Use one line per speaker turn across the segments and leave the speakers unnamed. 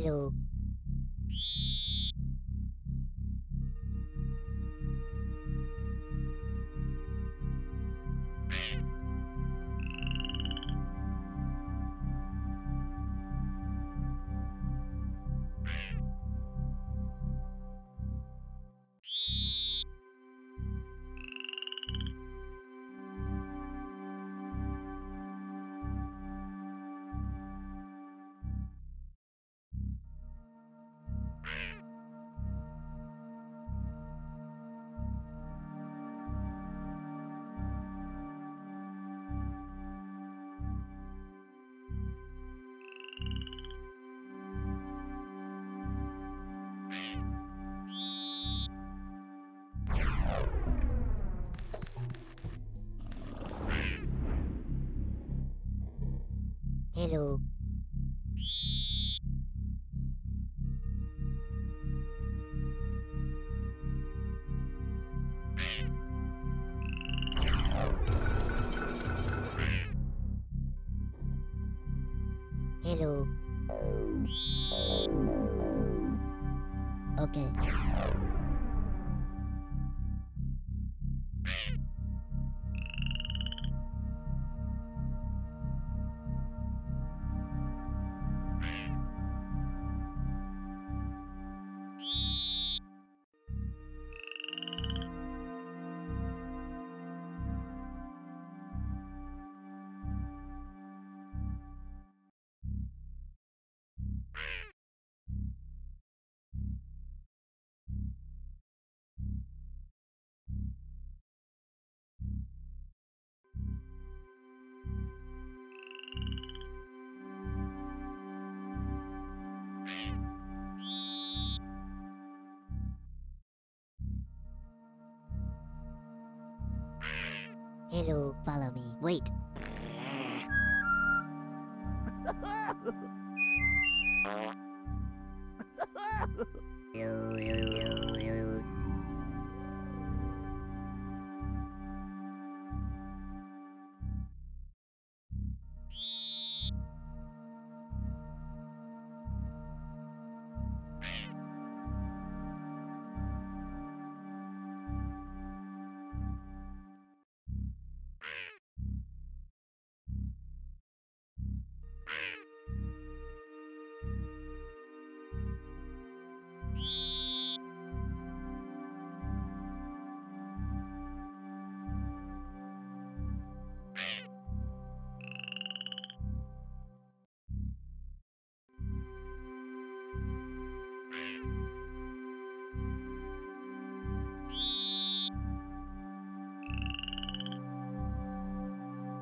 Hello. Hello. Hello. Okay. Hello, follow me. Wait.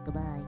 Goodbye.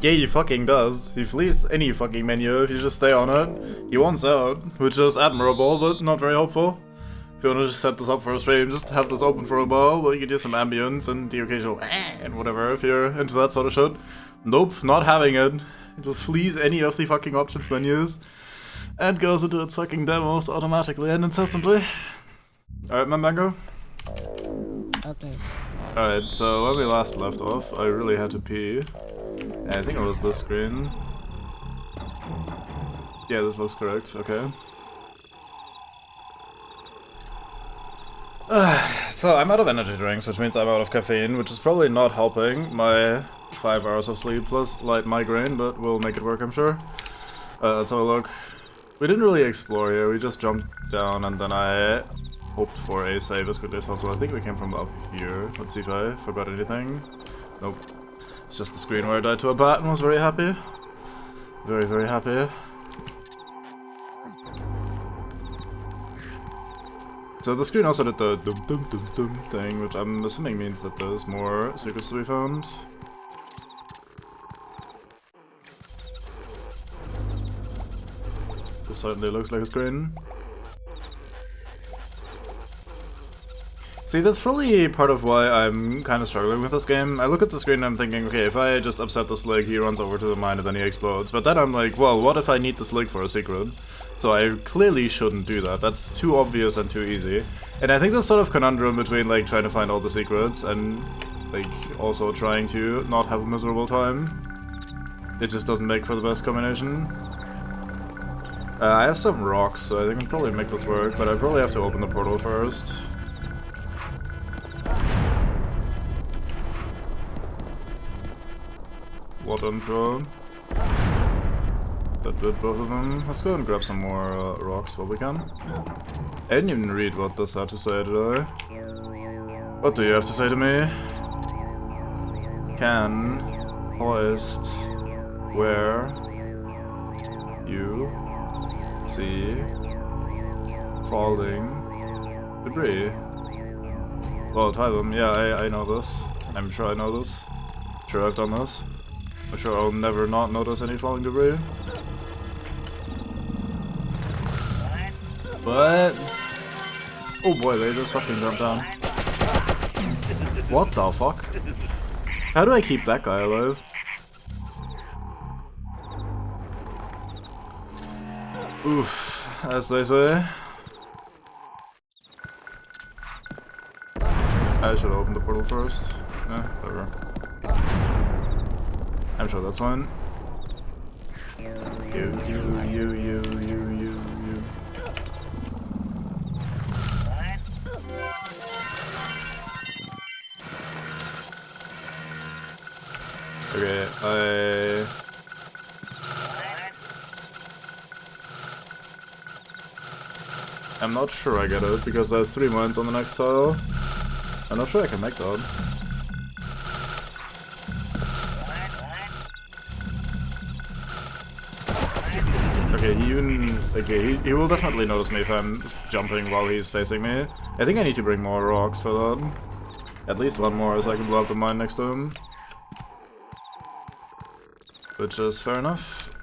Yeah, he fucking does. He flees any fucking menu if you just stay on it. He wants out, which is admirable, but not very helpful. If you wanna just set this up for a stream, just have this open for a while, well, you can do some ambience and the occasional and whatever if you're into that sort of shit. Nope, not having it. It will flees any of the fucking options menus and goes into its fucking demos automatically and incessantly. Alright, my mango?
Okay.
Alright, so when we last left off, I really had to pee. I think it was this screen. Yeah, this looks correct, okay. So I'm out of energy drinks, which means I'm out of caffeine, which is probably not helping my 5 hours of sleep plus light migraine, but we'll make it work, I'm sure. Let's have a look. We didn't really explore here, we just jumped down and then I hoped for a save as quickly as possible. I think we came from up here. Let's see if I forgot anything. Nope. It's just the screen where I died to a bat and was very happy. Very, very happy. So the screen also did the dum dum dum dum thing, which I'm assuming means that there's more secrets to be found. This certainly looks like a screen. See, that's probably part of why I'm kind of struggling with this game. I look at the screen and I'm thinking, okay, if I just upset this leg, he runs over to the mine and then he explodes. But then I'm like, well, what if I need this leg for a secret? So I clearly shouldn't do that. That's too obvious and too easy. And I think this sort of conundrum between like trying to find all the secrets and like also trying to not have a miserable time, it just doesn't make for the best combination. I have some rocks, so I think I can probably make this work, but I probably have to open the portal first. What throw? That did both of them. Let's go and grab some more rocks while we can. I didn't even read what this had to say, did I? What do you have to say to me? Can hoist where you see falling debris. Well, tie them. Yeah, I know this. I'm sure I know this. Sure I've done this. I'm sure I'll never not notice any falling debris. But... oh boy, they just fucking jumped down. What the fuck? How do I keep that guy alive? Oof, as they say. I should open the portal first. Yeah, whatever. I'm sure that's fine. You. Okay, I'm not sure I get it because there's 3 mines on the next tile. I'm not sure I can make that. Okay, he will definitely notice me if I'm jumping while he's facing me. I think I need to bring more rocks for that. At least one more so I can blow up the mine next to him. Which is fair enough.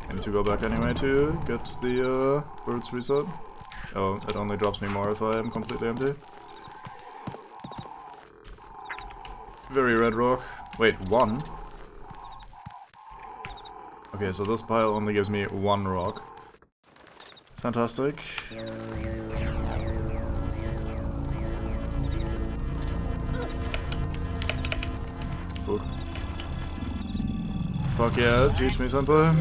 I need to go back anyway to get the birds reset. Oh, it only drops me more if I am completely empty. Very red rock. Wait, 1? Okay, so this pile only gives me 1 rock. Fantastic. Fuck. Fuck yeah, teach me senpai.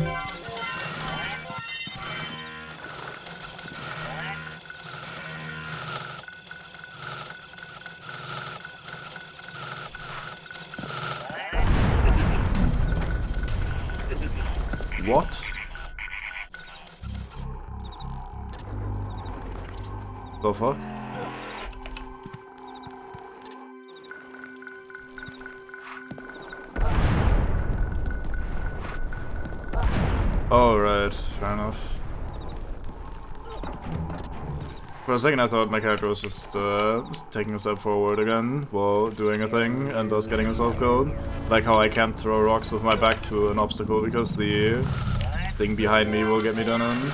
What? The fuck? Oh, right, fair enough. For a second I thought my character was just taking a step forward again while doing a thing and thus getting himself killed. Like how I can't throw rocks with my back to an obstacle because the thing behind me will get me done in.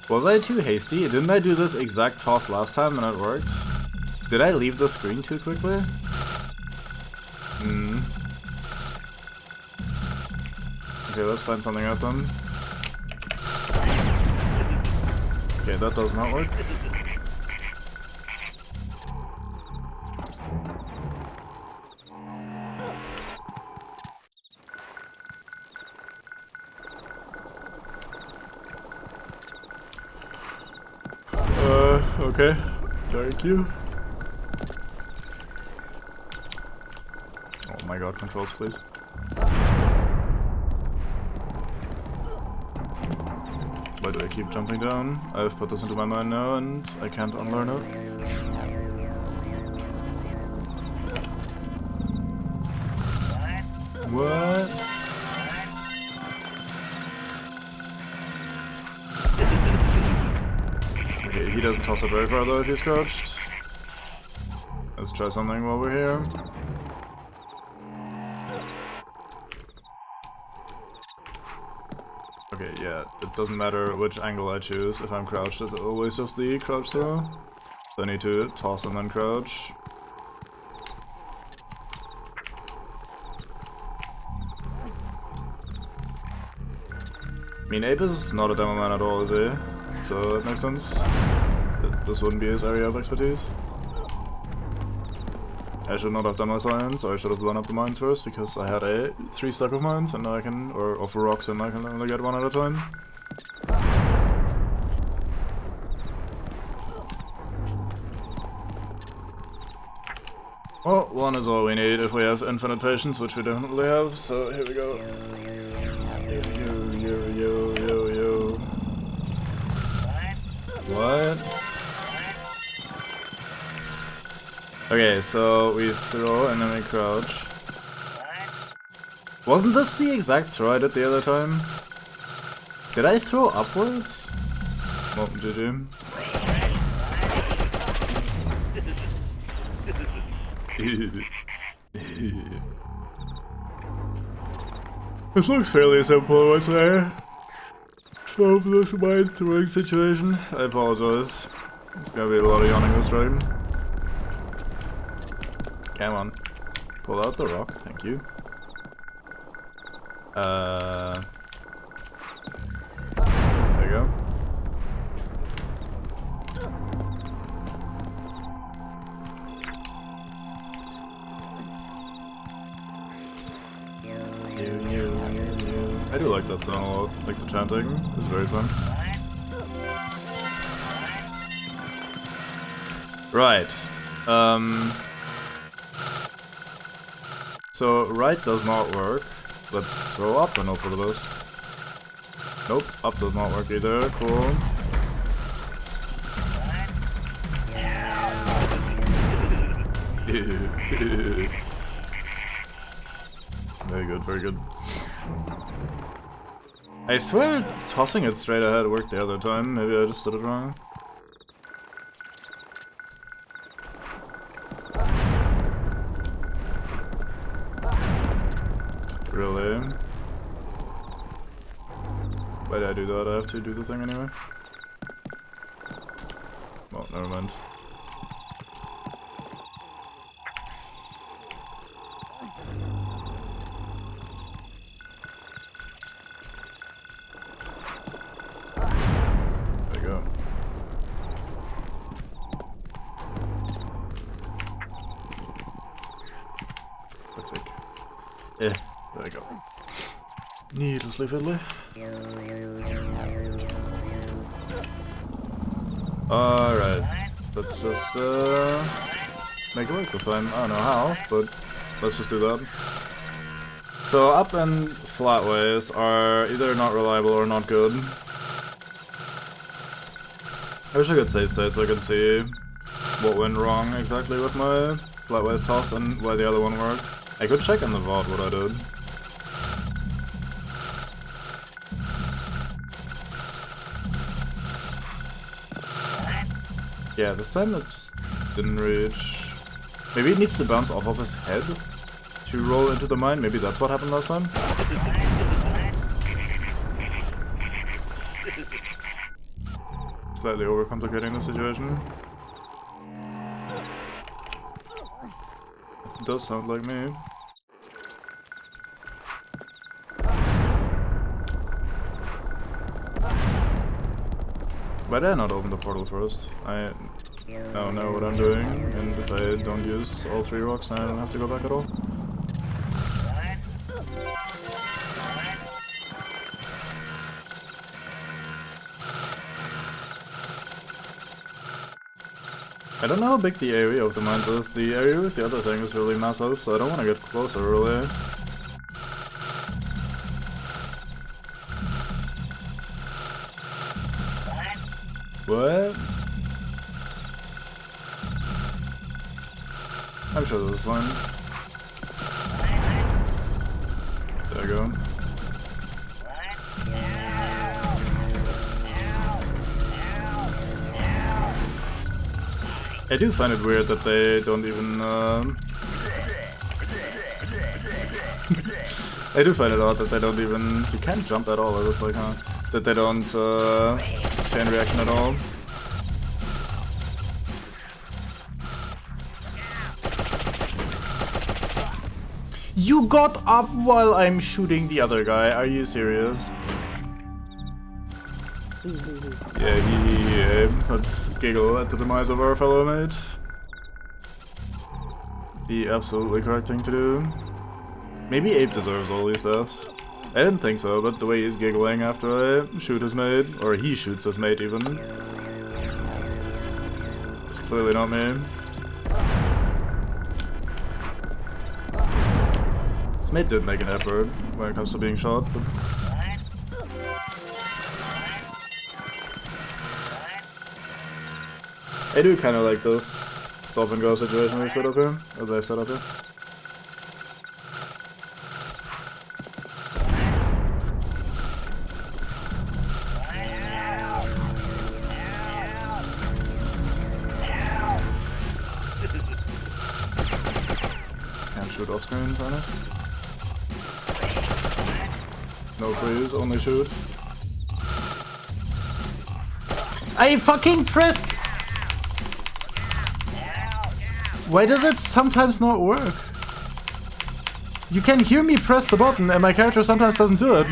Was I too hasty? Didn't I do this exact toss last time and it worked? Did I leave the screen too quickly? Okay, let's find something out then. Okay, that does not work. Okay. Thank you. Oh my god, controls please. Why do I keep jumping down? I've put this into my mind now and I can't unlearn it. What? Okay, he doesn't toss it very far though if he's crouched. Let's try something while we're here. Okay, yeah, it doesn't matter which angle I choose. If I'm crouched, it's always just the crouch throw. So I need to toss and then crouch. I mean, Ape is not a demo man at all, is he? So that makes sense. This wouldn't be his area of expertise. I should not have done my science, or I should have blown up the mines first, because I had a 3 stack of mines, and now I can, or of rocks, and I can only get 1 at a time. Well, 1 is all we need if we have infinite patience, which we definitely have, so here we go. Yo. What? Okay, so we throw and then we crouch. Wasn't this the exact throw I did the other time? Did I throw upwards? Well, GG. This looks fairly simple, I would say. So for this mind throwing situation, I apologize. It's gonna be a lot of yawning this stream. Come on. Pull out the rock, thank you. There you go. I do like that song a lot, like the chanting, it's very fun. Right. So right does not work. Let's throw up and hope for the best. Nope, up does not work either. Cool. Very good, very good. I swear tossing it straight ahead worked the other time. Maybe I just did it wrong. Really? Why did I do that? I have to do the thing anyway. Well, never mind. There you go. Looks like. There we go. Needlessly fiddly. Alright. Let's just make it work this time. I don't know how, but let's just do that. So up and flat ways are either not reliable or not good. I wish I could save state so I could see what went wrong exactly with my flat ways toss and why the other one worked. I could check in the VOD what I did. Yeah, this time it just didn't reach. Maybe it needs to bounce off of his head to roll into the mine. Maybe that's what happened last time. Slightly overcomplicating the situation. It does sound like me. Why did I not open the portal first? I now know what I'm doing, and if I don't use all 3 rocks, then I don't have to go back at all. I don't know how big the area of the mines is. The area with the other thing is really massive, so I don't want to get closer really. What? I'm sure this is fine. There we go. I do find it weird that they don't even, I do find it odd that they don't even... You can't jump at all, I was like, huh? That they don't, chain reaction at all. You got up while I'm shooting the other guy, are you serious? Yeah, let's giggle at the demise of our fellow mate. The absolutely correct thing to do. Maybe Ape deserves all these deaths. I didn't think so, but the way he's giggling after I shoot his mate, or he shoots his mate even. It's clearly not me. His mate did make an effort when it comes to being shot, but... I do kind of like this stop and go situation we set up here, or they set up here. Can't shoot off screen, kinda. No freeze, only shoot. I fucking pressed! Why does it sometimes not work? You can hear me press the button and my character sometimes doesn't do it.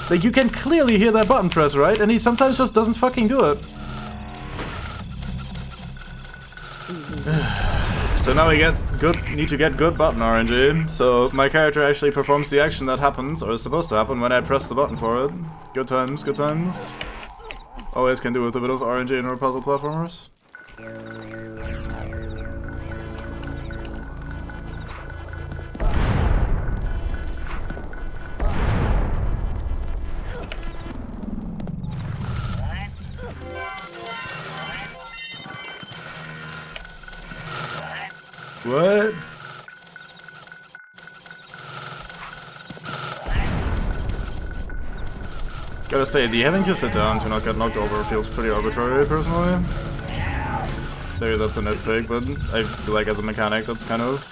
Like, you can clearly hear that button press, right? And he sometimes just doesn't fucking do it. So now we need to get good button RNG. So my character actually performs the action that happens, or is supposed to happen, when I press the button for it. Good times, good times. Always can do with a bit of RNG in our puzzle platformers. What? Gotta say, the having to sit down to not get knocked over feels pretty arbitrary, personally. Maybe that's a nitpick, but I feel like as a mechanic that's kind of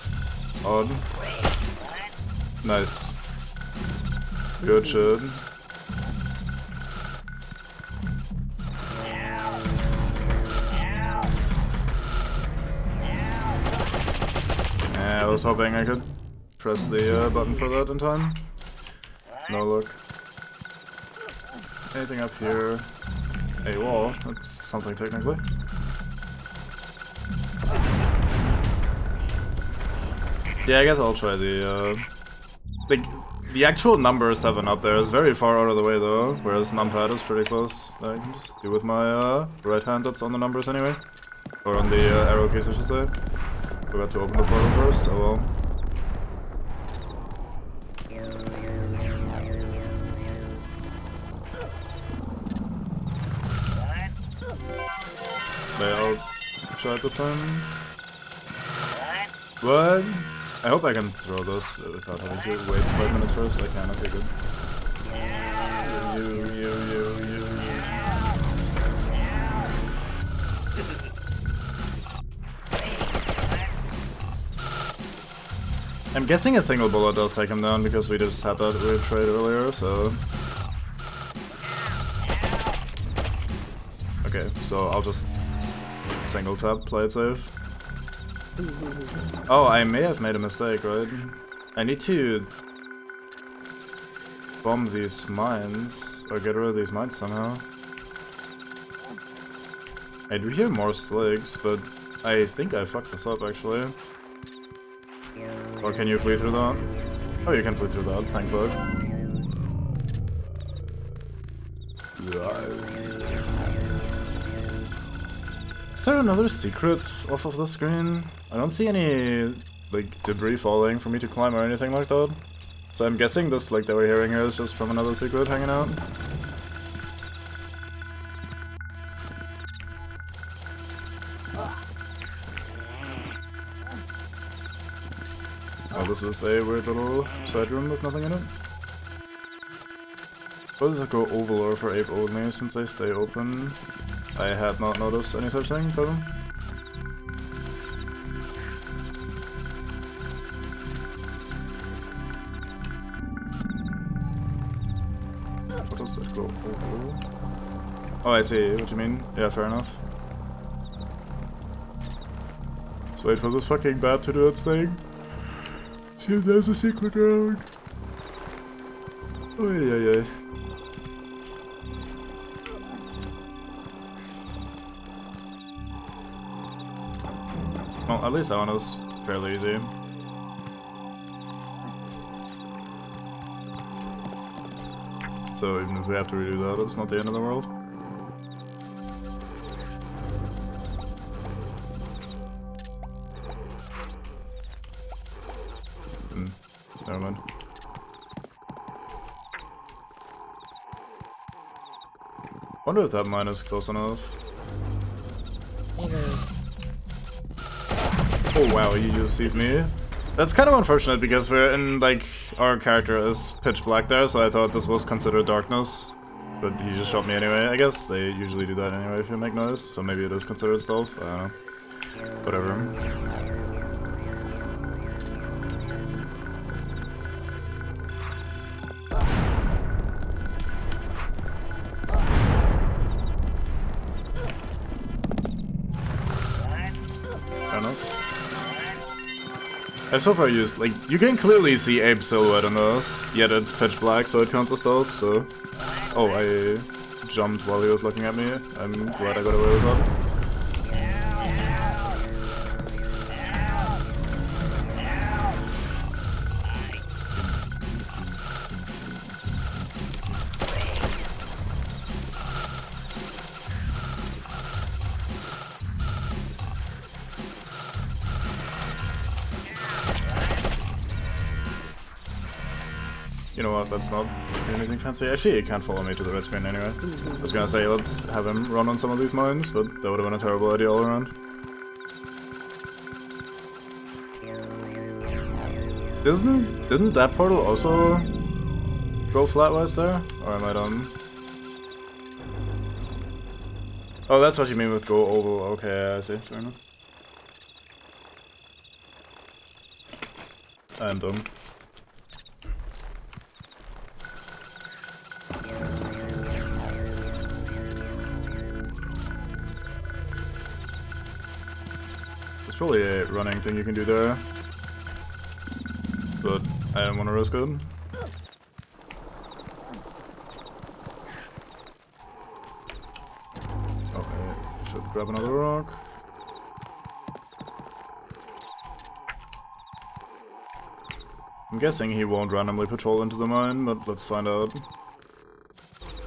odd. Nice. Good shit. I was hoping I could press the button for that in time. No luck. Anything up here? A wall. That's something technically. Yeah, I guess I'll try the the actual number 7 up there is very far out of the way though, whereas numpad is pretty close. I can just do with my right hand that's on the numbers anyway. Or on the arrow keys, I should say. Forgot to open the portal first, oh well. Okay, I'll try it this time. What? I hope I can throw this without having to wait 5 minutes first. I can, okay, good. You. I'm guessing a single bullet does take him down because we just had that weird trade earlier, so... Okay, so I'll just single tap, play it safe. Oh, I may have made a mistake, right? I need to bomb these mines, or get rid of these mines somehow. I do hear more sligs, but I think I fucked this up actually. Or can you flee through that? Oh, you can flee through that, thank fuck. Is there another secret off of the screen? I don't see any, like, debris falling for me to climb or anything like that. So I'm guessing this, like, that we're hearing here is just from another secret hanging out. Oh, this is a weird little side room with nothing in it. Why does it go oval or for ape only since they stay open? I had not noticed any such thing for them. What does that go oval? Oh, I see what you mean. Yeah, fair enough. Let's wait for this fucking bat to do its thing. See if there's a secret road. Oh, yeah. Well, at least that one was fairly easy. So even if we have to redo that, it's not the end of the world. Never mind. Wonder if that mine is close enough. Oh wow, he just sees me. That's kind of unfortunate because we're in, like, our character is pitch black there, so I thought this was considered darkness. But he just shot me anyway. I guess they usually do that anyway if you make noise, so maybe it is considered stealth. I don't know. Whatever. I so far used, like, you can clearly see Abe's silhouette in this, yet it's pitch black, so it counts as stealth, so... Oh, I jumped while he was looking at me. I'm glad I got away with that. You know what, that's not anything fancy. Actually, he can't follow me to the red screen anyway. I was gonna say, let's have him run on some of these mines, but that would have been a terrible idea all around. Didn't that portal also go flatwise there? Or am I dumb? Oh, that's what you mean with go oval. Okay, I see. Fair enough. I'm dumb. There's probably a running thing you can do there, but I don't want to risk it. Okay, should grab another rock. I'm guessing he won't randomly patrol into the mine, but let's find out.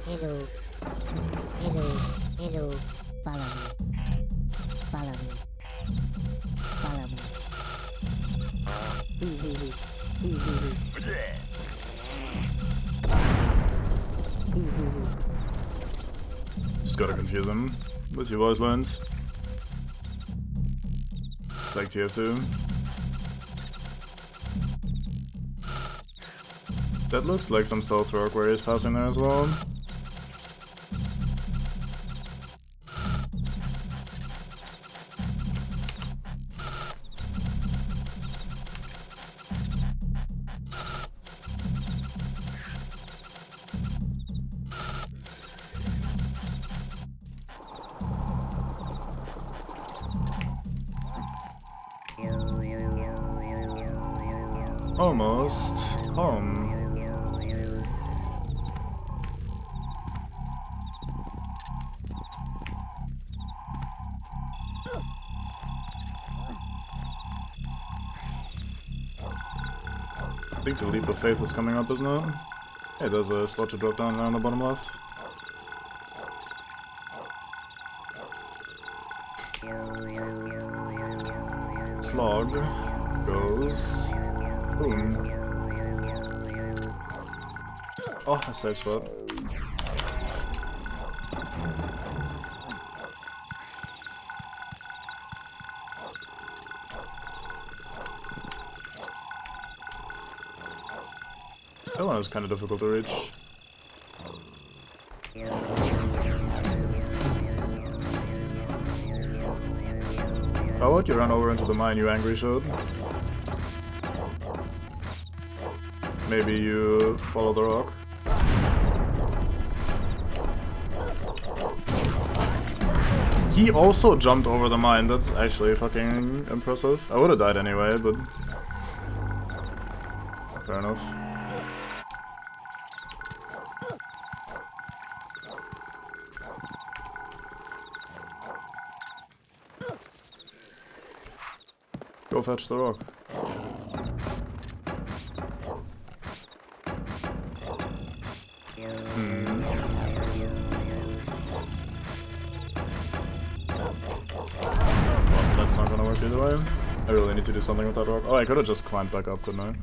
Hello. Hello. Hello. Follow me. Follow me. Follow me.
Just gotta confuse him with your voice lines. It's like TF2. That looks like some stealth rock where he's passing there as well. Almost home. I think the leap of faith is coming up, isn't it? Hey, there's a spot to drop down there on the bottom left. Slog goes. Boom. Oh, a safe spot. That one is kind of difficult to reach. How about you run over into the mine, you angry shit? Maybe you follow the rock. He also jumped over the mine, that's actually fucking impressive. I would've died anyway, but... fair enough. Go fetch the rock. That's not gonna work either way. I really need to do something with that rock. Oh, I could've just climbed back up, couldn't I?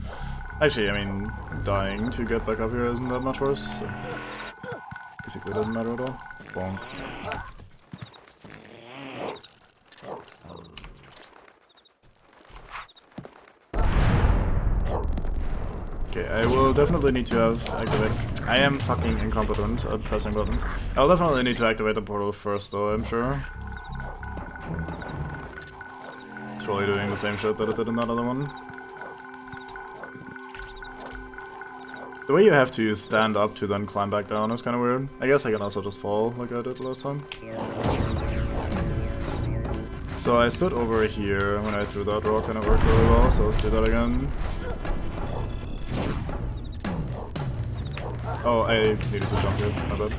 Actually, I mean, dying to get back up here isn't that much worse, so... basically doesn't matter at all. Bonk. Okay, I will definitely need to have activate. I am fucking incompetent at pressing buttons. I'll definitely need to activate the portal first, though, I'm sure. It's probably doing the same shit that it did in that other one. The way you have to stand up to then climb back down is kind of weird. I guess I can also just fall like I did last time. So I stood over here when I threw that rock and it worked really well, so let's do that again. Oh, I needed to jump here, my bad.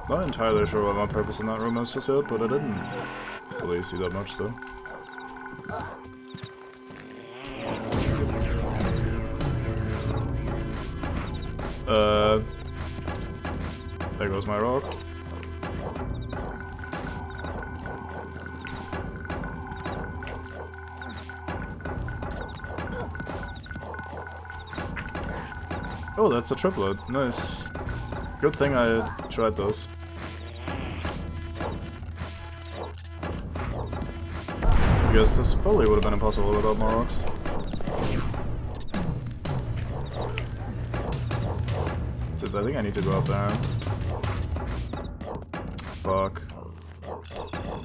Not entirely sure what my purpose in that room is just yet, but I didn't really see that much, so... there goes my rock. Oh, that's a triplet. Nice. Good thing I tried those. Because this probably would have been impossible without more rocks. Since I think I need to go up there. Fuck.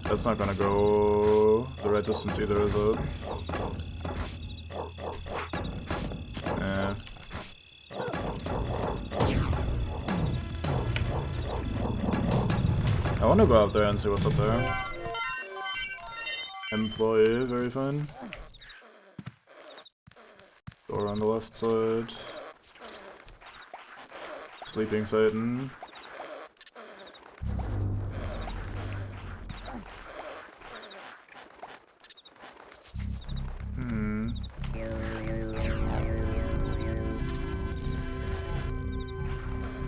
That's not gonna go the right distance either, is it? Eh. I wanna go up there and see what's up there. Employee, very fine. Door on the left side. Sleeping Satan.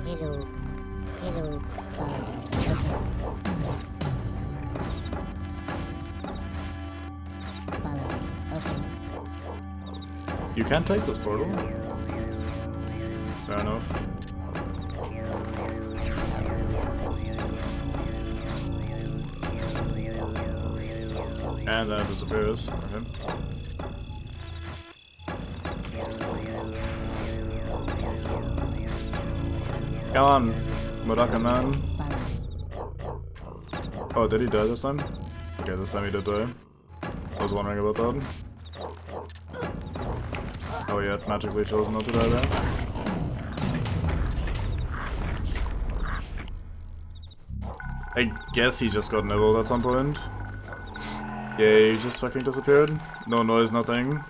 Hello. Hello.
You can't take this portal? Fair enough. And then it disappears. Okay. Come on, Mudaka man. Oh, did he die this time? Okay, this time he did die. I was wondering about that. Oh, he had magically chosen not to die there. I guess he just got nibbled at some point. Yeah, he just fucking disappeared. No noise, nothing.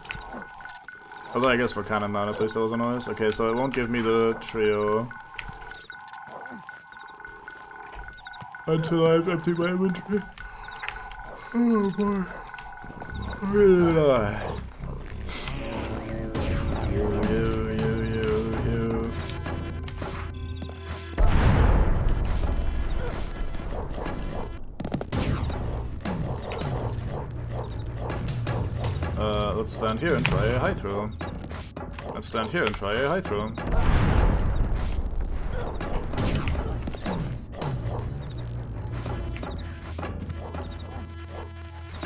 Although I guess for Cannon Man at least there was a noise. Okay, so it won't give me the trio. Until I've emptied my inventory. Oh boy. You. Let's stand here and try a high throw. Let's stand here and try a high throw.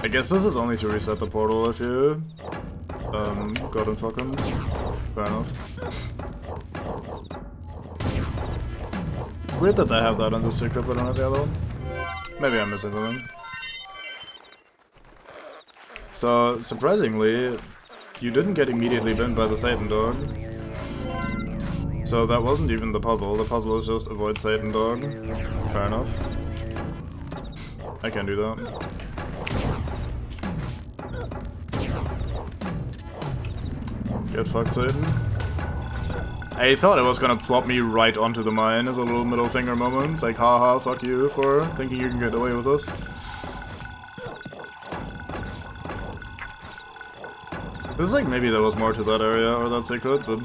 I guess this is only to reset the portal if you got in fucking. Fair enough. Weird that I have that on the secret but not the other one. Maybe I'm missing something. So, surprisingly, you didn't get immediately bitten by the Satan dog. So that wasn't even the puzzle. The puzzle is just avoid Satan dog. Fair enough. I can do that. Get fucked, Satan. I thought it was gonna plop me right onto the mine as a little middle finger moment. Like, haha, fuck you for thinking you can get away with this. Feels like maybe there was more to that area or that secret, but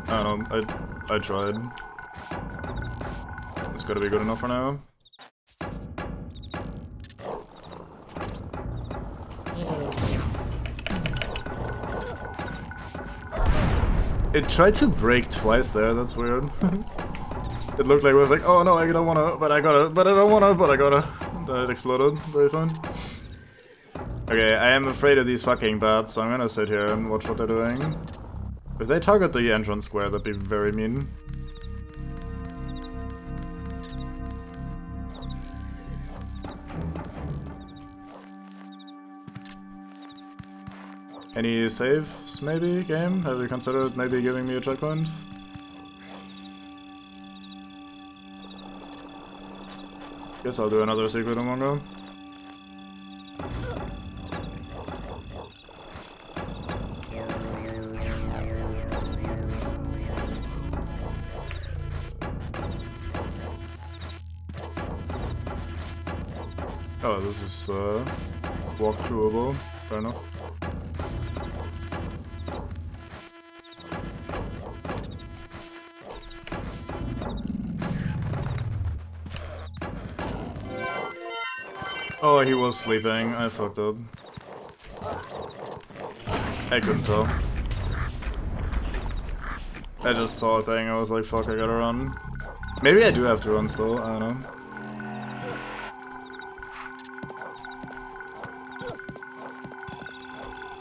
I don't know, I tried. It's gotta be good enough for now. It tried to break twice there, that's weird. It looked like it was like, oh no, I don't wanna, but I gotta, but I don't wanna, but I gotta. Then it exploded, very fun. Okay, I am afraid of these fucking bats, so I'm gonna sit here and watch what they're doing. If they target the entrance square, that'd be very mean. Any saves, maybe, game? Have you considered maybe giving me a checkpoint? Guess I'll do another secret in one go. Oh, this is walk-throughable. Fair enough. Oh, he was sleeping. I fucked up. I couldn't tell. I just saw a thing. I was like, fuck, I gotta run. Maybe I do have to run still. I don't know.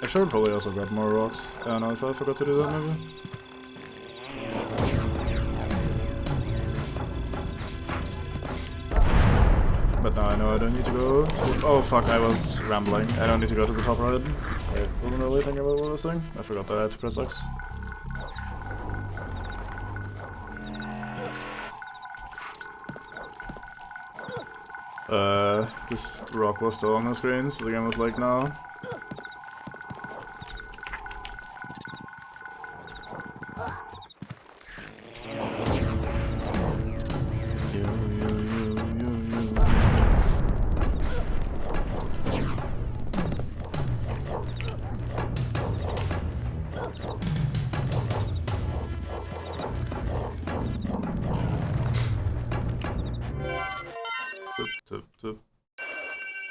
I should probably also grab more rocks. I don't know if I forgot to do that maybe. But now I know I don't need to go to... Oh fuck, I was rambling. I don't need to go to the top right. I wasn't really thinking about what I was saying. I forgot that I had to press X. This rock was still on the screen, so the game was like, no.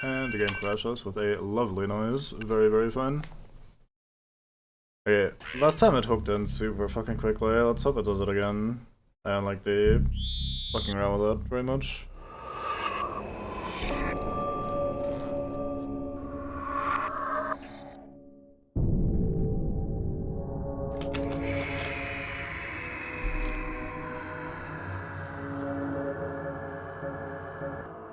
And the game crashes with a lovely noise. Very, very fun. Okay, last time it hooked in super fucking quickly. Let's hope it does it again. I don't like the fucking around with that very much.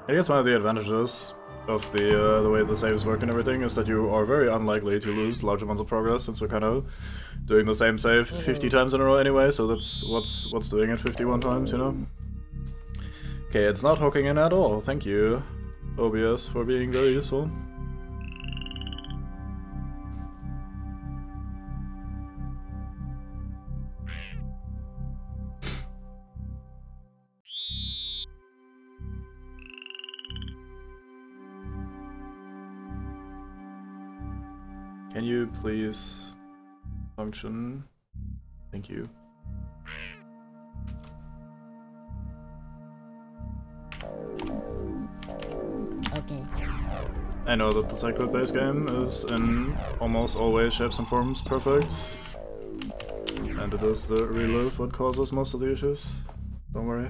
I guess one of the advantages of the way the saves work and everything is that you are very unlikely to lose large amounts of progress, since we're kind of doing the same save 50 times in a row anyway, so that's what's doing it 51 times, you know? Okay, it's not hooking in at all. Thank you, OBS, for being very useful. Can you please function? Thank you.
Okay.
I know that the cycloid-based game is in almost always shapes and forms perfect. And it is the relive what causes most of the issues. Don't worry.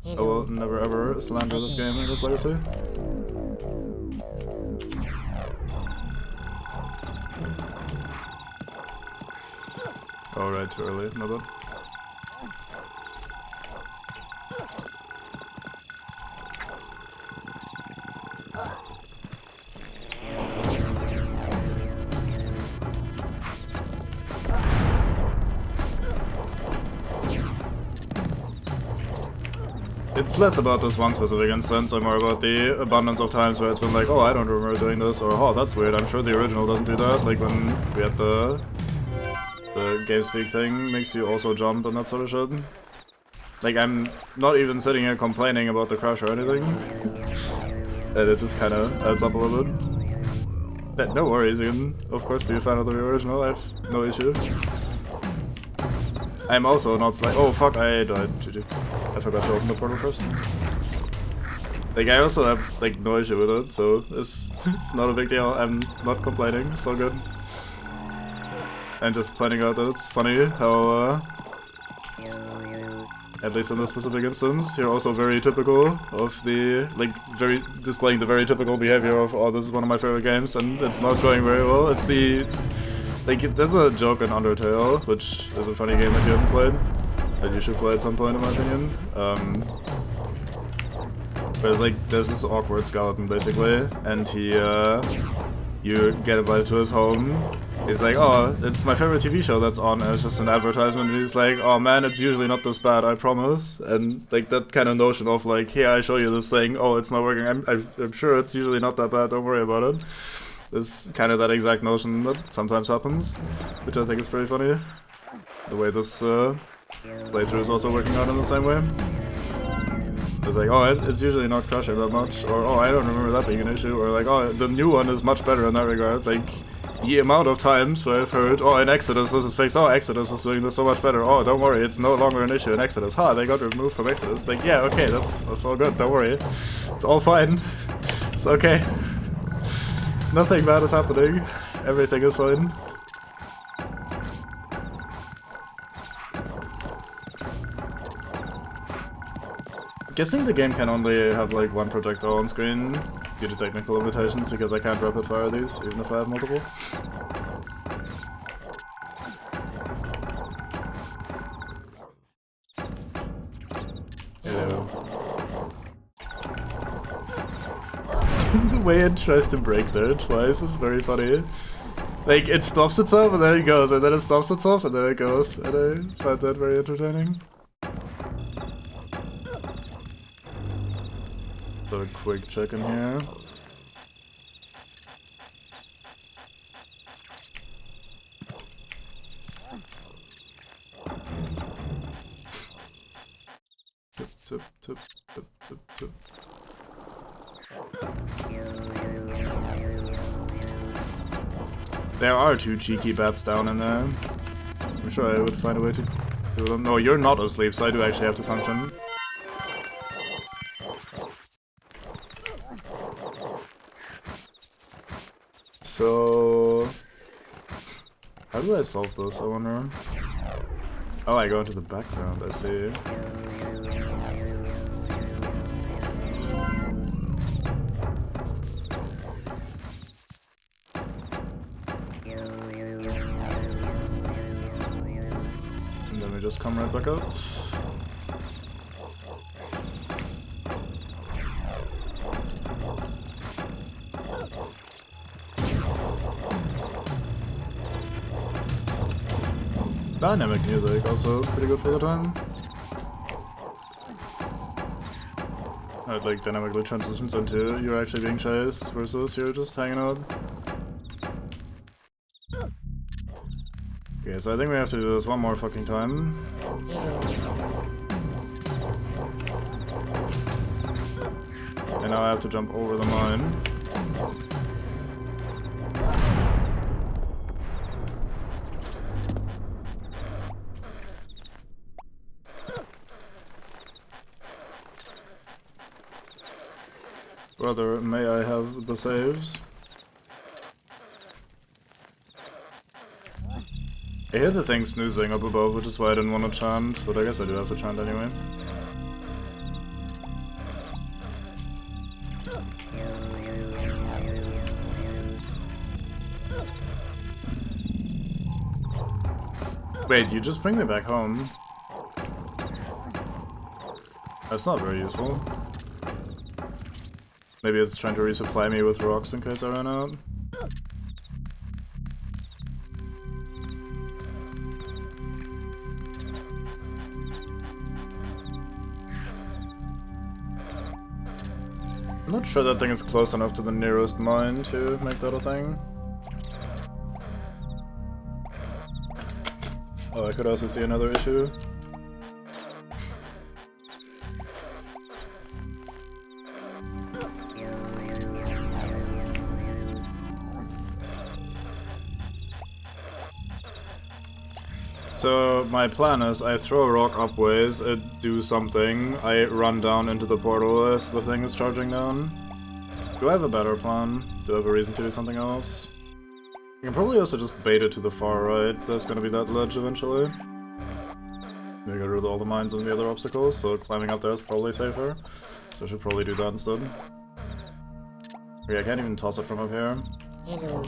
I will never ever slander this game in this legacy. Oh, right, too early. My bad. It's less about this one specific instance, and more about the abundance of times where it's been like, oh, I don't remember doing this, or oh, that's weird, I'm sure the original doesn't do that. Like when we had the GameSpeak thing makes you also jump and that sort of shit. Like, I'm not even sitting here complaining about the crash or anything. And it just kinda adds up a little bit. But no worries, you can of course be a fan of the original, I have no issue. I'm also not like, oh fuck, I died. GG. I forgot to open the portal first. Like, I also have like no issue with it, so it's not a big deal. I'm not complaining, it's all good. I'm just pointing out that it's funny how, at least in this specific instance, you're also very typical of the, like, displaying the very typical behavior of, oh, this is one of my favorite games, and it's not going very well. It's the, like, there's a joke in Undertale, which is a funny game that you haven't played, that you should play at some point in my opinion. But like, there's this awkward skeleton basically, and he, you get invited to his home. He's like, oh, it's my favorite TV show that's on, and it's just an advertisement, and he's like, oh man, it's usually not this bad, I promise. And like, that kind of notion of like, here, I show you this thing, oh, it's not working, I'm sure it's usually not that bad, don't worry about it. It's kind of that exact notion that sometimes happens, which I think is pretty funny. The way this playthrough is also working out in the same way. It's like, oh, it's usually not crashing that much, or oh, I don't remember that being an issue, or like, oh, the new one is much better in that regard. Like, the amount of times where I've heard, oh, in Exodus this is fixed, oh, Exodus is doing this so much better, oh, don't worry, it's no longer an issue in Exodus, they got removed from Exodus. Like, yeah, okay, that's all good, don't worry. It's all fine. It's okay. Nothing bad is happening. Everything is fine. Guessing the game can only have like one projectile on screen due to technical limitations, because I can't rapid fire these, even if I have multiple. Yeah. The way it tries to break there twice is very funny. Like, it stops itself and then it goes, and then it stops itself and then it goes, and I find that very entertaining. So a quick check in here. Tip, tip, tip, tip, tip, tip. There are two cheeky bats down in there. I'm sure I would find a way to do them. No, you're not asleep, so I do actually have to function. So, how do I solve this, I wonder? Oh, I go into the background, I see. And then we just come right back out. Dynamic music, also pretty good for the time. It like dynamically transitions into you're actually being chased versus you're just hanging out. Okay, so I think we have to do this one more fucking time. And now I have to jump over the mine. Brother, may I have the saves? I hear the thing snoozing up above, which is why I didn't want to chant, but I guess I do have to chant anyway. Wait, you just bring me back home? That's not very useful. Maybe it's trying to resupply me with rocks in case I run out. I'm not sure that thing is close enough to the nearest mine to make that a thing. Oh, I could also see another issue. So my plan is I throw a rock upways, it do something, I run down into the portal as the thing is charging down. Do I have a better plan? Do I have a reason to do something else? I can probably also just bait it to the far right, there's gonna be that ledge eventually. We get rid of all the mines and the other obstacles, so climbing up there is probably safer. So I should probably do that instead. Okay, I can't even toss it from up here.
Hello.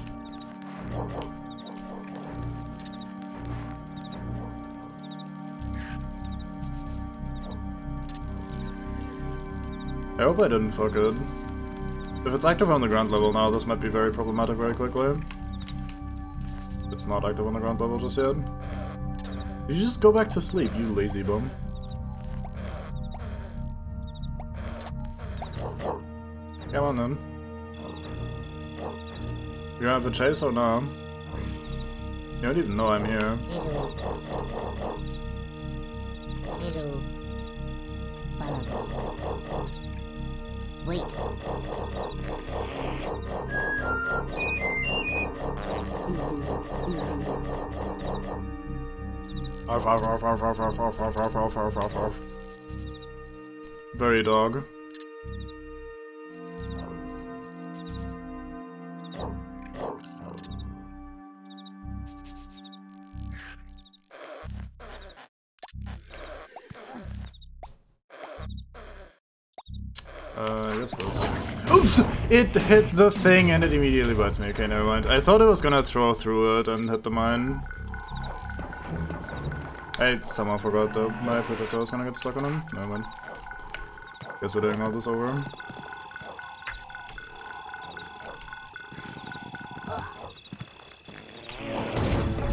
I hope I didn't fuck it. If it's active on the ground level now, this might be very problematic very quickly. It's not active on the ground level just yet. You just go back to sleep, you lazy bum. Come on then. You gonna have a chase or no? You don't even know I'm here.
Hello. Hello. Follow. Wait.
Arf, arf, arf, arf, arf, arf, arf, arf, arf, arf, arf, arf, arf. Very dog. Yes, those. Oof! It hit the thing and it immediately bites me. Okay, never mind. I thought it was gonna throw through it and hit the mine. I somehow forgot that my projectile was gonna get stuck on him. Never mind. Guess we're doing all this over.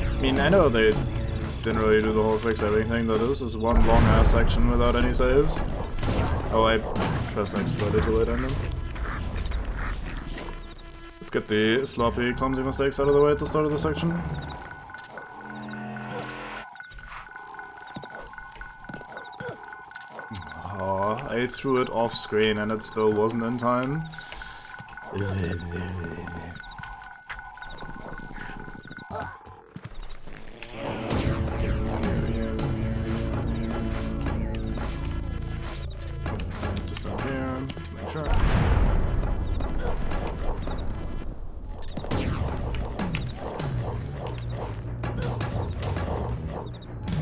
I mean, I know they didn't really do the whole quick saving thing, though this is one long ass section without any saves. Oh, I pressed like slightly too late on them. Let's get the sloppy, clumsy mistakes out of the way at the start of the section. Oh, I threw it off screen and it still wasn't in time. Just down here to make sure.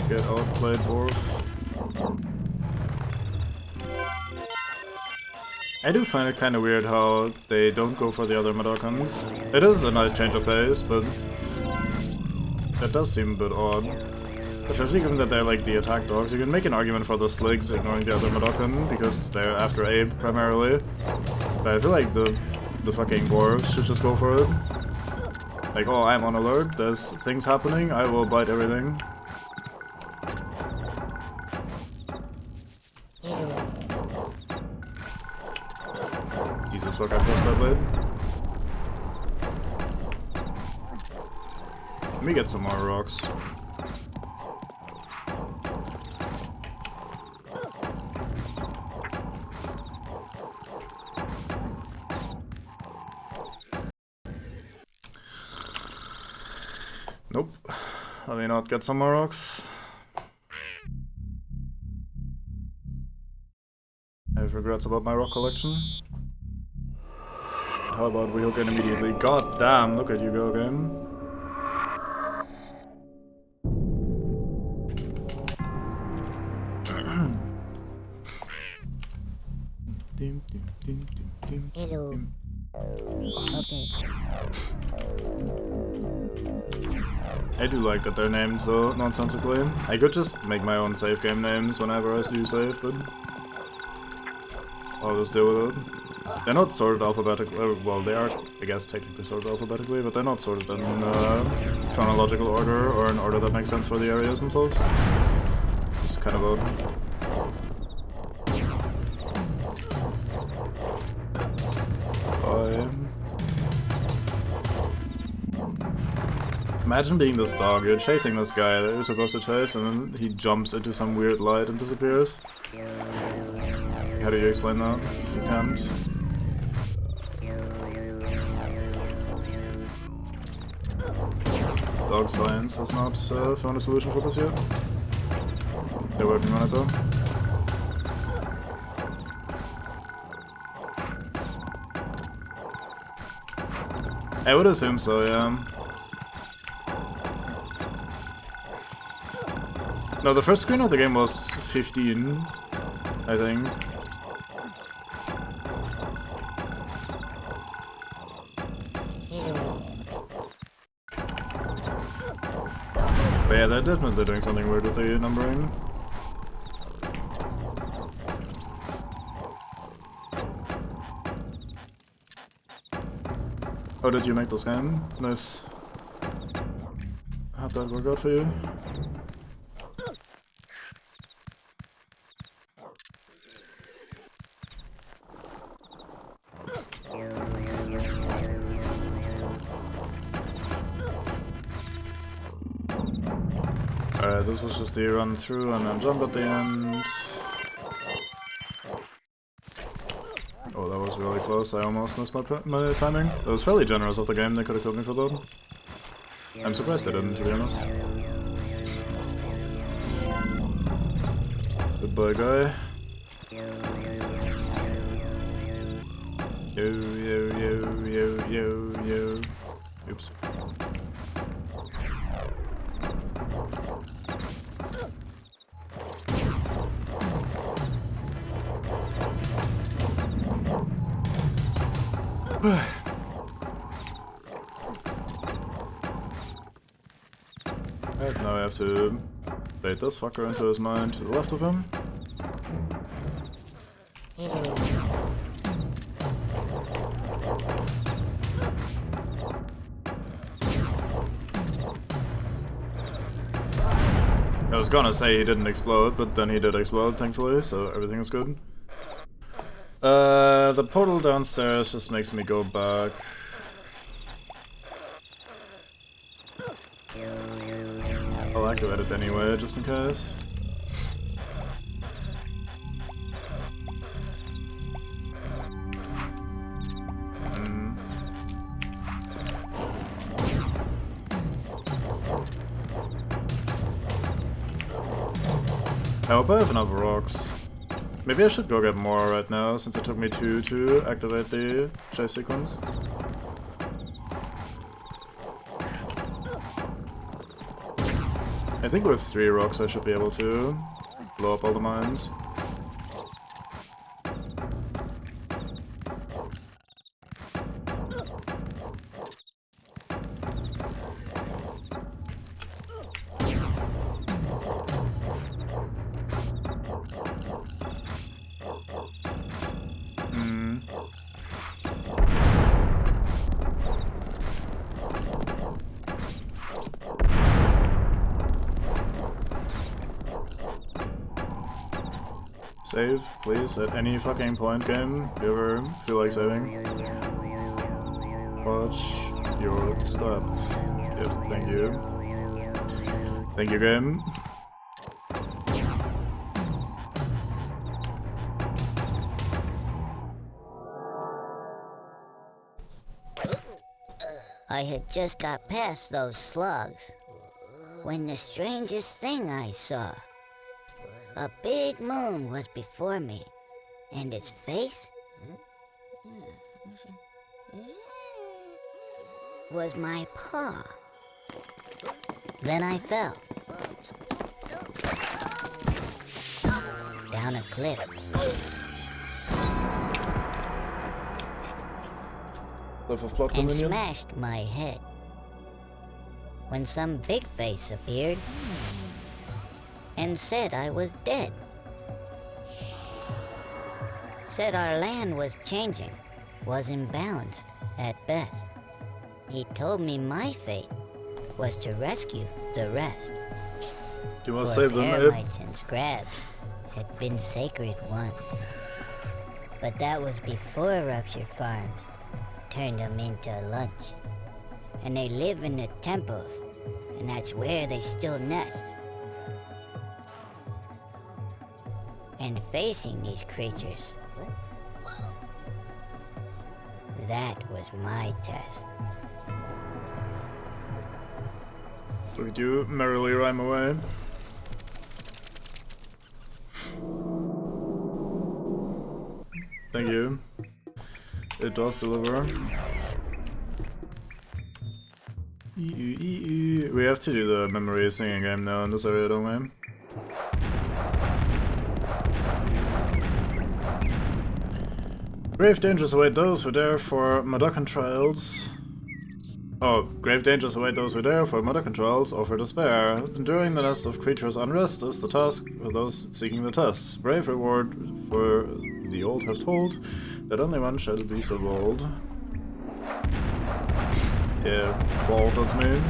Get outplayed, dwarf. I do find it kind of weird how they don't go for the other Medokans. It is a nice change of pace, but that does seem a bit odd. Especially given that they're like the attack dogs. You can make an argument for the Sligs ignoring the other Medokan, because they're after Abe primarily. But I feel like the fucking dwarves should just go for it. Like, oh, I'm on alert, there's things happening, I will bite everything. Jesus fuck, I pressed that blade. Let me get some more rocks. Nope. Let me not get some more rocks. I have regrets about my rock collection. How about we hook in immediately? God damn, look at you go, game.
Hello. Okay.
I do like that they're named so nonsensically. I could just make my own save game names whenever I do save, but I'll just deal with it. They're not sorted alphabetically. Well, they are, I guess, technically sorted alphabetically, but they're not sorted in chronological order or in order that makes sense for the areas themselves. Just kind of odd. Imagine being this dog, you're chasing this guy that you're supposed to chase, and then he jumps into some weird light and disappears. How do you explain that? You can't. Dog science has not found a solution for this yet. They're working on it though. I would assume so, yeah. No, the first screen of the game was 15, I think. But yeah, they're definitely doing something weird with the numbering. Oh, did you make this game? Nice. How'd that work out for you? Alright, this was just the run through and then jump at the end. Oh, that was really close. I almost missed my timing. It was fairly generous of the game. They could have killed me for that. I'm surprised they didn't, to be honest. Goodbye, guy. Yo, yo, yo, yo, yo, yo. Oops. Right, now I have to bait this fucker into his mine to the left of him. I was gonna say he didn't explode, but then he did explode, thankfully, so everything is good. The portal downstairs just makes me go back. I'll activate it anyway, just in case. I hope I have enough rocks. Maybe I should go get more right now, since it took me 2 to activate the chase sequence. I think with 3 rocks I should be able to blow up all the mines. Save, please, at any fucking point, game. You ever feel like saving? Watch your step. Yep, thank you. Thank you, game.
I had just got past those slugs when the strangest thing I saw. A big moon was before me, and its face was my paw. Then I fell down a cliff.
Cliff of plot
And
convenience.
smashed my head. when some big face appeared and said I was dead. Said our land was changing, was imbalanced at best. He told me my fate was to rescue the rest.
Do you want to
For
save them, Abe?
termites and scraps had been sacred once. But that was before Rupture Farms turned them into lunch. And they live in the temples, and that's where they still nest. And facing these creatures, that was my test.
Look at you merrily rhyme away. Thank you. It does deliver. We have to do the memory singing game now in this area, don't we? Grave dangers await those who dare for Madokan trials. Oh, grave dangers await those who dare for Madokan trials or for despair. Enduring the nest of creatures' unrest is the task for those seeking the tests. Brave reward, for the old have told that only one shall be so bold. Yeah, bold, that's me.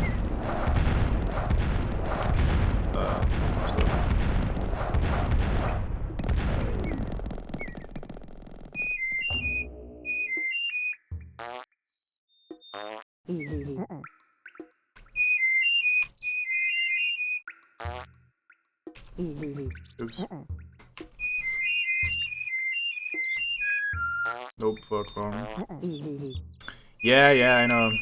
Oops. Nope, fuck wrong. Yeah, I know.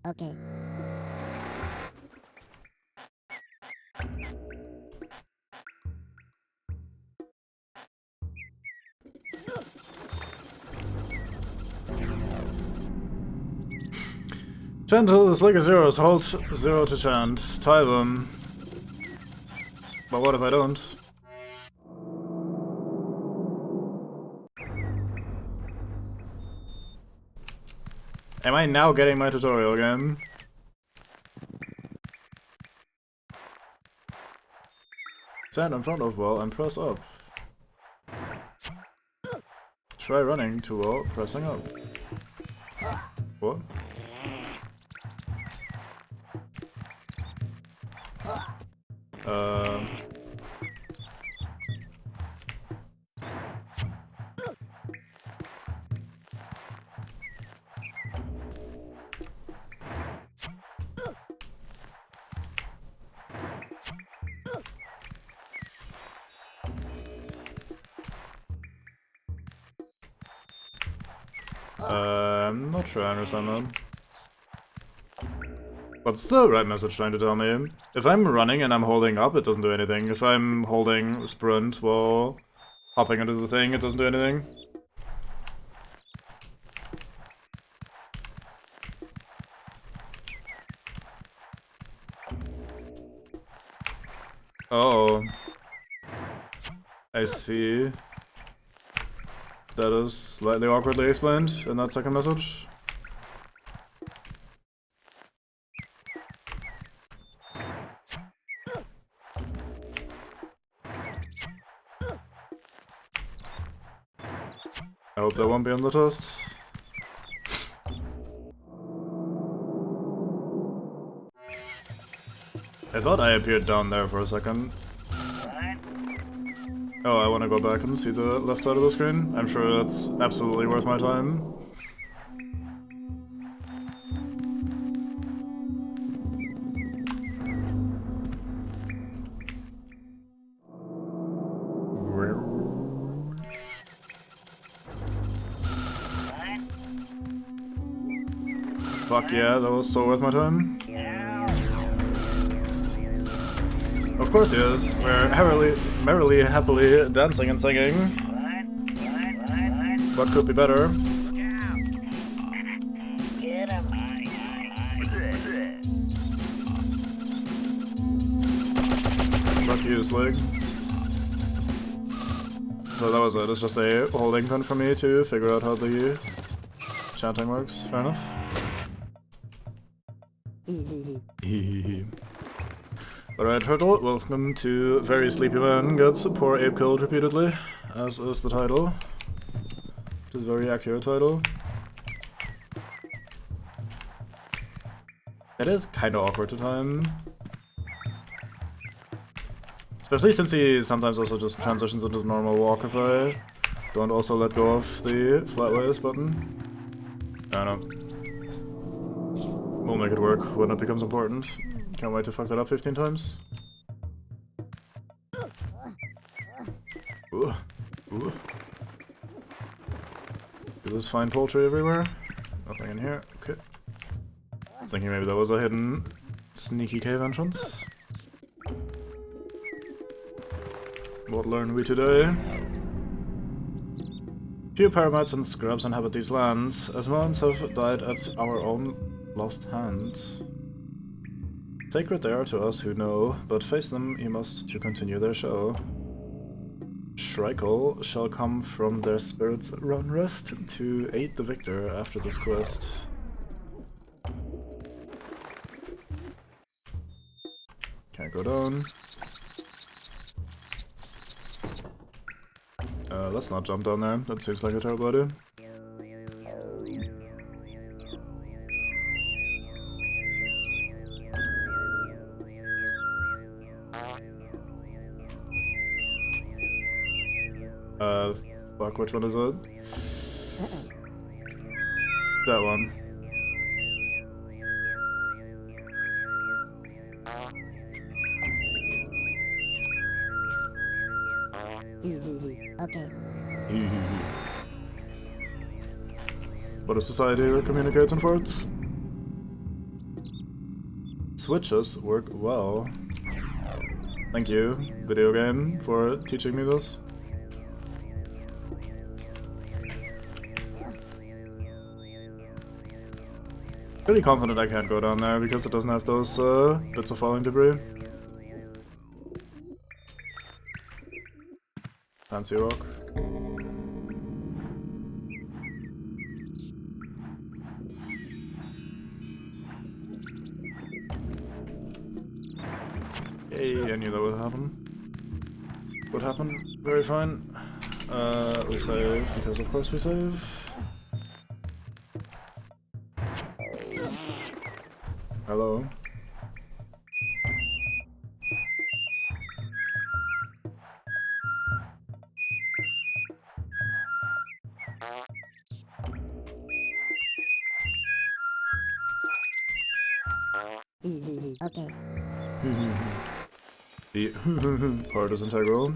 Okay.
Gentle is like a zeros, hold 0 to chant. Tie them. But what if I don't? Am I now getting my tutorial again? Stand in front of wall and press up. Try running to wall, pressing up. What? I'm not sure I understand that. What's the right message trying to tell me? If I'm running and I'm holding up, it doesn't do anything. If I'm holding sprint while hopping into the thing, it doesn't do anything. Oh. I see. That is slightly awkwardly explained in that second message. I hope that won't be on the test. I thought I appeared down there for a second. Oh, I want to go back and see the left side of the screen. I'm sure that's absolutely worth my time. Fuck yeah, that was so worth my time. Of course he is. We're merrily, happily dancing and singing. What could be better? Fuck you, Slig. So that was it. It's just a holding pen for me to figure out how the chanting works. Fair enough. Alright, Turtle, welcome to Very Sleepy Man Gets Poor Ape Killed Repeatedly, as is the title. Which is a very accurate title. It is kinda awkward to time. Especially since he sometimes also just transitions into the normal walk if I don't also let go of the flatways button. I don't know. We'll make it work when it becomes important. Can't wait to fuck that up 15 times. Ooh. Ooh. There's fine poultry everywhere. Nothing in here. Okay. I was thinking maybe that was a hidden sneaky cave entrance. What learned we today? Few paramites and scrubs inhabit these lands, as millions have died at our own lost hands. Sacred they are to us who know, but face them you must to continue their show. Shrikle shall come from their spirits' run rest to aid the victor after this quest. Can't go down. Let's not jump down there. That seems like a terrible idea. Fuck, which one is it? That one.
Okay.
What a society that communicates in farts. Switches work well. Thank you, video game, for teaching me this. Pretty confident I can't go down there because it doesn't have those bits of falling debris. Fancy rock. Yay, I knew that would happen. Would happen. Very fine. We save, because of course we save. Hello.
Okay.
The part is integral.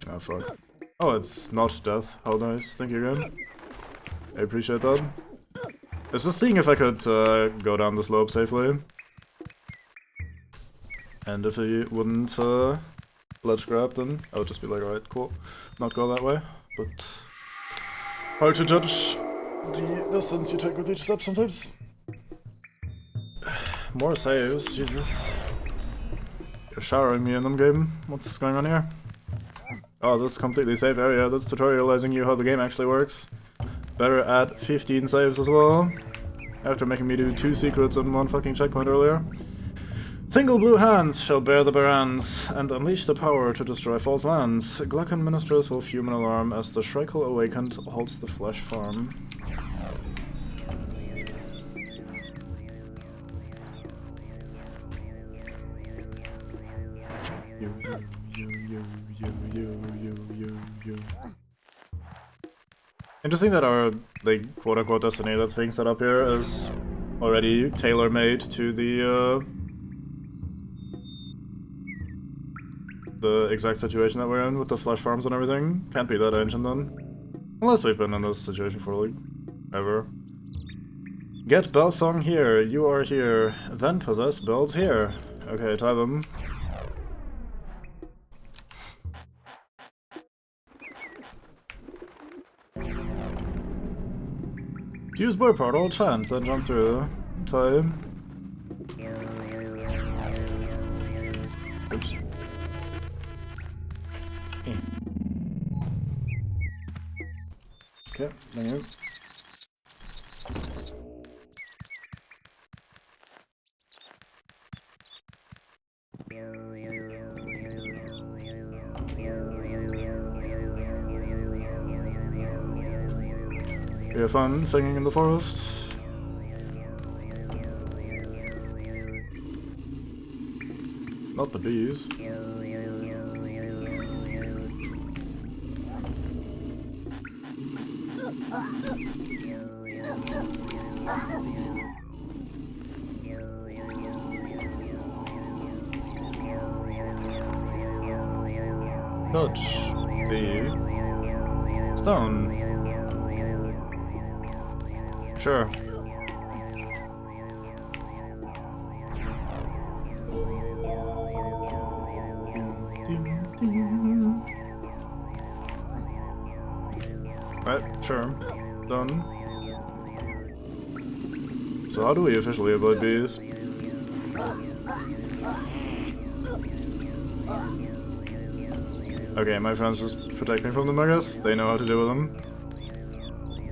Oh fuck. Oh, it's not death. How nice. Thank you again. I appreciate that. I was just seeing if I could go down the slope safely. And if he wouldn't ledge grab, then I would just be like, alright, cool. Not go that way. But hard to judge the distance you take with each step sometimes. More saves, Jesus. You're showering me in them, game. What's going on here? Oh, this is completely safe area. That's tutorializing you how the game actually works. Better add 15 saves as well. After making me do 2 secrets and 1 fucking checkpoint earlier. Single blue hands shall bear the barans, and unleash the power to destroy false lands. Gluckin ministers will fume in alarm as the Shrikle awakened holds the flesh farm. Interesting that our, like, quote-unquote destiny that's being set up here is already tailor-made to the exact situation that we're in with the flesh farms and everything. Can't be that ancient then. Unless we've been in this situation for, like, ever. Get Bell Song here, you are here, then possess bells here. Okay, tie them. Use boy portal, chant, then jump through. Tie. Oops. Okay, thank you. We have fun singing in the forest. Not the bees. Touch the stone. Sure. Right, sure. Done. So how do we officially avoid bees? Okay, my friends just protect me from them, I guess. They know how to deal with them.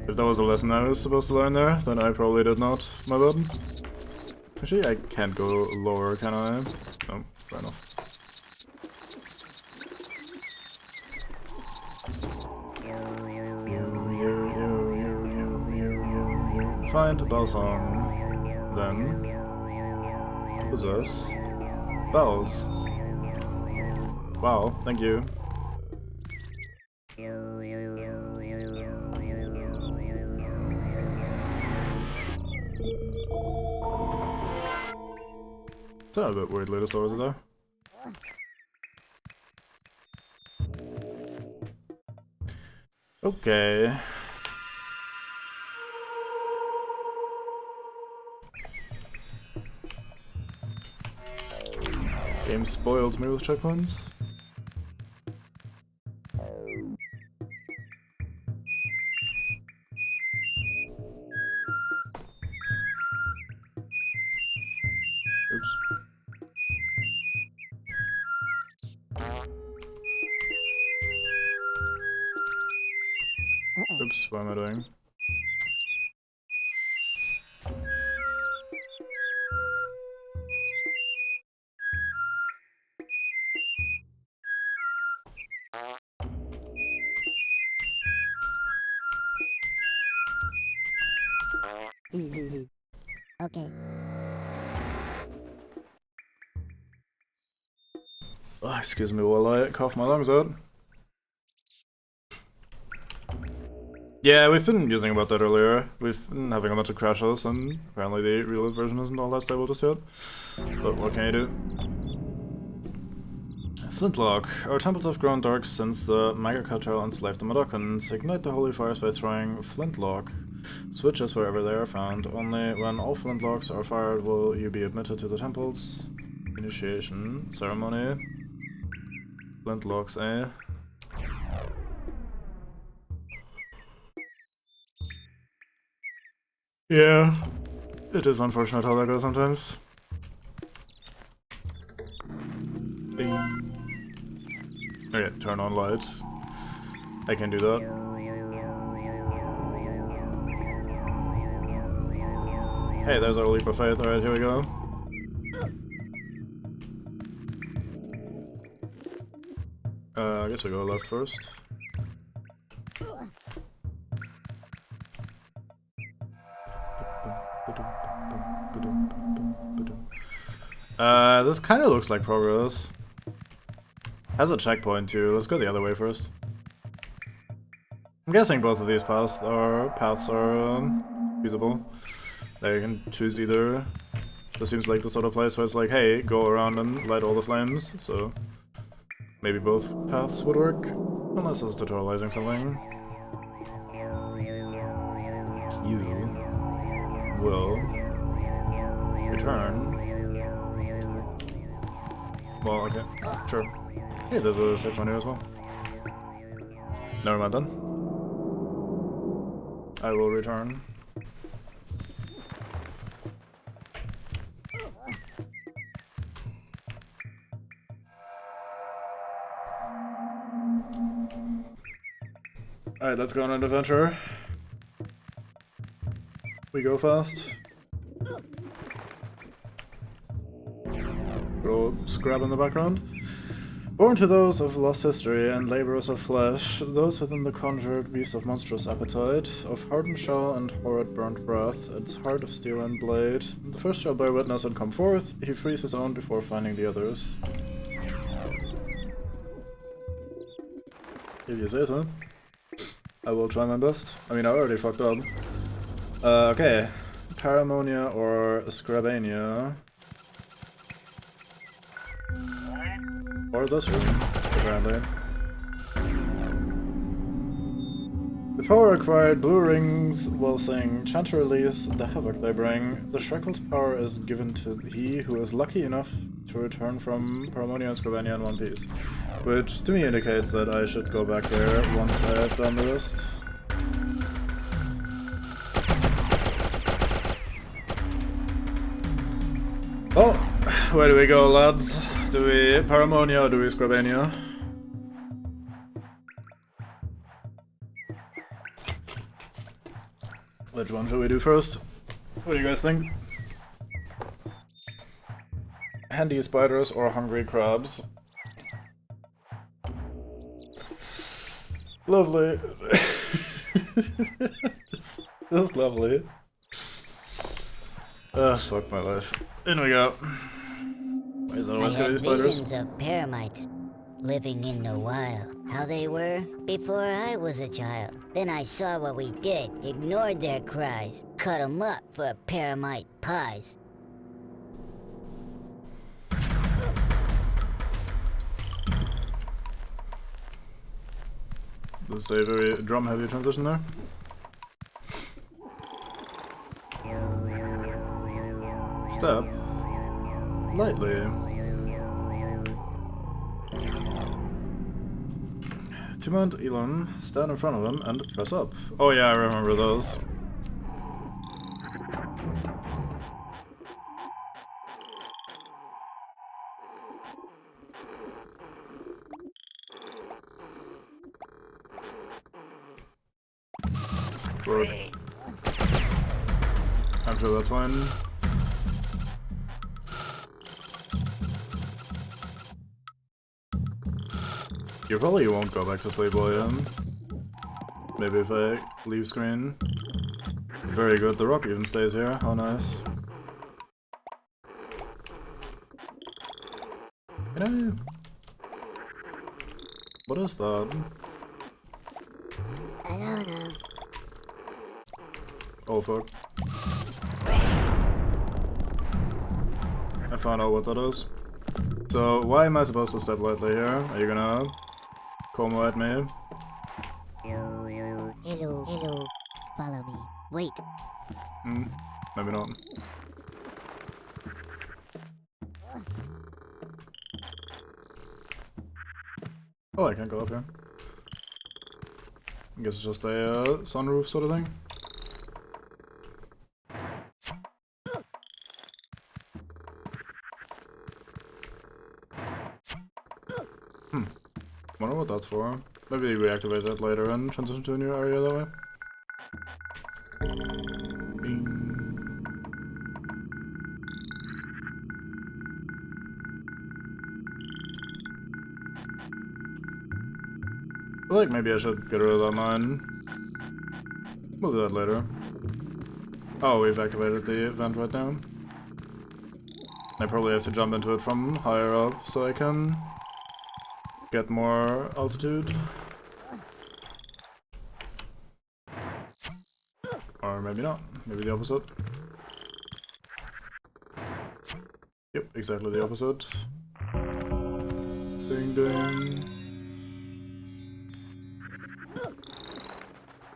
If that was a lesson I was supposed to learn there, then I probably did not. My bad. Actually, I can't go lower, can I? No, fair enough. Find a bell song. Then possess bells. Wow, thank you. Sounded a bit weirdly distorted there. Okay. Game spoils me with checkpoints. Oops. Oops, what am I doing?
Okay.
Oh, excuse me while I cough my lungs out. Yeah, we've been using about that earlier. We've been having a bunch of crashes, and apparently the real version isn't all that stable just yet. But what can you do? Flintlock. Our temples have grown dark since the Mega Cartel enslaved the Mudokons. Ignite the holy fires by throwing flintlock switches wherever they are found. Only when all flintlocks are fired will you be admitted to the temples. Initiation ceremony. Flintlocks, eh? Yeah. It is unfortunate how that goes sometimes. Ding. Okay, turn on light. I can do that. Hey, there's our leap of faith. Alright, here we go. I guess we go left first. This kind of looks like progress. Has a checkpoint too. Let's go the other way first. I'm guessing both of these paths are feasible. They can choose either. This seems like the sort of place where it's like, hey, go around and light all the flames. So maybe both paths would work, unless it's tutorializing something. You will return. Well, okay, sure. Hey, there's a safe one here as well. Never mind then. I will return. Alright, let's go on an adventure. We go fast. Little scrub in the background. Born to those of lost history and laborers of flesh, those within the conjured beast of monstrous appetite, of hardened shell and horrid burnt breath, its heart of steel and blade. The first shall bear witness and come forth, he frees his own before finding the others. If you say so. I will try my best. I mean, I already fucked up. Okay. Paramonia or Scrabania. Or this room, apparently. With horror acquired, blue rings will sing, chant to release the havoc they bring. The Shrekl's power is given to he who is lucky enough to return from Paramonia and Scrabania in one piece. Which to me indicates that I should go back there once I have done the rest. Oh, where do we go, lads? Do we Paramonia or do we Scrabania? Which one should we do first? What do you guys think? Handy spiders or hungry crabs? Lovely. just lovely. Fuck my life. In we go. Why is that always gonna be spiders?
Visions of paramites living in the wild. How they were before I was a child. Then I saw what we did, ignored their cries, cut 'em up for paramite pies.
This is a very drum-heavy transition there. Step lightly. To Mount Elon, stand in front of him and press up. Oh yeah, I remember those. Good. I'm sure that's fine. You probably won't go back to sleep, will you? Maybe if I leave screen. Very good, the rock even stays here. How nice. Can I... What is that?
I don't know.
Oh fuck. I found out what that is. So, why am I supposed to step lightly here? Are you gonna como at me?
Hello, follow me. Wait.
Maybe not. Oh, I can't go up here. I guess it's just a sunroof sort of thing. Wonder what that's for. Maybe reactivate that later and transition to a new area that way. I feel like maybe I should get rid of that mine. We'll do that later. Oh, we've activated the event right now. I probably have to jump into it from higher up so I can get more altitude. Or maybe not. Maybe the opposite. Yep, exactly the opposite. Ding ding.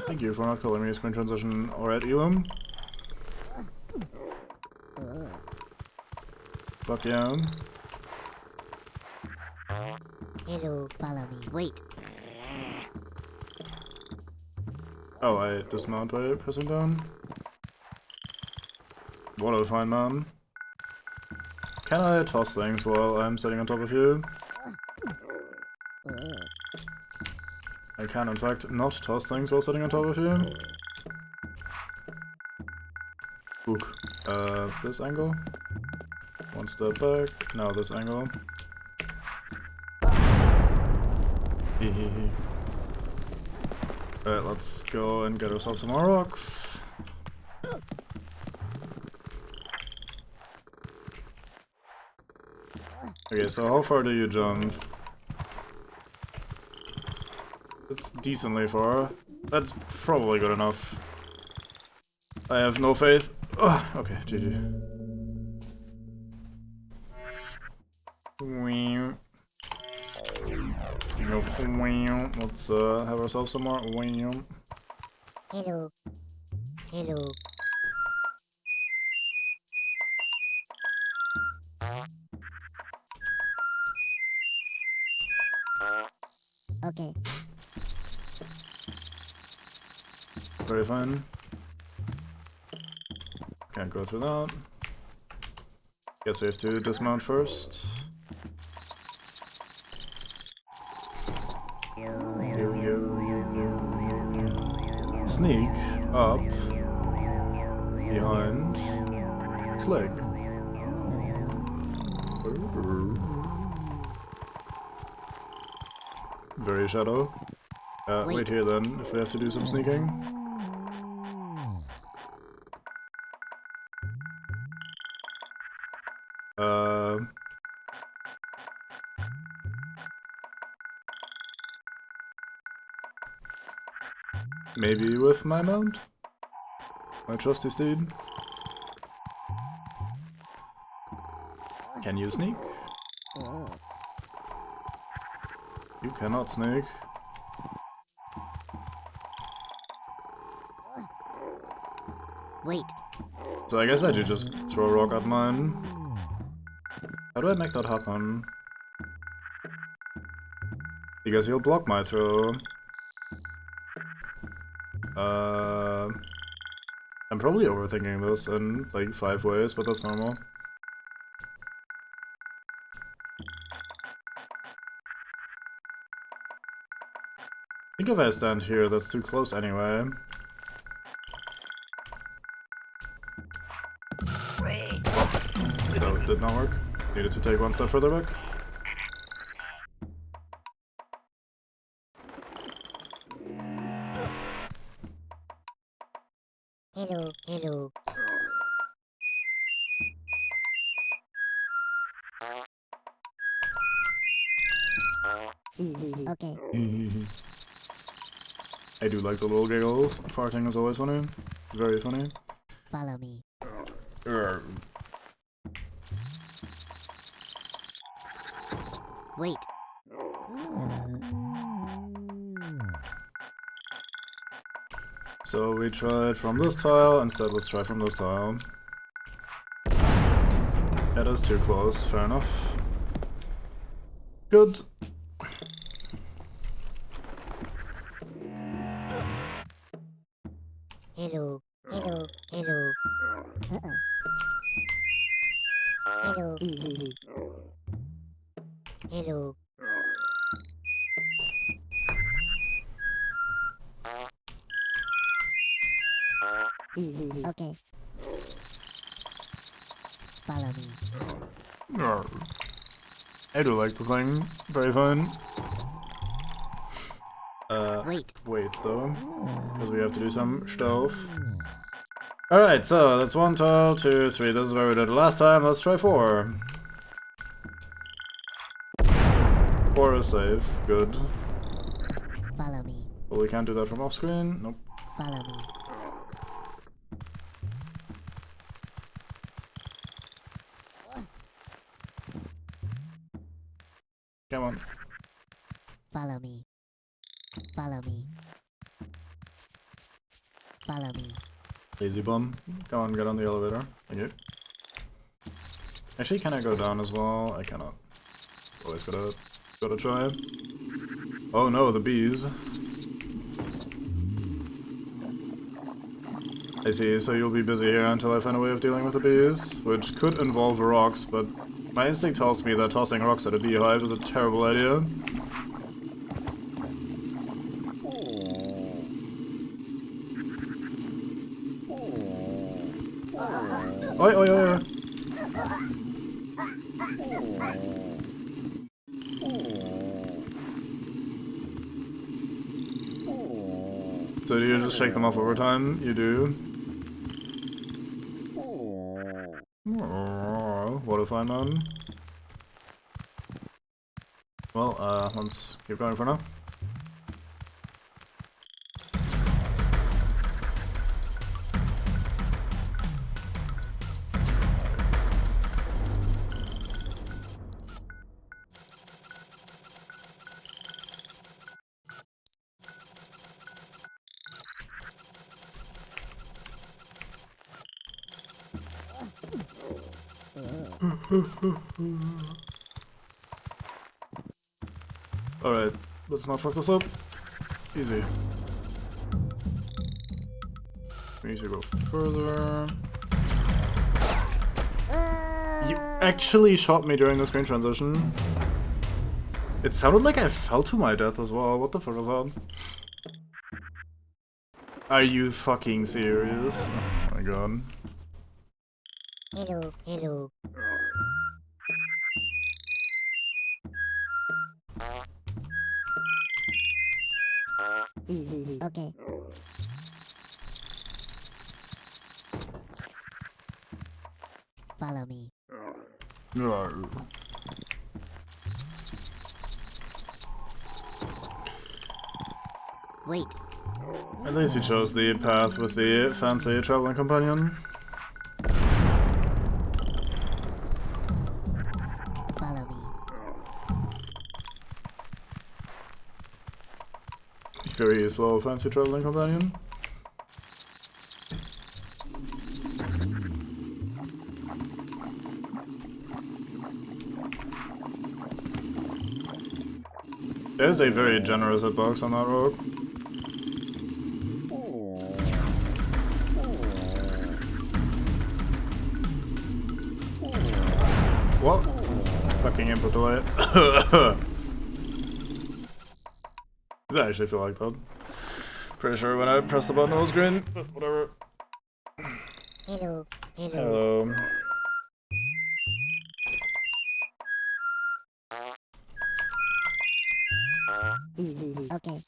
Thank you for not calling me a screen transition or at Elam. Fuck yeah.
Hello, follow me. Wait.
Oh, I dismount by pressing down. What a fine man. Can I toss things while I'm sitting on top of you? I can in fact not toss things while sitting on top of you. Ook. This angle. One step back. Now this angle. Hehehe. Alright, let's go and get ourselves some more rocks. Okay, so how far do you jump? It's decently far. That's probably good enough. I have no faith. Ugh, okay, GG. Let's have ourselves some more.
Hello. Hello. Okay.
Very fine. Can't go through that. Guess we have to dismount first. Sneak up behind its leg. Very shadow. Wait here then, if we have to do some sneaking. Maybe with my mount? My trusty steed? Can you sneak? You cannot sneak.
Wait.
So I guess I do just throw a rock at mine. How do I make that happen? Because he'll block my throw. I'm probably overthinking this in like 5 ways, but that's normal. I think if I stand here, that's too close anyway. So, did not work. Needed to take one step further back.
Hello. Hello. Okay.
I do like the little giggles. Farting is always funny. Very funny.
Follow me. Wait.
So we tried from this tile, instead let's try from this tile. That is too close, fair enough. Good.
Hello. Hello. Hello. Hello. Hello. Okay. Follow me.
I do like the thing. Very fun. Wait though, because we have to do some stuff. Alright, so that's 1 tile, 2, 3. This is where we did it last time. Let's try 4. 4 is safe. Good.
Follow me.
Well, we can't do that from off screen. Nope.
Follow me.
Come on.
Follow me. Follow me. Follow me.
Lazy bum. Go on, get on the elevator. Thank you. Actually, can I go down as well? I cannot. Always gotta try. Oh no, the bees. I see, so you'll be busy here until I find a way of dealing with the bees, which could involve rocks, but my instinct tells me that tossing rocks at a beehive is a terrible idea. Oi, oi, oi, oi. So do you just shake them off over time? You do. Oh, what a fine man. Well, let's keep going for now. Alright, let's not fuck this up. Easy. We need to go further. You actually shot me during the screen transition. It sounded like I fell to my death as well. What the fuck was that? Are you fucking serious? Oh my god.
Hello, hello. Okay.
Follow me.
No.
Wait.
At least we chose the path with the fancy traveling companion.
Follow me.
Very slow fancy traveling companion. There's a very generous hitbox on that rogue. What? Fucking input delay. I actually feel like that. Pretty sure when I pressed the button it was green, but whatever.
Hello, hello.
Hello.
Okay.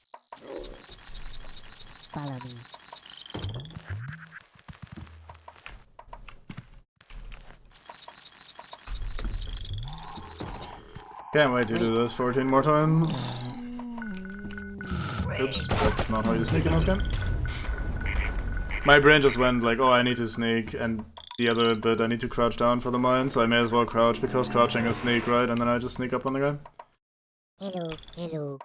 Follow me.
Can't wait to do this 14 more times. Oops, that's not how you sneak in this game. My brain just went like, oh, I need to sneak, and the other bit, I need to crouch down for the mine, so I may as well crouch, because crouching is sneak, right? And then I just sneak up on the guy.
Hello, hello.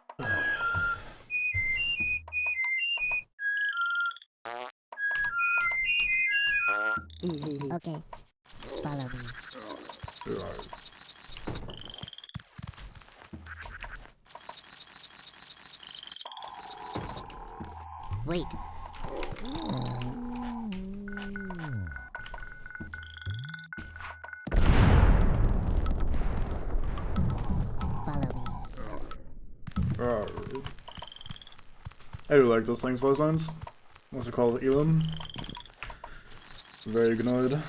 Okay.
Follow me. Wait. Follow me.
I do like those things, voice lines. What's it called? Elam? Very gnoid.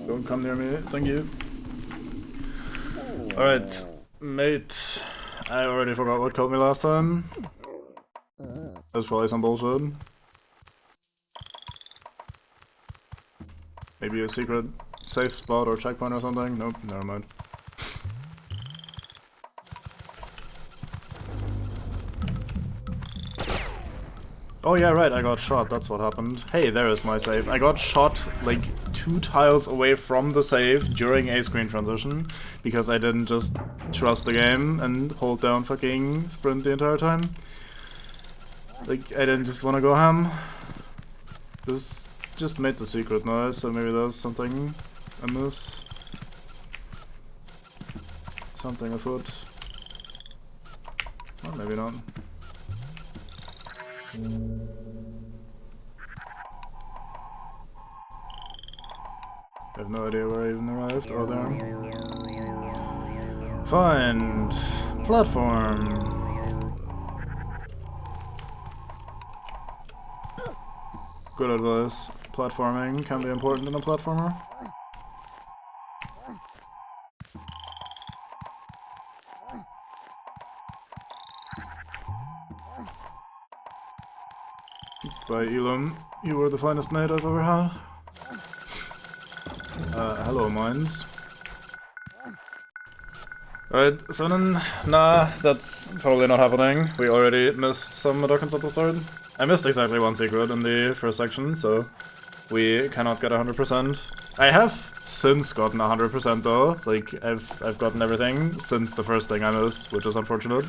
Don't come near me, thank you. Alright, mate. I already forgot what killed me last time. That's probably some bullshit. Maybe a secret safe spot or checkpoint or something? Nope, never mind. Oh yeah, right, I got shot, that's what happened. Hey, there is my save. I got shot like 2 tiles away from the save during a screen transition because I didn't just trust the game and hold down fucking sprint the entire time. Like, I didn't just want to go ham. This just made the secret noise, so maybe there's something amiss. Something afoot. maybe not. I have no idea where I even arrived. Oh, there. Find platform. Good advice. Platforming can be important in a platformer. By Elam, you were the finest mate I've ever had. Hello, mines. Alright, so then, nah, that's probably not happening. We already missed some Medokans at the start. I missed exactly one secret in the first section, so we cannot get 100%. I have since gotten 100% though, like, I've gotten everything since the first thing I missed, which is unfortunate.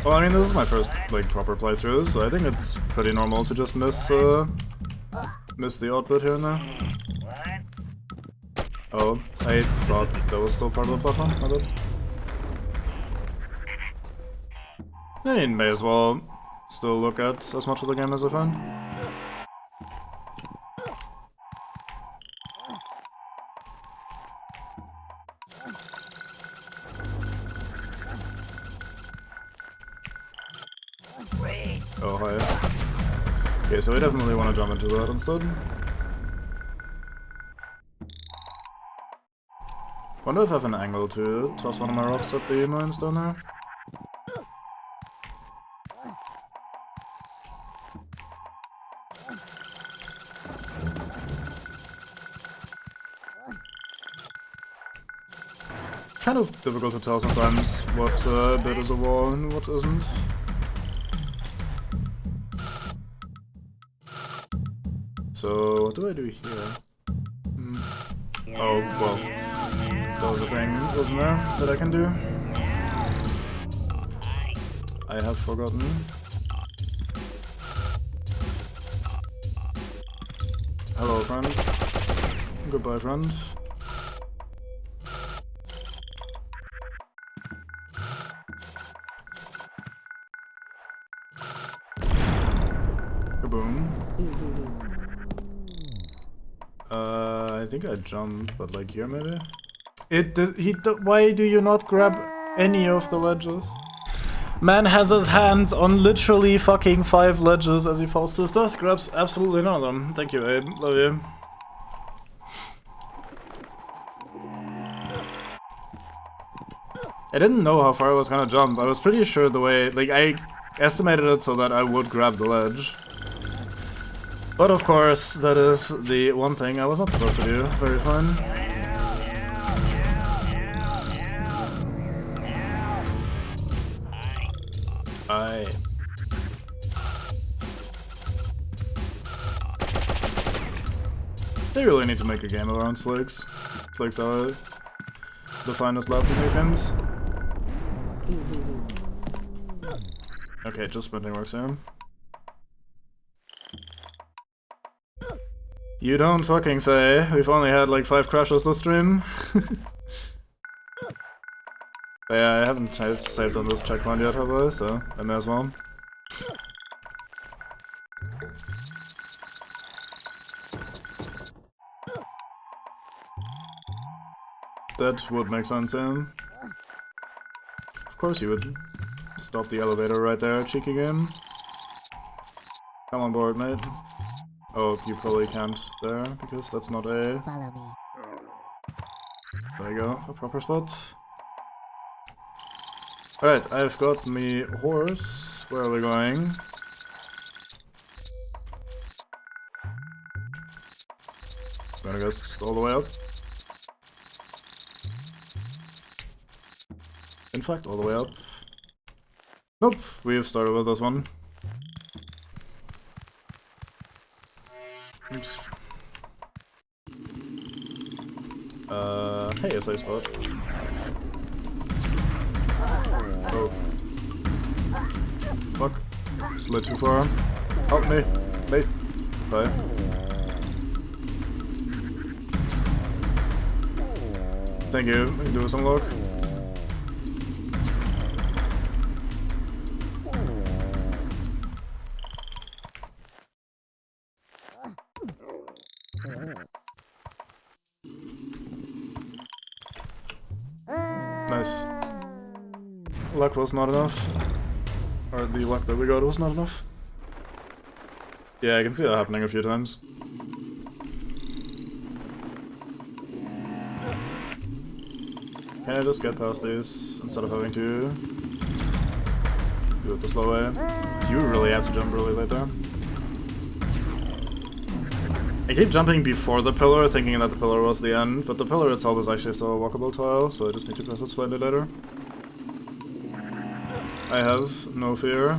Well, I mean, this is my first, like, proper playthrough, so I think it's pretty normal to just miss the odd bit here and there. Oh, I thought that was still part of the platform, my bad. I mean, may as well still look at as much of the game as I find. Oh, hi. Okay, so we definitely want to jump into that instead. Wonder if I have an angle to toss one of my rocks at the mines down there. Kind of difficult to tell sometimes what bit is a wall and what isn't. So, what do I do here? Oh, well, that was a thing, wasn't there, that I can do? I have forgotten. Hello, friend. Goodbye, friend. Kaboom. I think I jumped, but like here maybe? Why do you not grab any of the ledges? Man has his hands on literally fucking 5 ledges as he falls to his death, grabs absolutely none of them. Thank you, Abe. Love you. I didn't know how far I was gonna jump. I was pretty sure the way, like, I estimated it so that I would grab the ledge. But of course, that is the one thing I was not supposed to do. Very fun. They really need to make a game around slicks. Slicks are the finest lads in these games. Okay, just sprinting works here. You don't fucking say. We've only had like 5 crashes this stream. Yeah, I haven't saved on this checkpoint yet, have I? So I may as well. That would make sense, yeah. Of course you would stop the elevator right there, cheeky game. Come on board, mate. Oh, you probably can't there, because that's not a...
Follow me.
There you go, a proper spot. Alright, I've got me horse. Where are we going? I'm gonna guess just all the way up. In fact, all the way up. Nope, we've started with this one. Oops. Hey, a safe spot. Oh. Fuck. Slid too far. Help me. Mate. Bye. Thank you. We can do some luck. Nice. Luck was not enough. Or the luck that we got was not enough. Yeah, I can see that happening a few times. Can I just get past these instead of having to do it the slow way? You really have to jump really late there. I keep jumping before the pillar, thinking that the pillar was the end, but the pillar itself is actually still a walkable tile, so I just need to press it slightly later. I have no fear.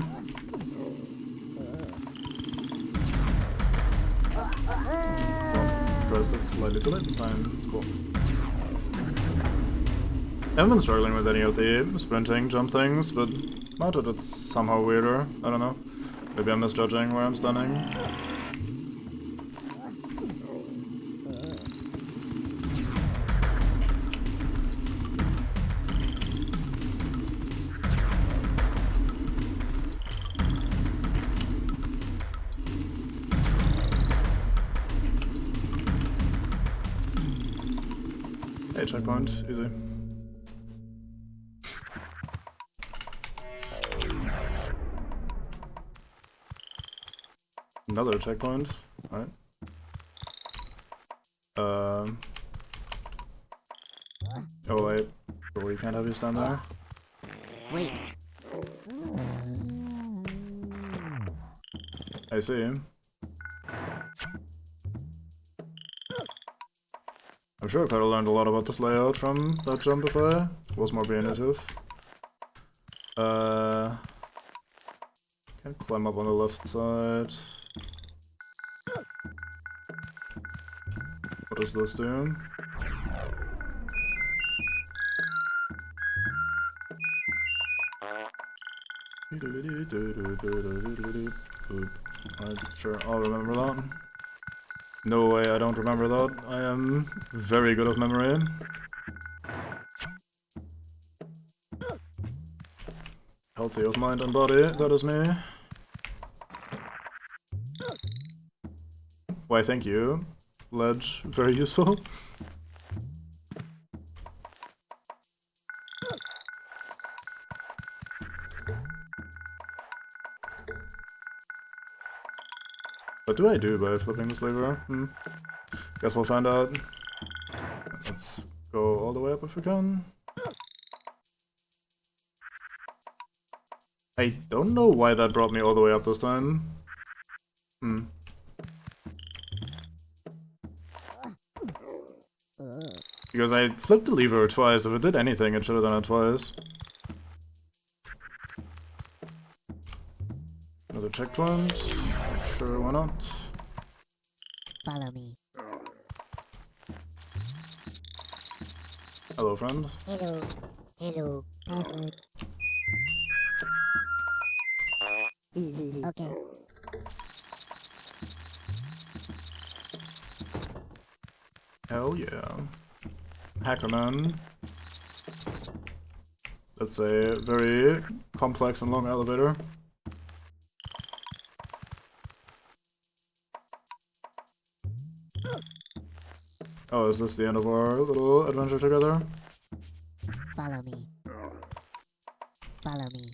Oh, pressed it slightly too late this time. Cool. I haven't been struggling with any of the sprinting jump things, but now that it's somehow weirder, I don't know. Maybe I'm misjudging where I'm standing. Hey, checkpoint, easy. Another checkpoint, alright. Oh wait, we can't have you stand there.
Wait.
I see. I'm sure I could have learned a lot about this layout from that jump if I was more being intuitive. Can climb up on the left side. What does this do? I'm sure I'll remember that. No way, I don't remember that. I am very good at memory. Healthy of mind and body, that is me. Why, thank you. Ledge, very useful. What do I do by flipping this lever? Guess we'll find out. Let's go all the way up if we can. I don't know why that brought me all the way up this time. Because I flipped the lever twice. If it did anything, it should have done it twice. Another checkpoint. Sure, why not?
Follow me.
Hello, friend.
Hello. Hello. Okay.
Hell yeah. Hackerman. That's a very complex and long elevator. Oh, is this the end of our little adventure together?
Follow me. Follow me.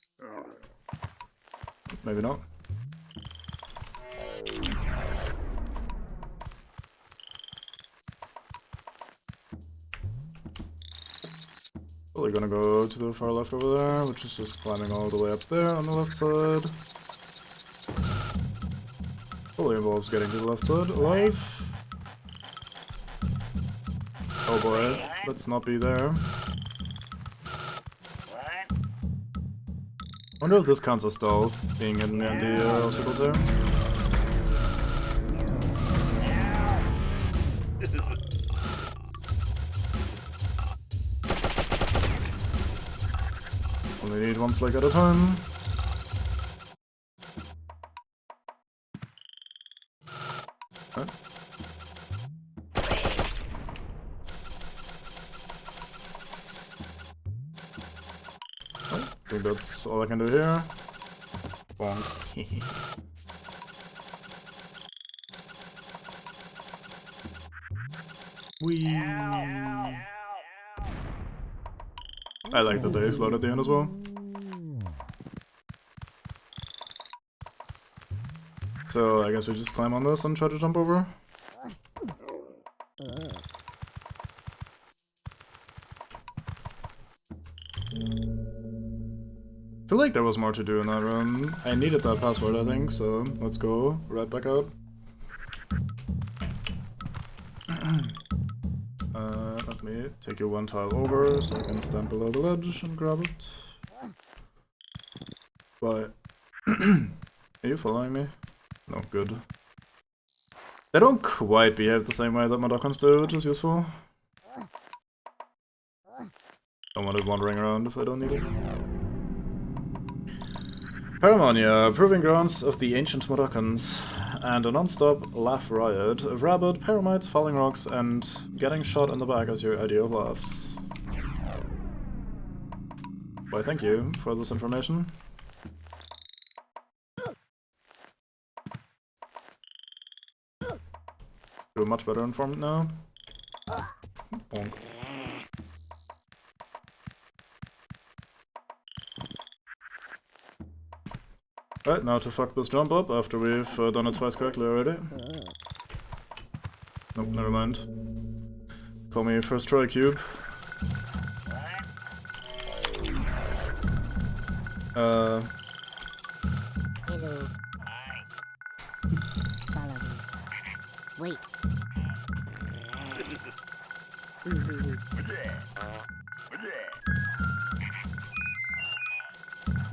Maybe not. Probably gonna go to the far left over there, which is just climbing all the way up there on the left side. Probably involves getting to the left side alive. Oh boy, let's not be there. Wonder if this counts as stealth, being in the obstacles there. Only need one slick at a time. think that's all I can do here. Bonk. Whee! I like that they explode at the end as well. So I guess we just climb on this and try to jump over. I feel like there was more to do in that room. I needed that password, I think, so let's go right back out. Let me take you one tile over so I can stand below the ledge and grab it. But are you following me? No, good. They don't quite behave the same way that my duckhunts do, which is useful. Don't want it wandering around if I don't need it. Paramonia, proving grounds of the ancient Mudokons, and a non-stop laugh riot of rabid, paramites, falling rocks, and getting shot in the back as your idea of laughs. Why, thank you for this information. Feel much better informed now. Bonk. Right, now to fuck this jump up after we've done it twice correctly already. Nope, never mind. Call me first try cube.
Hello. Follow me. Wait.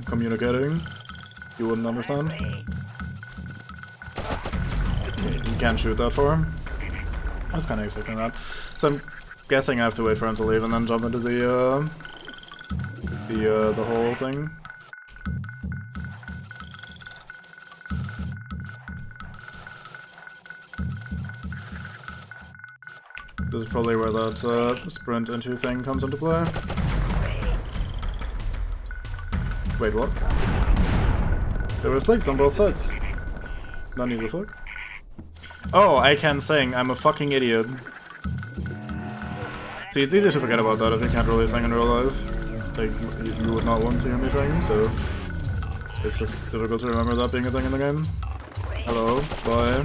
Communicating. You wouldn't understand. You can't shoot that far. I was kinda expecting that. So I'm guessing I have to wait for him to leave and then jump into the whole thing. This is probably where that sprint into thing comes into play. Wait, what? There were slicks on both sides. None of the fuck. Oh, I can sing. I'm a fucking idiot. See, it's easy to forget about that if you can't really sing in real life. Like, you would not want to hear me sing, so it's just difficult to remember that being a thing in the game. Hello, bye.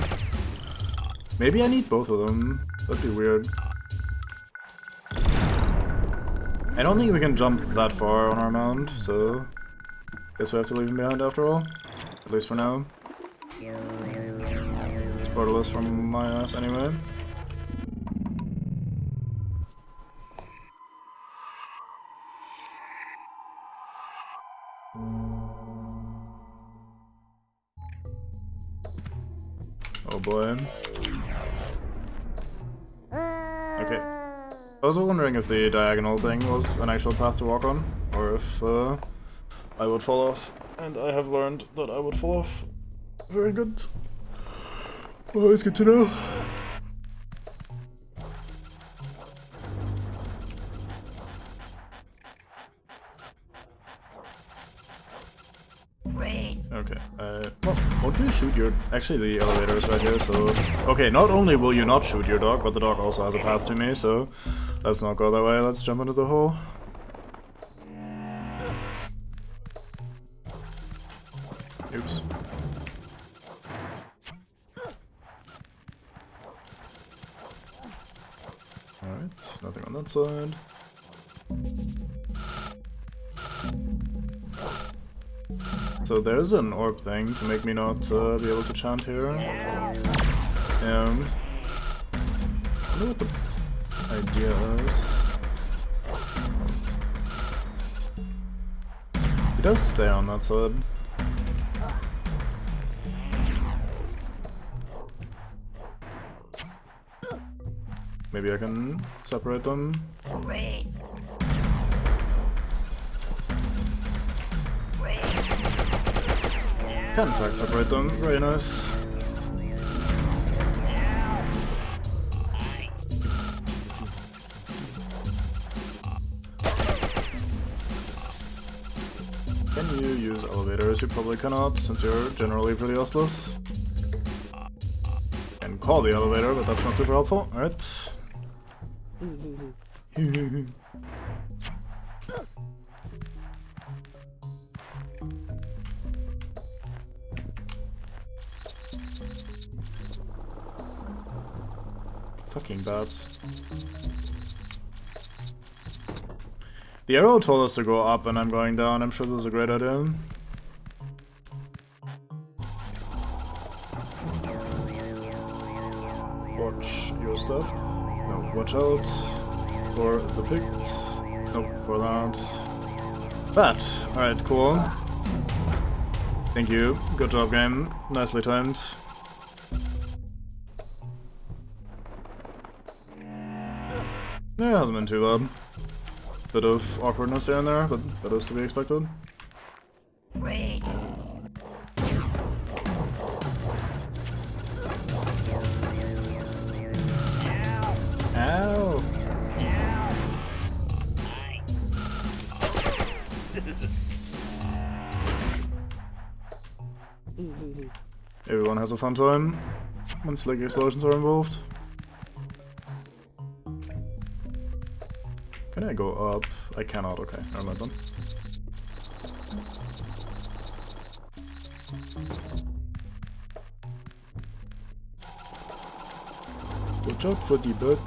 Maybe I need both of them. That'd be weird. I don't think we can jump that far on our mount, so guess we have to leave him behind after all. At least for now. It's borderless from my ass anyway. Oh boy. Okay. I was wondering if the diagonal thing was an actual path to walk on, or if I would fall off. And I have learned that I would fall off. Very good. Always good to know. Okay, well, won't you shoot your... Actually, the elevator is right here, so... Okay, not only will you not shoot your dog, but the dog also has a path to me, so... Let's not go that way, let's jump into the hole. Oops. Alright, nothing on that side. So there's an orb thing to make me not be able to chant here. I wonder what the idea is. He does stay on that side. Maybe I can separate them. Can in fact separate them, very nice. Can you use elevators? You probably cannot, since you're generally pretty useless. Can call the elevator, but that's not super helpful. Alright. Fucking bats. The arrow told us to go up and I'm going down. I'm sure this is a great idea. Watch your stuff. No, watch out for the pigs. Nope, for that. That! Alright, cool. Thank you. Good job, game. Nicely timed. Yeah, it hasn't been too bad. Bit of awkwardness here and there, but that is to be expected.
Wait.
Ow! Everyone has a fun time when slick explosions are involved. Can I go up? I cannot, okay, never mind then. Watch out for the bird.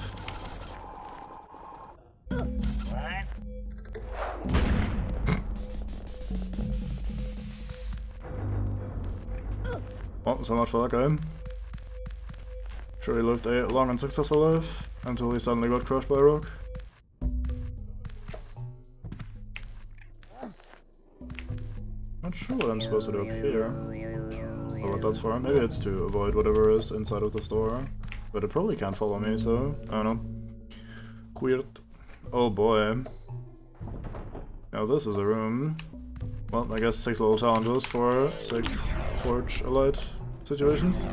Well, so much for that guy. Sure, he lived a long and successful life until he suddenly got crushed by a rock. Not sure what I'm supposed to do up here. Or what that's for. Maybe it's to avoid whatever is inside of the store. But it probably can't follow me, so I don't know. Weird. Oh boy. Now this is a room. Well, I guess 6 little challenges for 6 Forge Elite situations.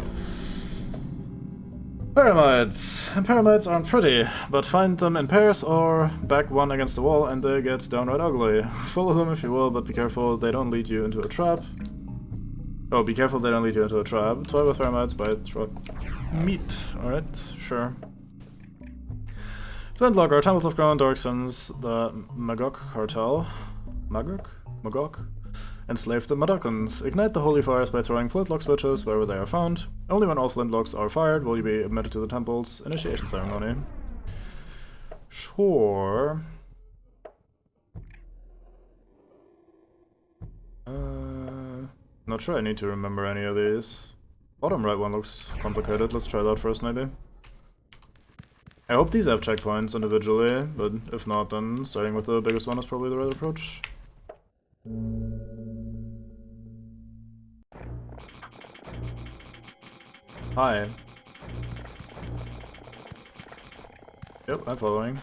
Pyramids! And pyramids aren't pretty, but find them in pairs or back one against the wall and they get downright ugly. Follow them if you will, but be careful they don't lead you into a trap. Oh, be careful they don't lead you into a trap. Toy with pyramids by meat. Alright, sure. Flintlock are temples of ground, Dorksons, the Magog cartel. Magog? Enslave the Madokans. Ignite the holy fires by throwing flintlock switches wherever they are found. Only when all flintlocks are fired will you be admitted to the temple's initiation ceremony. Sure. Not sure I need to remember any of these. Bottom right one looks complicated. Let's try that first, maybe. I hope these have checkpoints individually, but if not, then starting with the biggest one is probably the right approach. Hi. Yep, I'm following.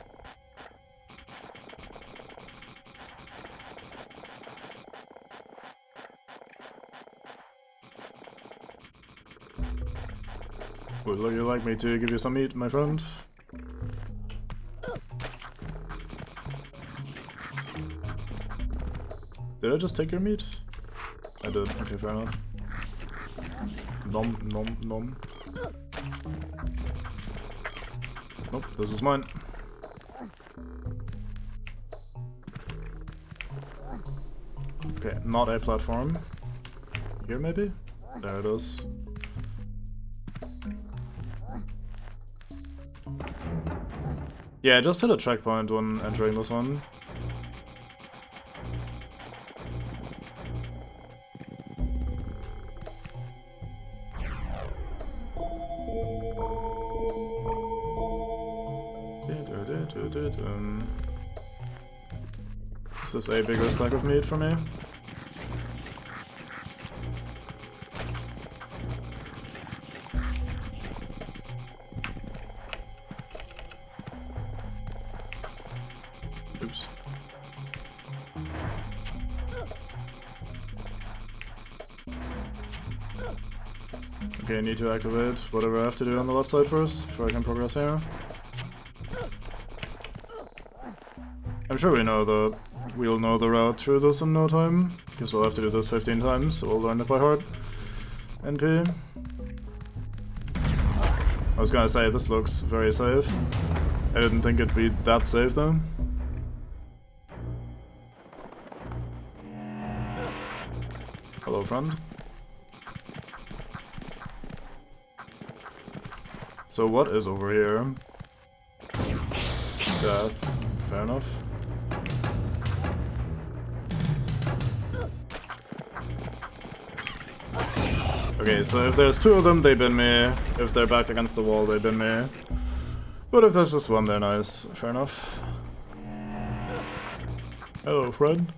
Would you like me to give you some meat, my friend? Did I just take your meat? I did. Okay, fair enough. Nom nom nom. Nope, this is mine. Okay, not a platform. Here maybe? There it is. Yeah, I just hit a checkpoint when entering this one. Is this a bigger stack of meat for me? Oops. Okay, I need to activate whatever I have to do on the left side first, before I can progress here. I'm sure we know the we'll know the route through this in no time, because we'll have to do this 15 times, so we'll learn it by heart. NP. I was gonna say, this looks very safe. I didn't think it'd be that safe though. Hello, friend. So what is over here? Death. Fair enough. Okay, so if there's two of them, they bin me. If they're backed against the wall, they bin me. But if there's just one, they're nice. Fair enough. Hello, friend.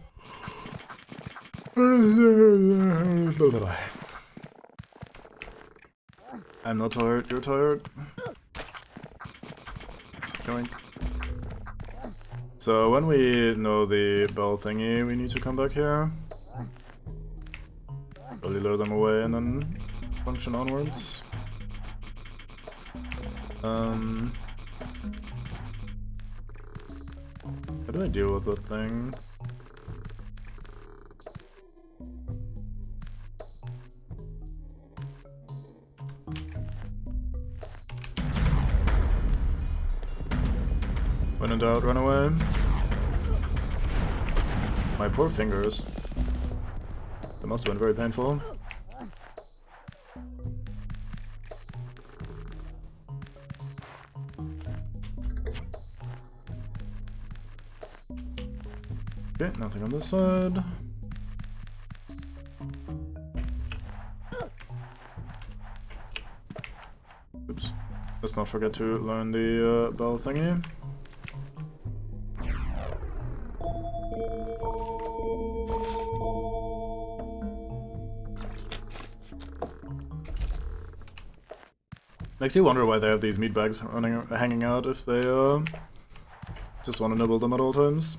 I'm not tired, you're tired. Joink. So when we know the bell thingy, we need to come back here. Probably lure them away and then function onwards. How do I deal with that thing? When in doubt, run away. My poor fingers. That must have been very painful. Okay, nothing on this side. Oops. Let's not forget to learn the bell thingy. Makes you wonder why they have these meat bags hanging out if they just want to nibble them at all times.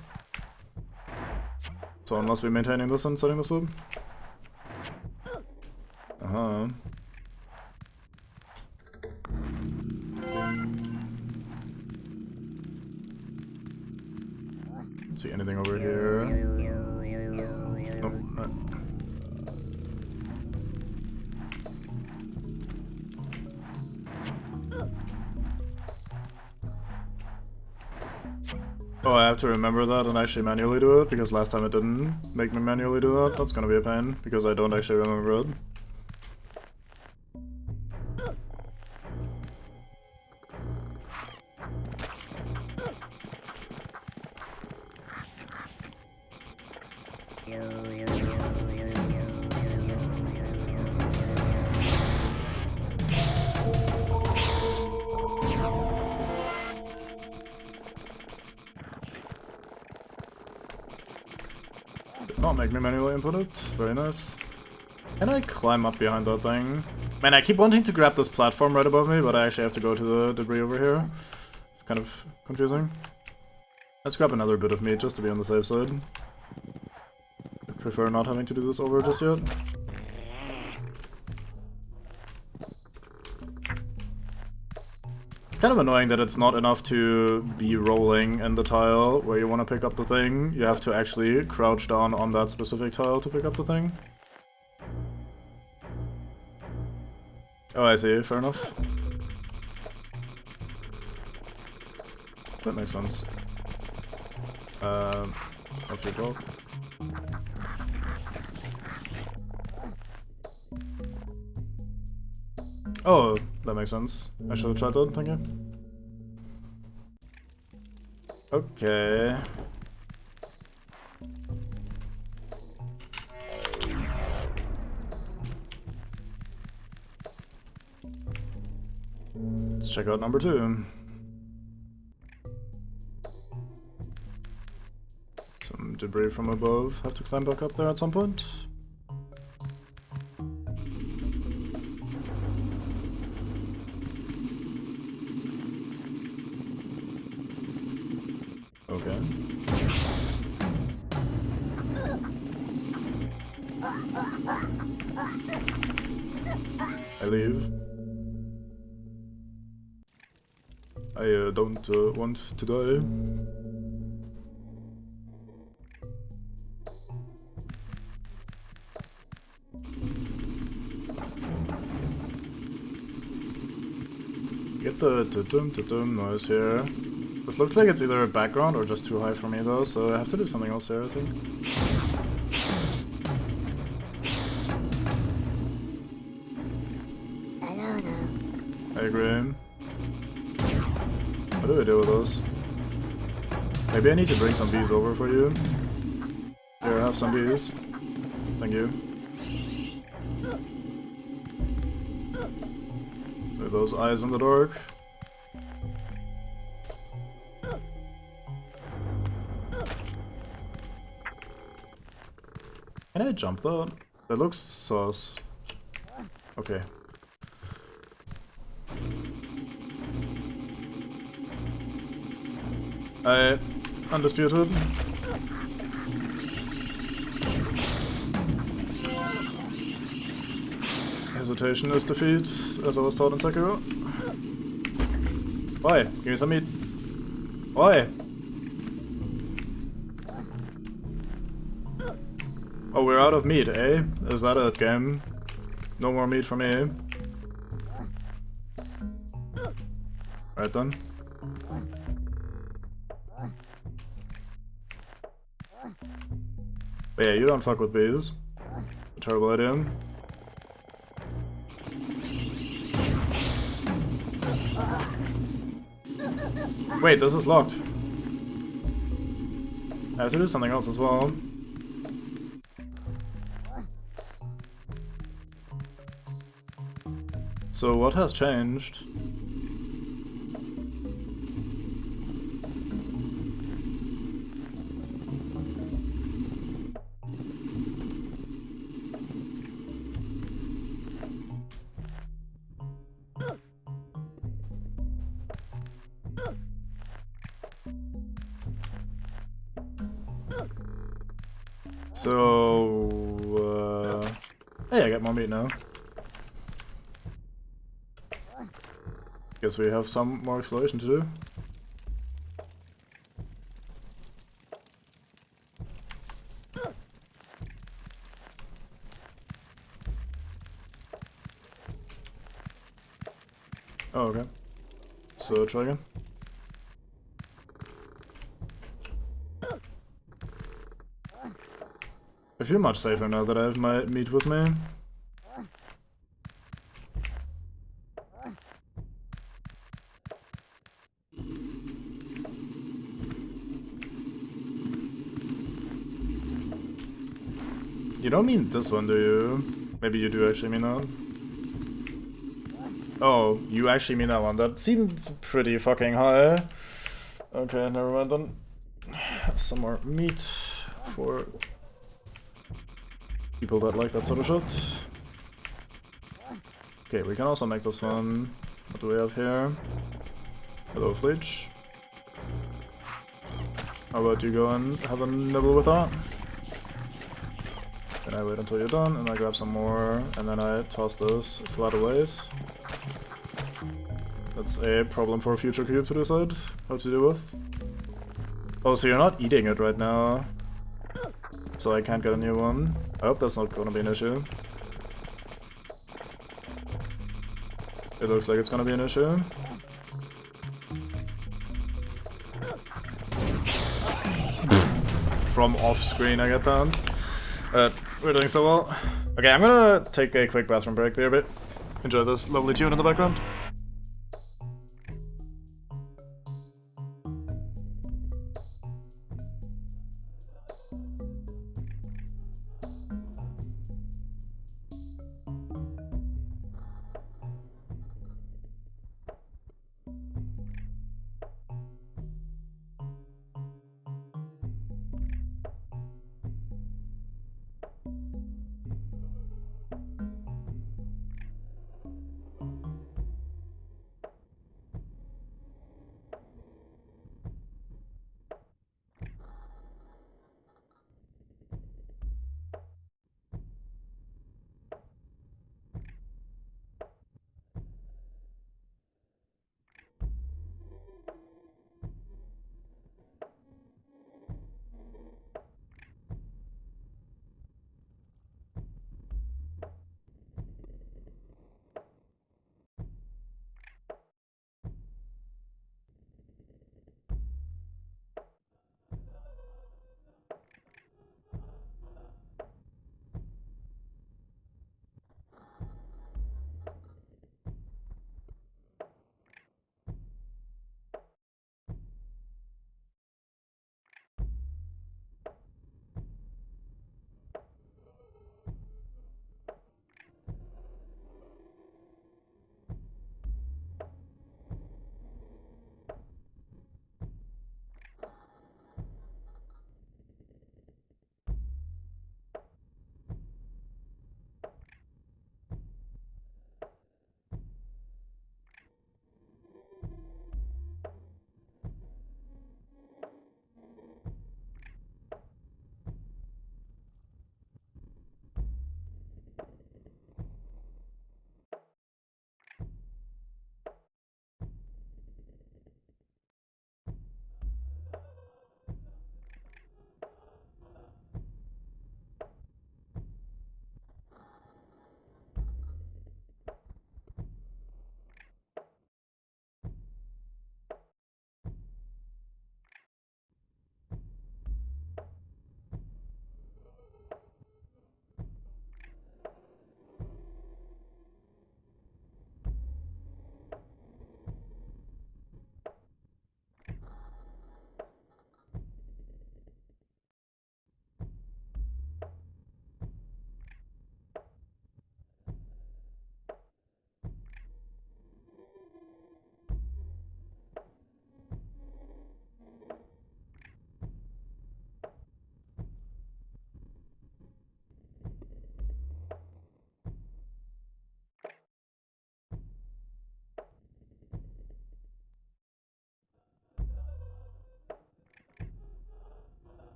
Someone must be maintaining this and setting this up. Uh-huh. Don't see anything over here. Nope, not. Oh, I have to remember that and actually manually do it, because last time it didn't make me manually do that. That's gonna be a pain, because I don't actually remember it. Not make me manually input it. Very nice. Can I climb up behind that thing? Man, I keep wanting to grab this platform right above me, but I actually have to go to the debris over here. It's kind of confusing. Let's grab another bit of meat just to be on the safe side. I prefer not having to do this over just yet. It's kind of annoying that it's not enough to be rolling in the tile where you want to pick up the thing. You have to actually crouch down on that specific tile to pick up the thing. Oh, I see. Fair enough. That makes sense. Off you go. Oh, that makes sense. I should have tried that, thank you. Okay. Let's check out number 2. Some debris from above. Have to climb back up there at some point. Okay. I leave. I don't want to die. like the dum noise here. This looks like it's either a background or just too high for me though, so I have to do something else here, I think.
I don't know.
I agree. What do I do with those? Maybe I need to bring some bees over for you. Here, have some bees. Thank you. With those eyes in the dark. Can I jump that? That looks sus. Okay. Undisputed. Hesitation is defeat, as I was taught in Sekiro. Why? Give me some meat. Why? Oh, we're out of meat, eh? Is that it, game? No more meat for me. Right then. But yeah, you don't fuck with bees. A terrible idea. Wait, this is locked. I have to do something else as well. So what has changed? So, hey, I got more meat now. Guess we have some more exploration to do. Oh, okay. So, try again. I feel much safer now that I have my meat with me. You don't mean this one, do you? Maybe you do actually mean that. Oh, you actually mean that one. That seemed pretty fucking high. Okay, never mind then. Some more meat for people that like that sort of shit. Okay, we can also make this one. What do we have here? Hello, Fleech. How about you go and have a nibble with that? Then I wait until you're done, and I grab some more, and then I toss this flat away. That's a problem for a future cube to decide how to deal with. Oh, so you're not eating it right now. So I can't get a new one. I hope that's not gonna be an issue. It looks like it's gonna be an issue. From off screen I get bounced. We're doing so well. Okay, I'm gonna take a quick bathroom break there a bit. Enjoy this lovely tune in the background.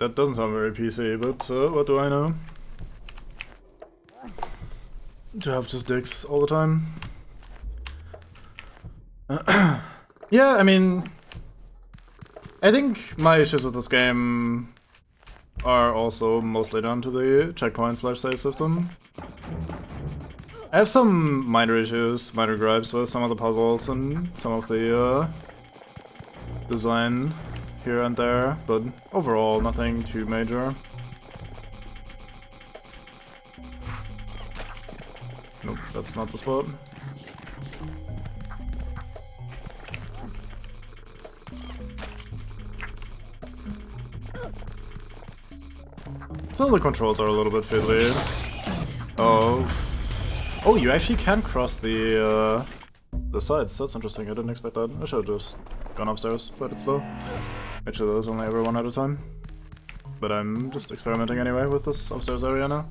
That doesn't sound very PC, but what do I know? To have just dicks all the time. Yeah, I mean, I think my issues with this game are also mostly down to the checkpoint/save system. I have some minor issues, minor gripes with some of the puzzles and some of the design here and there, but overall nothing too major. Nope, that's not the spot. So the controls are a little bit fiddly. Oh, you actually can cross the sides. That's interesting. I didn't expect that. I should have just gone upstairs, but it's still. Actually, there's only ever one at a time. But I'm just experimenting anyway with this upstairs area now.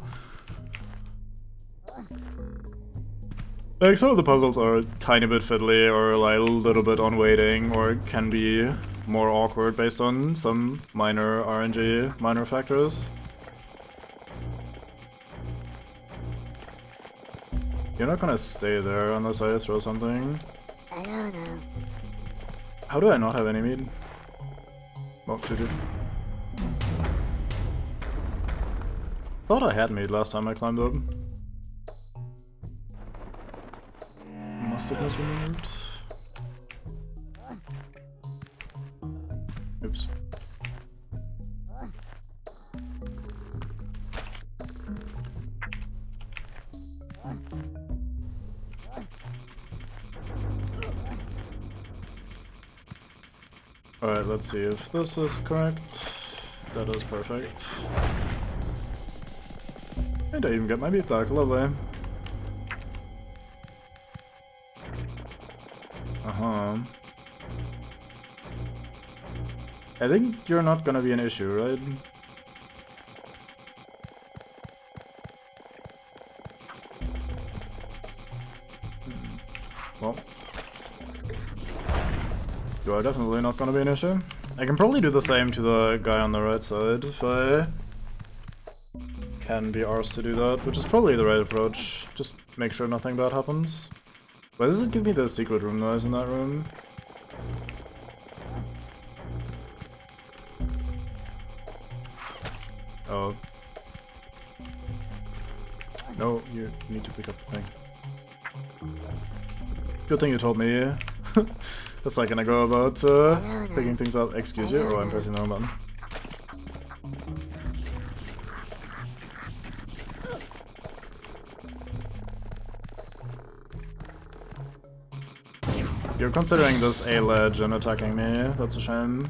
Like, some of the puzzles are a tiny bit fiddly, or like a little bit on waiting, or can be more awkward based on some minor RNG, minor factors. You're not gonna stay there unless I throw something.
I don't know.
How do I not have any meat? Oh, GG. Thought I had meat last time I climbed up. Must have misremembered. Oops. Alright, let's see if this is correct. That is perfect. And I even get my meat back, lovely. I think you're not gonna be an issue, right? Well, you are definitely not gonna be an issue. I can probably do the same to the guy on the right side if I can be arsed to do that, which is probably the right approach. Just make sure nothing bad happens. Why does it give me the secret room noise in that room? Oh. No, you need to pick up the thing. Good thing you told me. That's like gonna go about picking things up. Excuse you? Oh, I'm pressing the wrong button. You're considering this a ledge and attacking me. That's a shame.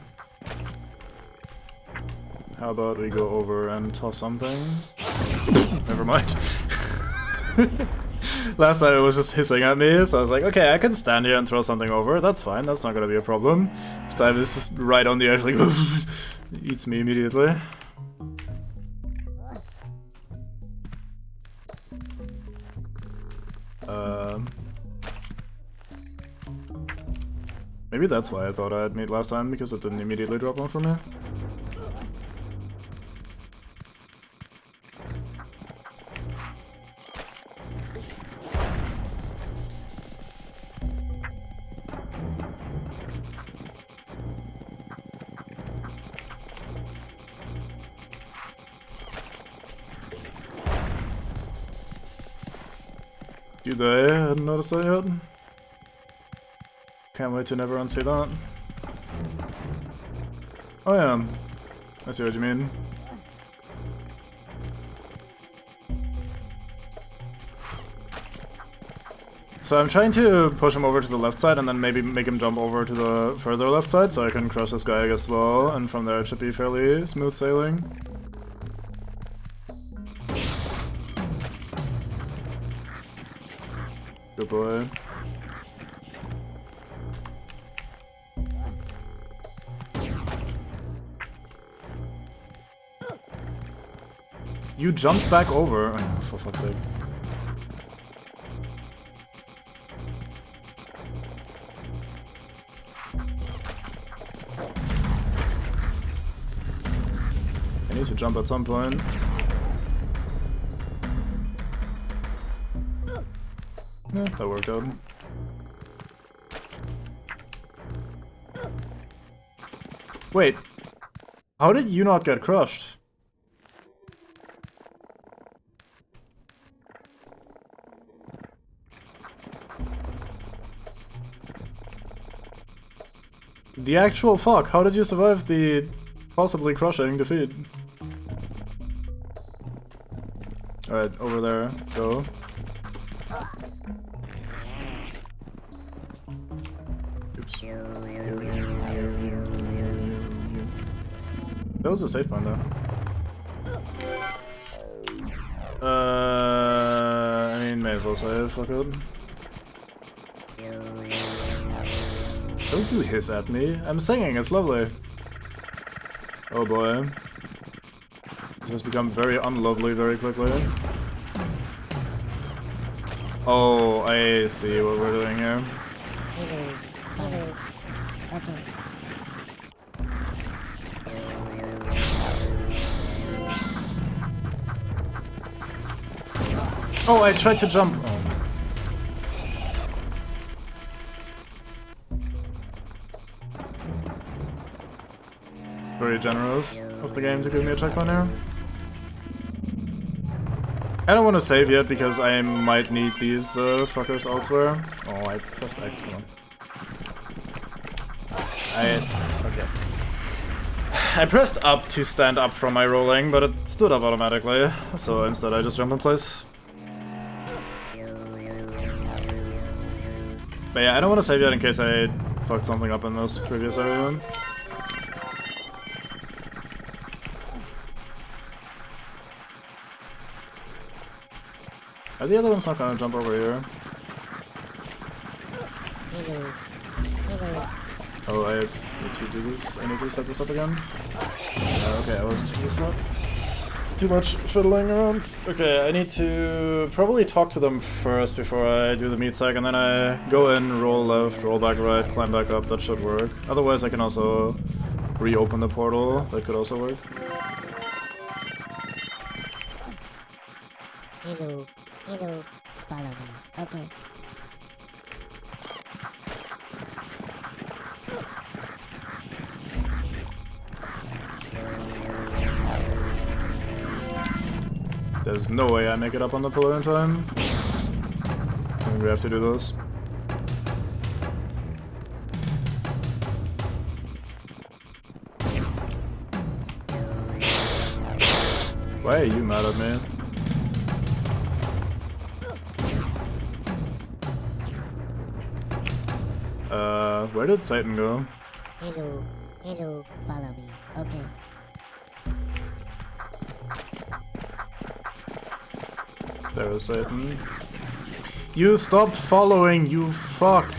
How about we go over and toss something? Never mind. Last time it was just hissing at me, so I was like, okay, I can stand here and throw something over. That's fine, that's not gonna be a problem. This time it's just right on the edge, like, eats me immediately. Maybe that's why I thought I had meat last time, because it didn't immediately drop one for me. You they hadn't noticed that yet? Can't wait to never unsee that. Oh yeah, I see what you mean. So I'm trying to push him over to the left side and then maybe make him jump over to the further left side so I can crush this guy as well, and from there it should be fairly smooth sailing. Good boy. You jumped back over. Oh, for fuck's sake. I need to jump at some point. Yeah, that worked out. Wait, how did you not get crushed? The actual fuck, how did you survive the possibly crushing defeat? Alright, over there, go. Oops. That was a safe point though. I mean, may as well save, fuck it. Don't do hiss at me. I'm singing, it's lovely. Oh boy. This has become very unlovely very quickly. Oh, I see what we're doing here. Oh, I tried to jump. Oh. Very generous of the game to give me a checkpoint here. I don't want to save yet because I might need these fuckers elsewhere. Oh, I pressed X, come on. Okay. I pressed up to stand up from my rolling, but it stood up automatically. So instead I just jump in place. But yeah, I don't want to save yet in case I fucked something up in this previous area. Are the other ones not gonna jump over here? Oh, I need to do this. I need to set this up again. Okay, I was too much fiddling around. Okay, I need to probably talk to them first before I do the meat sack, and then I go in, roll left, roll back right, climb back up. That should work. Otherwise, I can also reopen the portal. That could also work.
Hello, follow me. Okay.
There's no way I make it up on the pillar in time. I think we have to do this. Why are you mad at me? Where did Satan go?
Hello, follow me. Okay.
There was Satan. You stopped following, you fuck!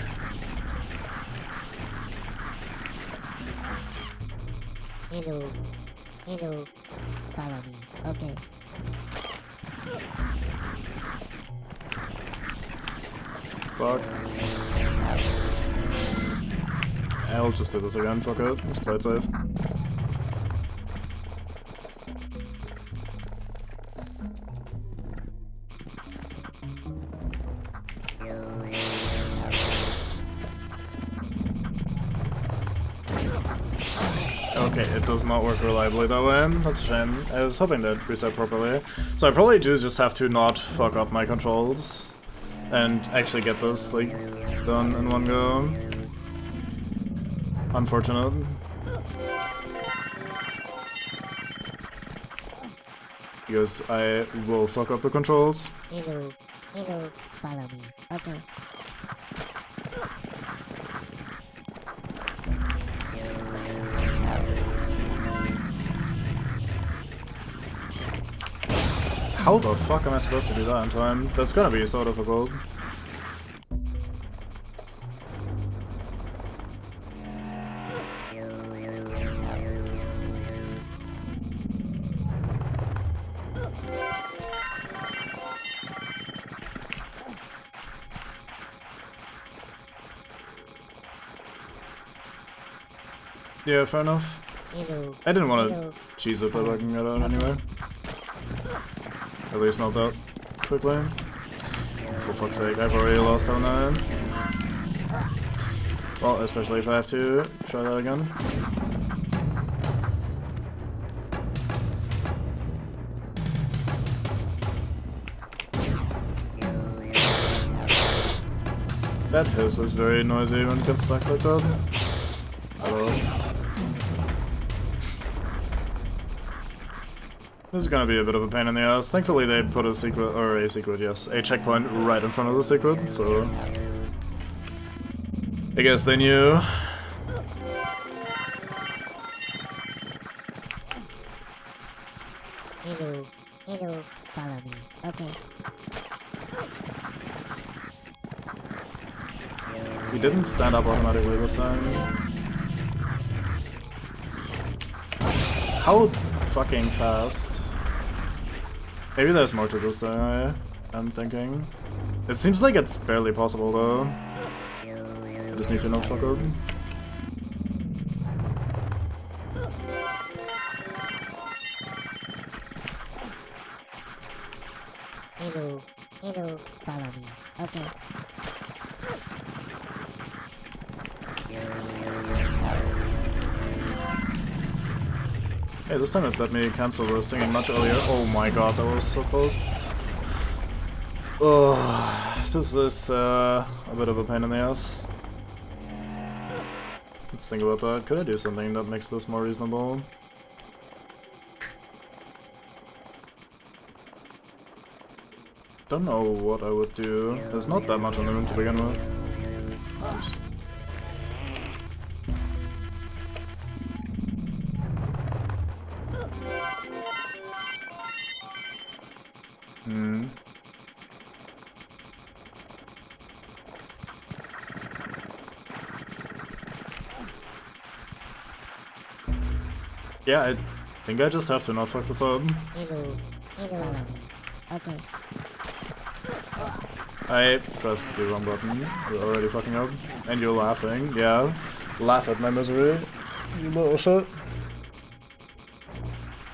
Hello, follow me. Okay.
Fuck. I'll just do this again, fuck it. Let's play it safe. Okay, it does not work reliably that way. That's a shame. I was hoping that reset properly. So I probably do just have to not fuck up my controls and actually get this, like, done in one go. Unfortunate. Because I will fuck up the controls.
Hello, follow me. Okay.
How the fuck am I supposed to do that in time? That's gonna be so difficult. Yeah, fair enough. I didn't want to cheese it, but I can get out anyway. At least not that quickly. For fuck's sake, I've already lost on that. Well, especially if I have to try that again. That hiss is very noisy when it gets stuck like that. Hello. This is gonna be a bit of a pain in the ass. Thankfully they put a secret, or a checkpoint right in front of the secret, so... I guess they knew.
Hello, follow me. Okay.
He didn't stand up automatically this time. How fucking fast? Maybe there's more to this than I am thinking. It seems like it's barely possible though. I just need to not fuck up.
Hello, follow me. Okay.
Hey, this time it let me cancel the singing much earlier. Oh my god, that was so close. Oh, this is a bit of a pain in the ass. Let's think about that. Could I do something that makes this more reasonable? Don't know what I would do. There's not that much on the room to begin with. Oops. Yeah, I think I just have to not fuck this up.
Hello. Okay.
I pressed the wrong button. You're already fucking up. And you're laughing. Yeah. Laugh at my misery. You little shit.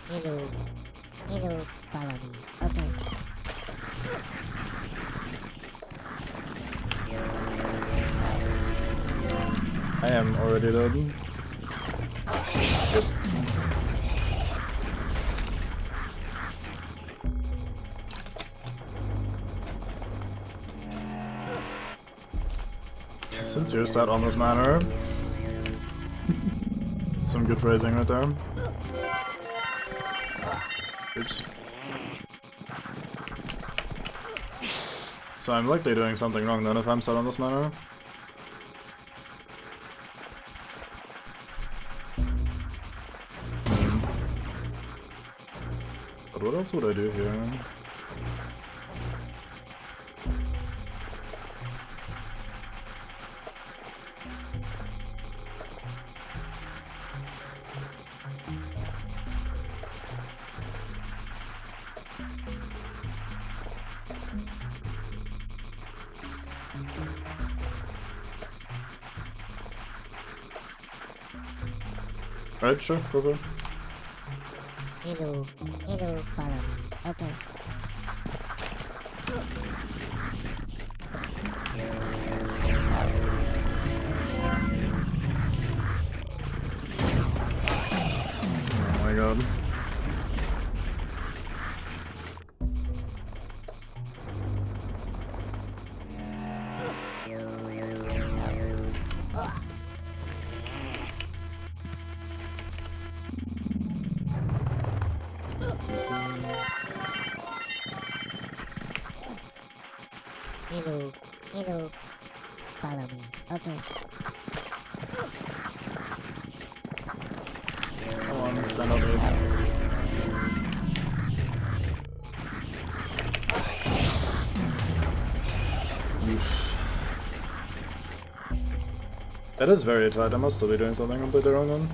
Hello, follow me. Okay.
I am already dead. Yep. Since you're set on this manner. Some good phrasing right there. Oops. So I'm likely doing something wrong then if I'm set on this manner. But what else would I do here? Alright, sure, go for it.
Hello, follow me. Okay.
Oh my god.
Hello, follow me. Okay.
Come on, stand up, dude. Oof. That is very tight. I must still be doing something completely wrong then.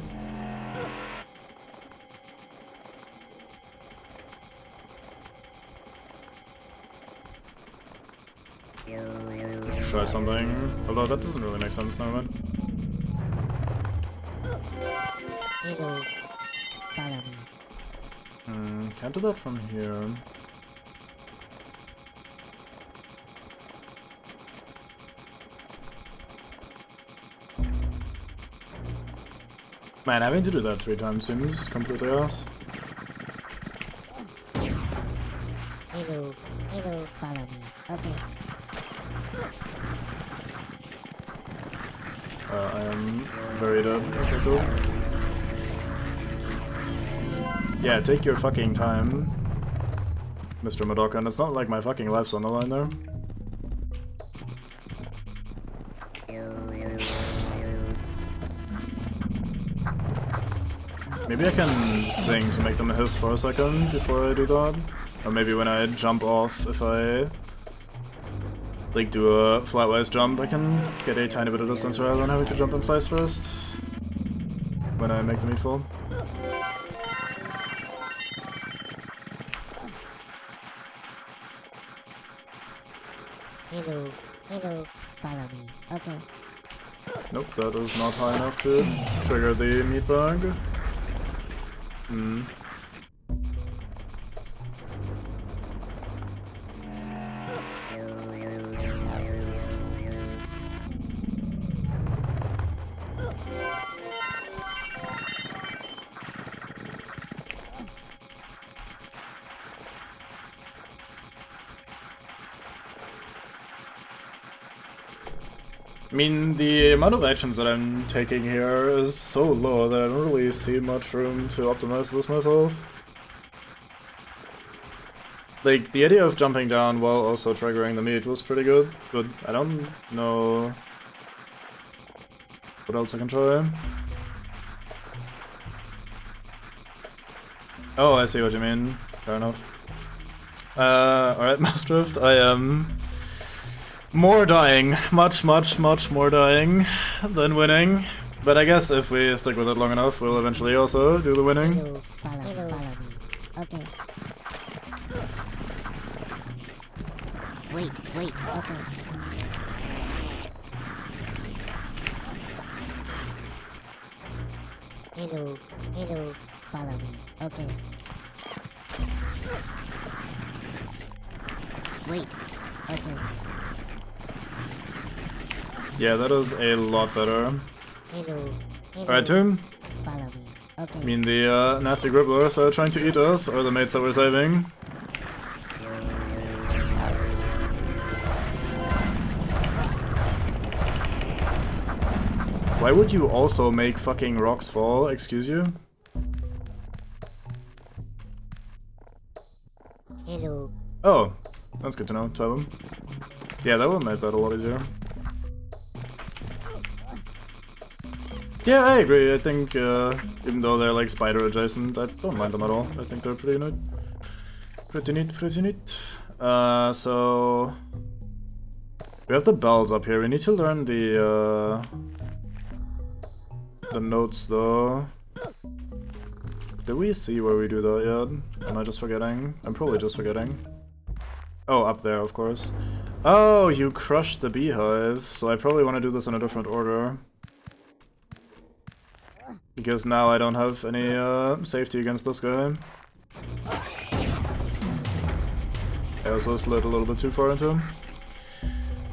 Try something. Although that doesn't really make sense, never mind.
Hello,
Can't do that from here. Man, having to do that 3 times seems completely ass.
Hello, follow me. Okay.
I am very dead, if I do. Yeah, take your fucking time, Mr. Madoka, and it's not like my fucking life's on the line there. Maybe I can sing to make them hiss for a second before I do that. Or maybe when I jump off, if I like do a flatwise jump, I can get a tiny bit of distance rather than having to jump in place first when I make the meat fall.
Hello, follow me. Okay.
Nope, that is not high enough to trigger the meat bug. I mean, the amount of actions that I'm taking here is so low that I don't really see much room to optimize this myself. Like, the idea of jumping down while also triggering the meat was pretty good, but I don't know what else I can try. Oh, I see what you mean. Fair enough. Alright, Mouse Drift, I am more dying. Much more dying than winning. But I guess if we stick with it long enough, we'll eventually also do the winning.
Hello, follow me. Okay. Wait, okay. Hello, follow me. Okay. Wait, okay.
Yeah, that is a lot better.
Hello,
Alright, Tomb.
follow me. Okay.
I mean, the nasty gribblers are trying to eat us, or the mates that we're saving. Why would you also make fucking rocks fall? Excuse you?
Hello.
Oh, that's good to know. Tell them. Yeah, that would make that a lot easier. Yeah, I agree. I think even though they're like spider adjacent, I don't mind them at all. I think they're pretty neat. Pretty neat. So we have the bells up here. We need to learn the notes though. Did we see where we do that yet? Am I just forgetting? I'm probably just forgetting. Oh, up there, of course. Oh, you crushed the beehive. So I probably want to do this in a different order. Because now I don't have any safety against this guy. I also slid a little bit too far into him.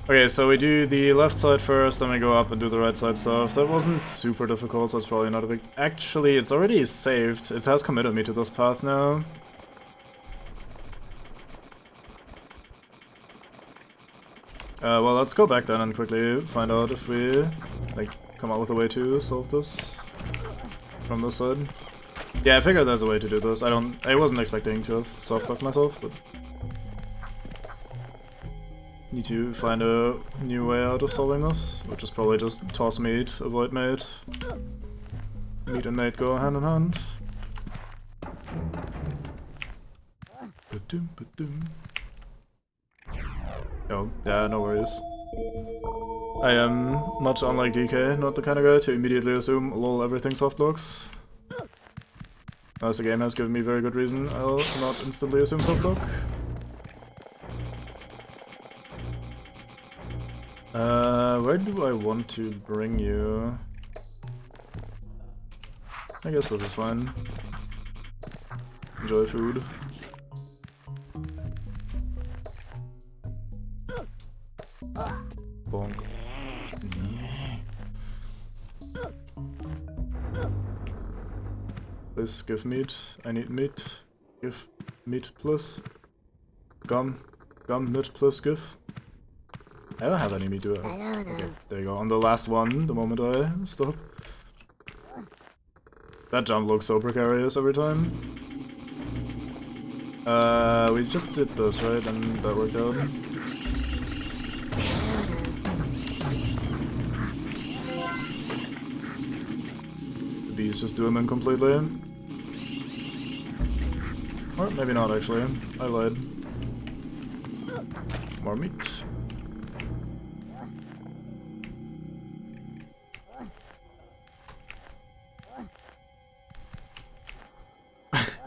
Okay, so we do the left side first, then we go up and do the right side stuff. That wasn't super difficult, so it's probably not a big... Actually, it's already saved. It has committed me to this path now. Well, let's go back then and quickly find out if we, like, come up with a way to solve this from this side. Yeah, I figured there's a way to do this. I wasn't expecting to have soft-clocked myself, but... Need to find a new way out of solving this, which is probably just toss meat, avoid mate. Meat and mate go hand in hand. Oh, yeah, no worries. I am much unlike DK, not the kind of guy to immediately assume lol everything soft locks. As the game has given me very good reason, I'll not instantly assume soft lock. Where do I want to bring you? I guess this is fine. Enjoy food. Bonk. Please give meat. I need meat. Give meat plus. Gum. Gum, meat plus give. I don't have any meat, do I? Okay, there you go. On the last one, the moment I stop. That jump looks so precarious every time. We just did this, right? And that worked out. The bees just do him in completely. Or maybe not, actually. I lied. More meat.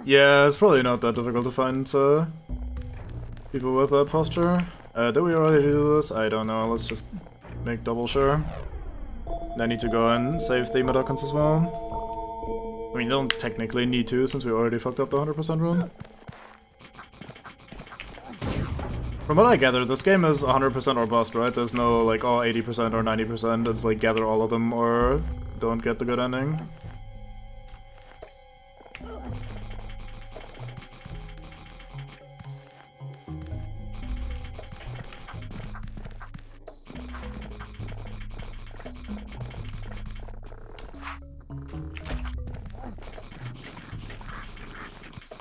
Yeah, it's probably not that difficult to find people with that posture. Did we already do this? I don't know, let's just make double sure. I need to go and save the Medokans as well. I mean, you don't technically need to, since we already fucked up the 100% run. From what I gather, this game is 100% or bust, right? There's no, like, oh, 80% or 90%, it's like, gather all of them or don't get the good ending.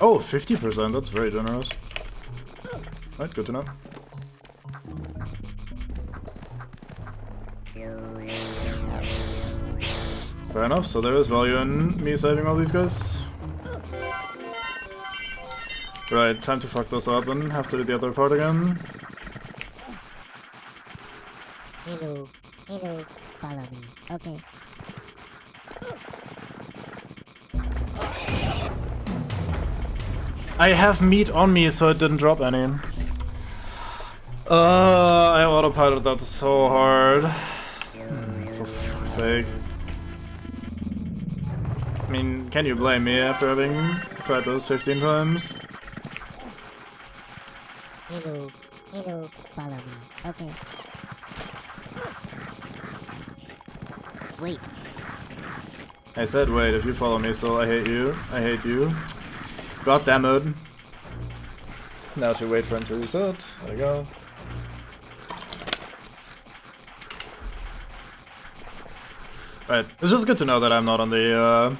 Oh, 50%, that's very generous. Right, good to know. Fair enough, so there is value in me saving all these guys. Right, time to fuck this up and have to do the other part again.
Hello, follow me. Okay.
I have meat on me, so it didn't drop any. I autopiloted that so hard. For fuck's sake. I mean, can you blame me after having tried those 15 times?
Hello, follow me. Okay. Wait.
I said wait, if you follow me still, I hate you. I hate you. God damn it. Now to wait for him to reset. There you go. Right, it's just good to know that I'm not on the,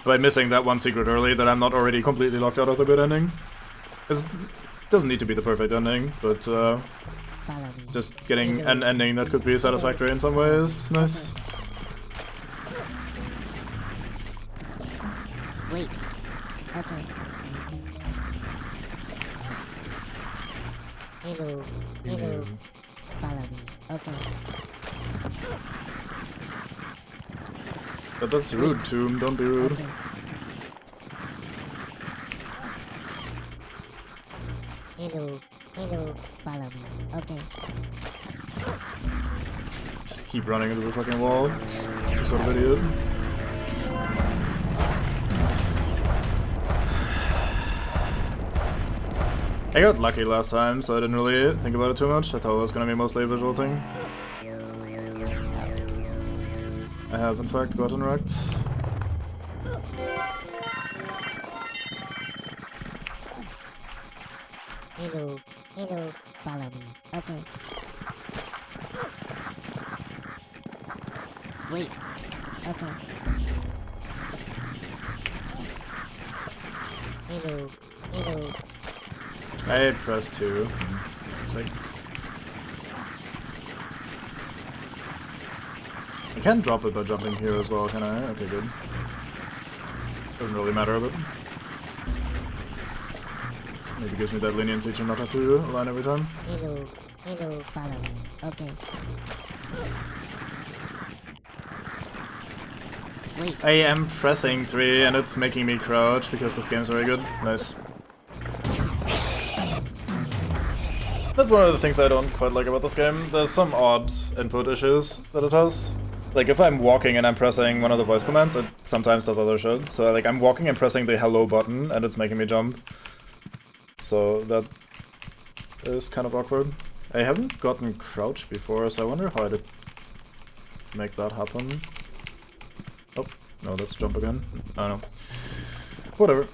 by missing that one secret early, that I'm not already completely locked out of the good ending. It doesn't need to be the perfect ending, but, just getting an ending that could be satisfactory in some ways, nice.
Wait. Okay. Hello, follow me. Okay.
But that's rude, Tomb, don't be rude.
Okay. Hello, follow me. Okay.
Just keep running into the fucking wall. Just sort of idiot. I got lucky last time, so I didn't really think about it too much. I thought it was gonna be mostly a visual thing. I have, in fact, gotten wrecked.
Hello, follow me. Okay. Wait. Okay. Hello.
I pressed 2. It's like... I can drop it by jumping here as well, can I? Okay, good. Doesn't really matter a bit. Maybe gives me that leniency to not have to align every time.
Hello, follow me. Okay. Wait.
I am pressing 3 and it's making me crouch because this game's very good. Nice. That's one of the things I don't quite like about this game. There's some odd input issues that it has. Like, if I'm walking and I'm pressing one of the voice commands, it sometimes does other shit. So, like, I'm walking and pressing the hello button, and it's making me jump. So, that is kind of awkward. I haven't gotten crouch before, so I wonder how I did make that happen. Oh, no, that's jump again. I don't know. Whatever.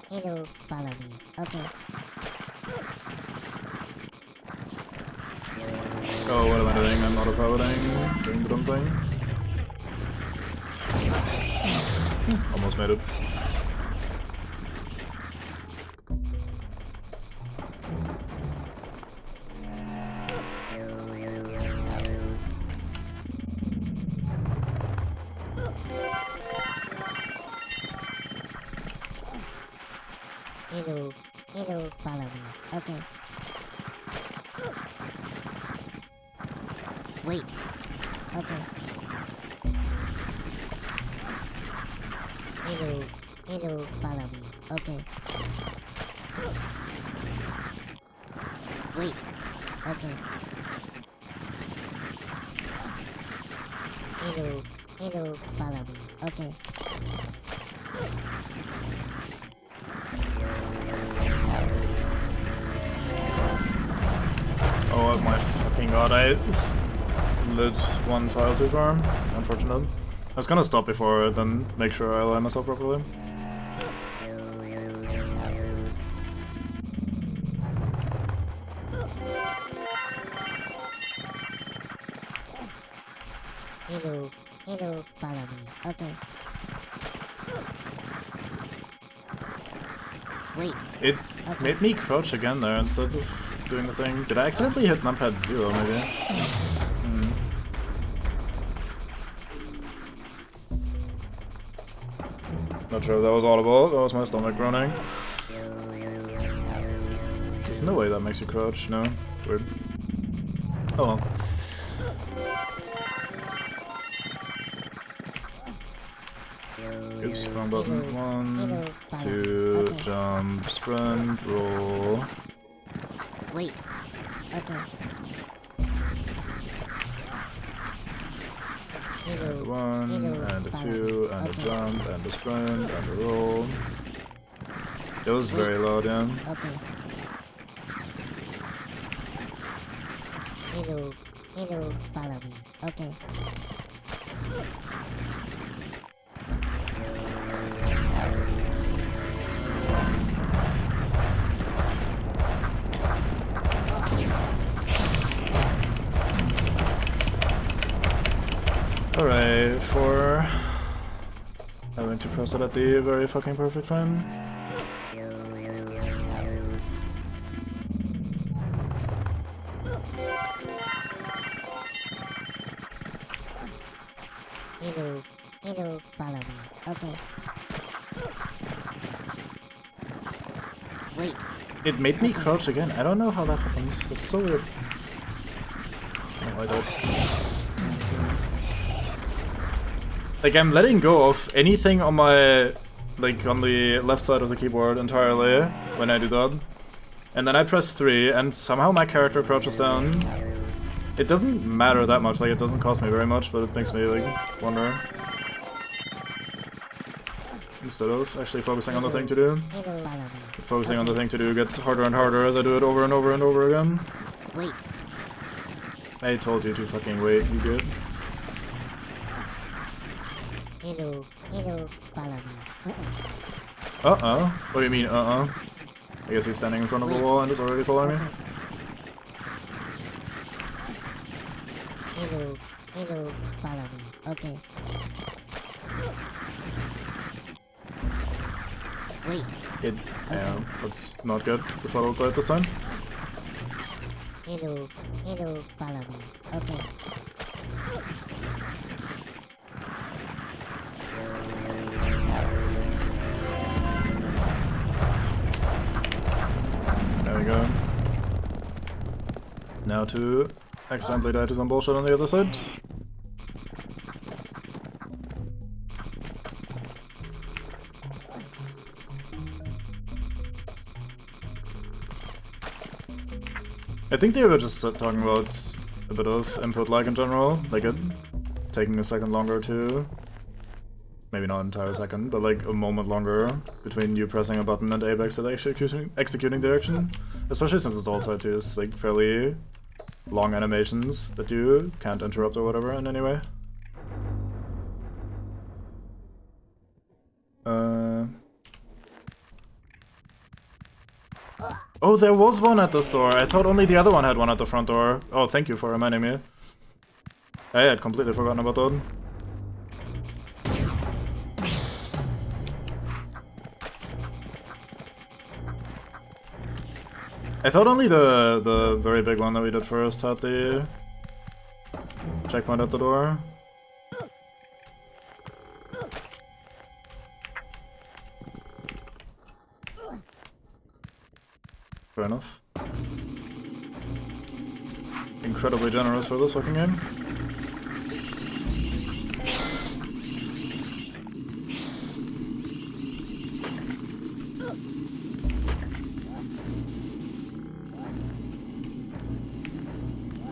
Hello, follow me. Okay.
Oh, what am I doing? I'm autopiloting. Doing the dumb thing. Almost made it.
Hello, follow me. Okay. Wait. Okay. Hello, follow me. Okay. Wait. Okay. Hello, follow me. Okay.
Oh my fucking god, I lit one tile too far. Unfortunate. I was gonna stop before, then make sure I align myself properly.
Hello, follow me. Okay. Wait.
It made me crouch again there instead of doing the thing. Did I accidentally hit numpad 0 maybe? Not sure if that was audible, that was my stomach groaning. There's no way that makes you crouch, no? Weird. Oh well. Oops, wrong button. 1, 2, jump, sprint, roll.
Wait. Okay.
And a 1, and a 2, and a jump, and a sprint, and a roll. It was very loud, yeah.
Okay. Hello, follow me. Okay.
Alright, for having to press it at the very fucking perfect time.
Hello, follow me. Okay. Wait.
It made me crouch again. I don't know how that happens. It's so weird. Oh, I died. Like, I'm letting go of anything on my, like, on the left side of the keyboard entirely when I do that. And then I press 3, and somehow my character crouches down. It doesn't matter that much, like, it doesn't cost me very much, but it makes me, like, wonder. Instead of actually focusing on the thing to do. Focusing on the thing to do gets harder and harder as I do it over and over and over again.
Wait.
I told you to fucking wait, you good?
Hello, follow me.
Uh-oh? What do you mean, uh-oh? I guess he's standing in front of a wall and is already following me?
Hello, follow me. Okay. Wait.
Yeah, that's not good. We followed by it this time.
Hello, follow me. Okay.
There we go. Now to accidentally die to some bullshit on the other side. I think they were just talking about a bit of input lag in general, like it taking a second longer to, maybe not an entire second, but like a moment longer between you pressing a button and Apex and executing the action, especially since it's all tied to these like fairly long animations that you can't interrupt or whatever in any way. Oh, there was one at the store. I thought only the other one had one at the front door. Oh, thank you for reminding me. I had completely forgotten about that. I thought only the very big one that we did first had the checkpoint at the door. Fair enough. Incredibly generous for this fucking game.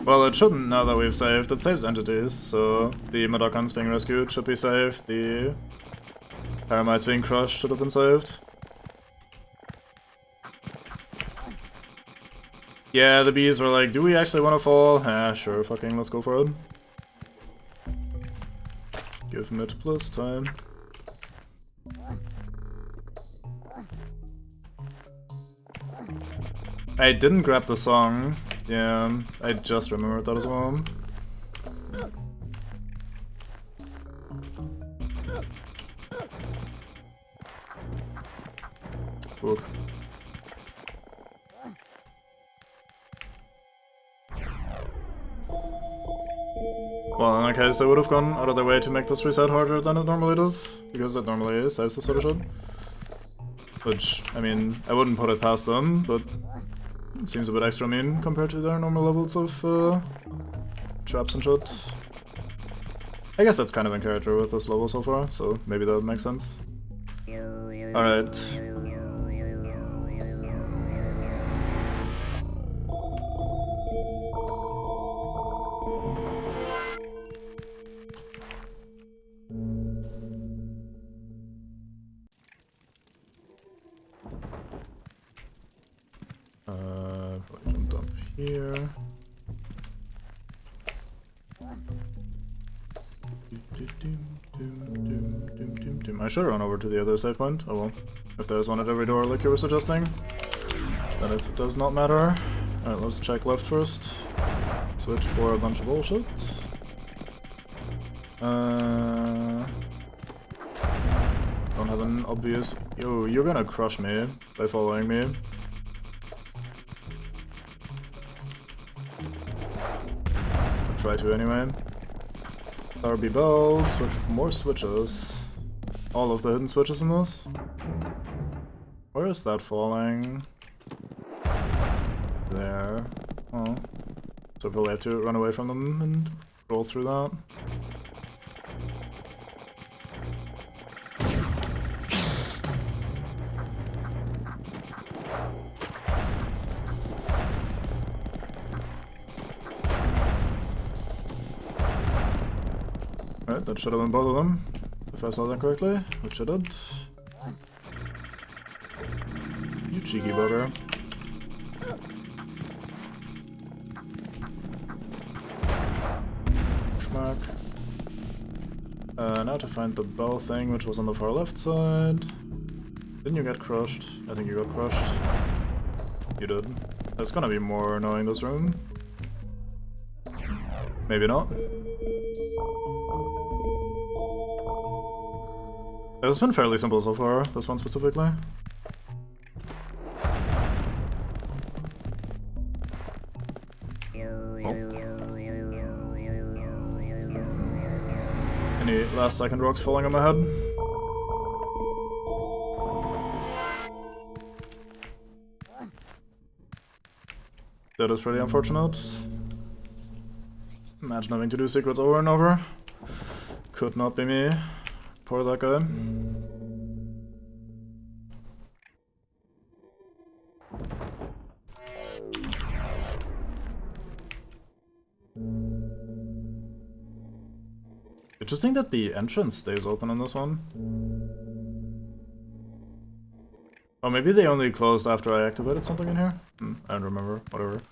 Well, it shouldn't now that we've saved. It saves entities, so the Madokans being rescued should be saved. The Paramites being crushed should have been saved. Yeah, the bees were like, do we actually want to fall? Ah, sure, fucking let's go for it. Give mid plus time. I didn't grab the song. Yeah, I just remembered that as well. Fuck. Well, in that case, they would have gone out of their way to make this reset harder than it normally does, because it normally saves this sort of shit. Which, I mean, I wouldn't put it past them, but it seems a bit extra mean compared to their normal levels of traps and shit. I guess that's kind of in character with this level so far, so maybe that would make sense. Alright. Put them up here. I should run over to the other save point. Oh well. If there's one at every door like you were suggesting, then it does not matter. Alright, let's check left first. Switch for a bunch of bullshit. Don't have an obvious... Yo, you're gonna crush me by following me. I'll try to anyway. RB bells with more switches. All of the hidden switches in this. Where is that falling? There. Oh. So probably have to run away from them and roll through that. Alright, that should have been both of them, if I saw that correctly, which I did. You cheeky bugger. Schmack. Now to find the bell thing, which was on the far left side. Didn't you get crushed? I think you got crushed. You did. There's gonna be more knowing this room. Maybe not. It's been fairly simple so far, this one specifically. Any last second rocks falling on my head? That is pretty unfortunate. Imagine having to do secrets over and over. Could not be me. Poor that guy. Interesting that the entrance stays open on this one. Oh, maybe they only closed after I activated something in here? I don't remember. Whatever.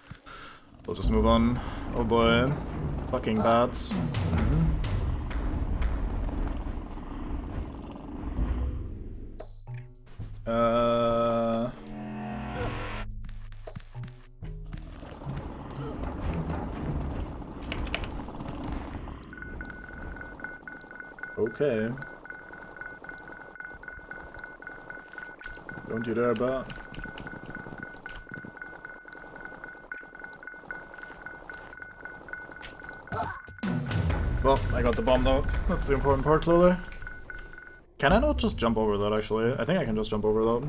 We'll just move on. Oh boy. Fucking bats. Okay. Don't you dare bat. Well, I got the bomb though. That's the important part, clearly. Can I not just jump over that, actually? I think I can just jump over that.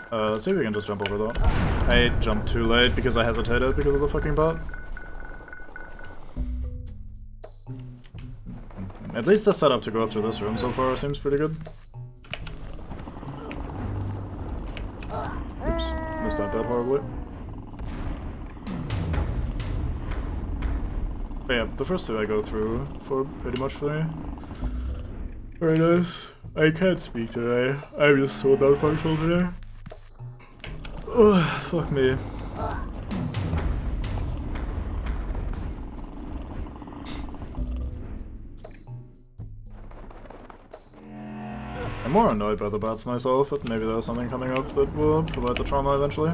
Let's see if we can just jump over that. I jumped too late because I hesitated because of the fucking bot. At least the setup to go through this room so far seems pretty good. Oops, missed that horribly. But yeah, the first two I go through for pretty much for me. Very nice. I can't speak today. I'm just so non-functional today. Ugh, fuck me. I'm more annoyed by the bats myself, but maybe there's something coming up that will provide the trauma eventually.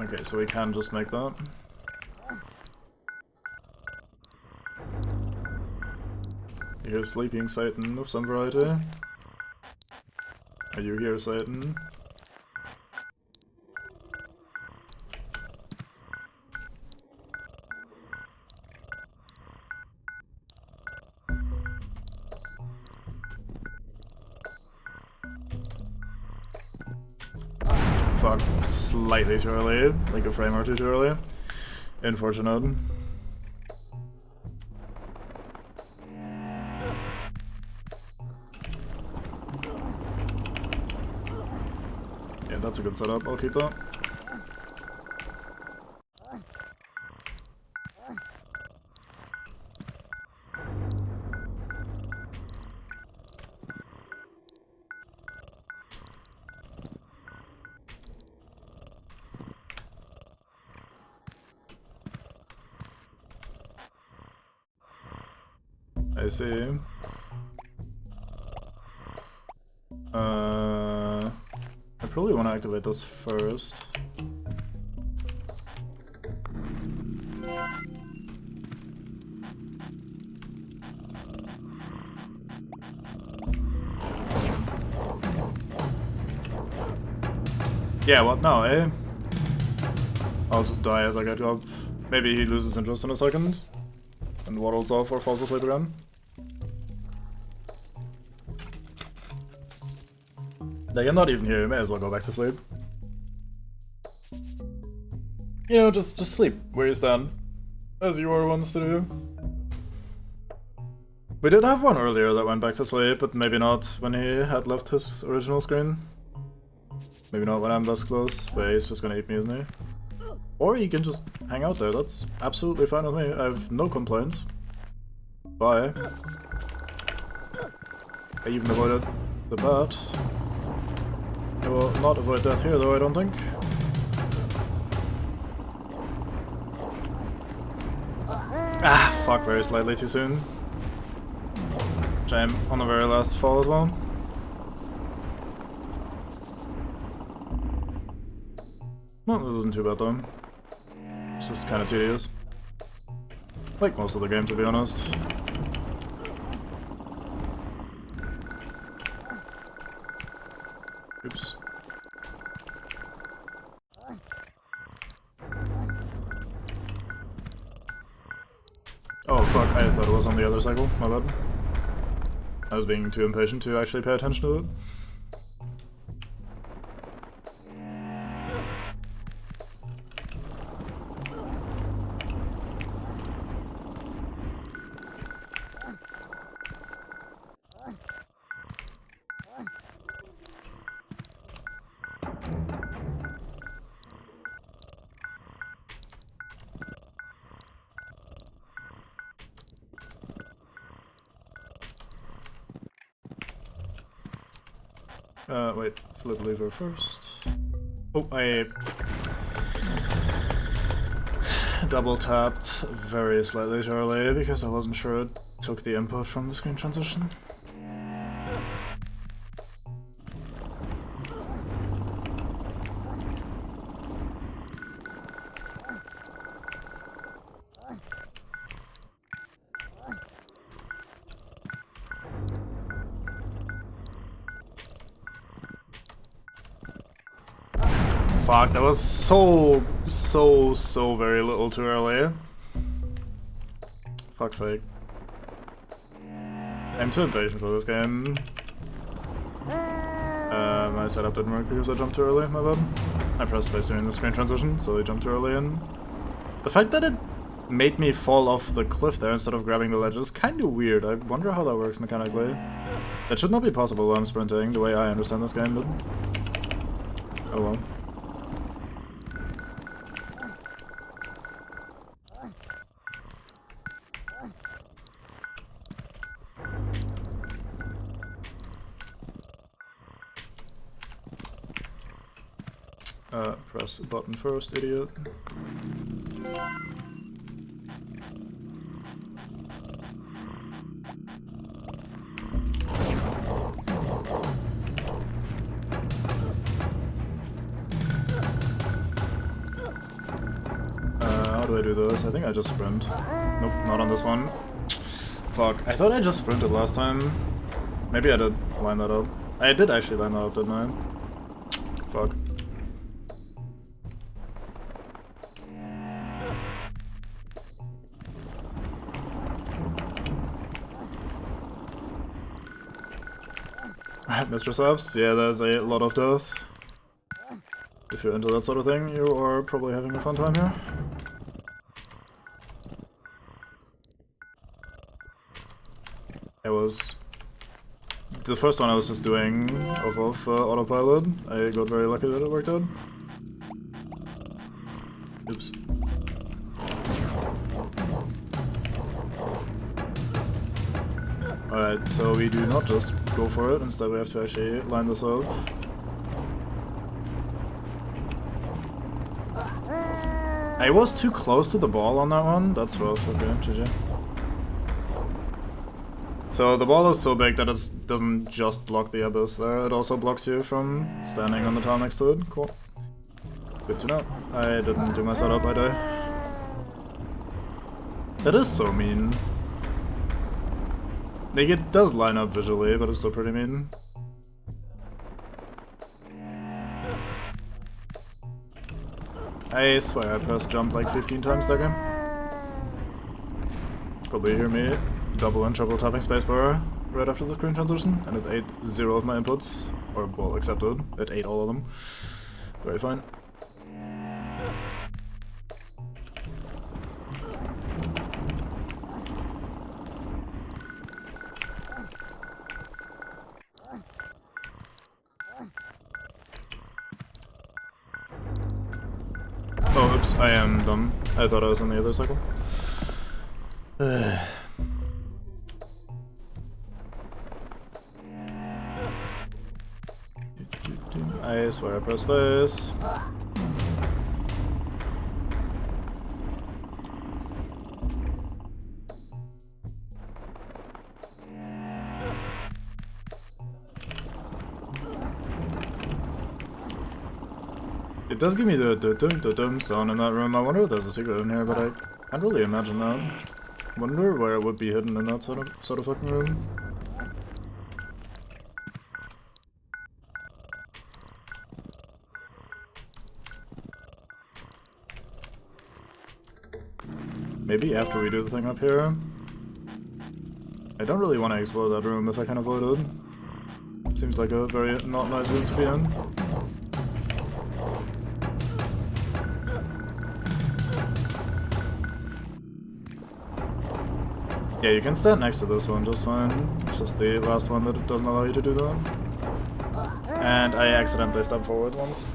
Okay, so we can just make that. You're sleeping Satan of some variety. Are you here, Satan? Fuck, slightly too early, like a frame or two too early. Unfortunate. Yeah, that's a good setup, I'll keep that. I see. I probably want to activate this first. Yeah, what now, eh? I'll just die as I get up. Maybe he loses interest in a second and waddles off or falls asleep again. Like, I'm not even here, you may as well go back to sleep. You know, just sleep where you stand, as you were once to do. We did have one earlier that went back to sleep, but maybe not when he had left his original screen. Maybe not when I'm this close, but he's just gonna eat me, isn't he? Or he can just hang out there, that's absolutely fine with me, I have no complaints. Bye. I even avoided the bat. I will not avoid death here though, I don't think. Ah, fuck, very slightly too soon. Which I'm on the very last fall as well. Well, this isn't too bad though. It's just kind of tedious. Like most of the game, to be honest. Oops. Oh fuck, I thought it was on the other cycle, my bad. I was being too impatient to actually pay attention to it. Wait, flip lever first. Oh, I double tapped very slightly too early because I wasn't sure it took the input from the screen transition. Fuck, that was so very little too early. Fuck's sake. I'm too impatient for this game. My setup didn't work because I jumped too early, my bad. I pressed space during the screen transition, so I jumped too early and... The fact that it made me fall off the cliff there instead of grabbing the ledge is kinda weird. I wonder how that works mechanically. It should not be possible while I'm sprinting, the way I understand this game, but... Oh well. Press button first, idiot. How do I do this? I think I just sprint. Nope, not on this one. Fuck, I thought I just sprinted last time. Maybe I did line that up. I did actually line that up, didn't I? Fuck. Mistress apps? Yeah, there's a lot of death. If you're into that sort of thing, you are probably having a fun time here. The first one I was just doing off of autopilot. I got very lucky that it worked out. Oops. Alright, so we do not just go for it, instead we have to actually line this up. I was too close to the ball on that one, that's rough, okay, GG. So the ball is so big that it doesn't just block the abyss there, it also blocks you from standing on the tile next to it, cool. Good to know. I didn't do my setup, I die. That is so mean. Like, it does line up visually, but it's still pretty mean. I swear I pressed jump like 15 times that game. Probably hear me double and triple tapping spacebar right after the screen transition, and it ate 0 of my inputs. Or, well, accepted. It ate all of them. Very fine. Oh, oops, I am dumb. I thought I was on the other cycle. I swear I press space. It does give me the dum sound in that room. I wonder if there's a secret in here, but I can't really imagine that. Wonder where it would be hidden in that sort of fucking room. Maybe after we do the thing up here. I don't really want to explore that room if I can avoid it. Seems like a very not nice room to be in. Yeah, you can stand next to this one just fine. It's just the last one that doesn't allow you to do that. And I accidentally stepped forward once.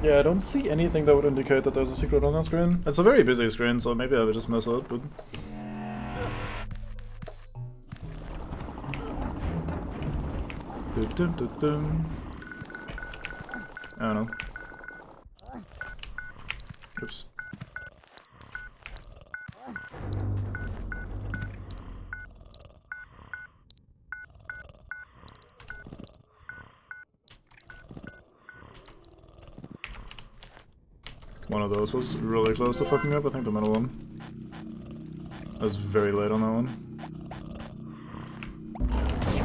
Yeah, I don't see anything that would indicate that there's a secret on that screen. It's a very busy screen, so maybe I would just miss it, but... Dum. I don't know. Oops. One of those was really close to fucking up, I think the middle one. I was very late on that one.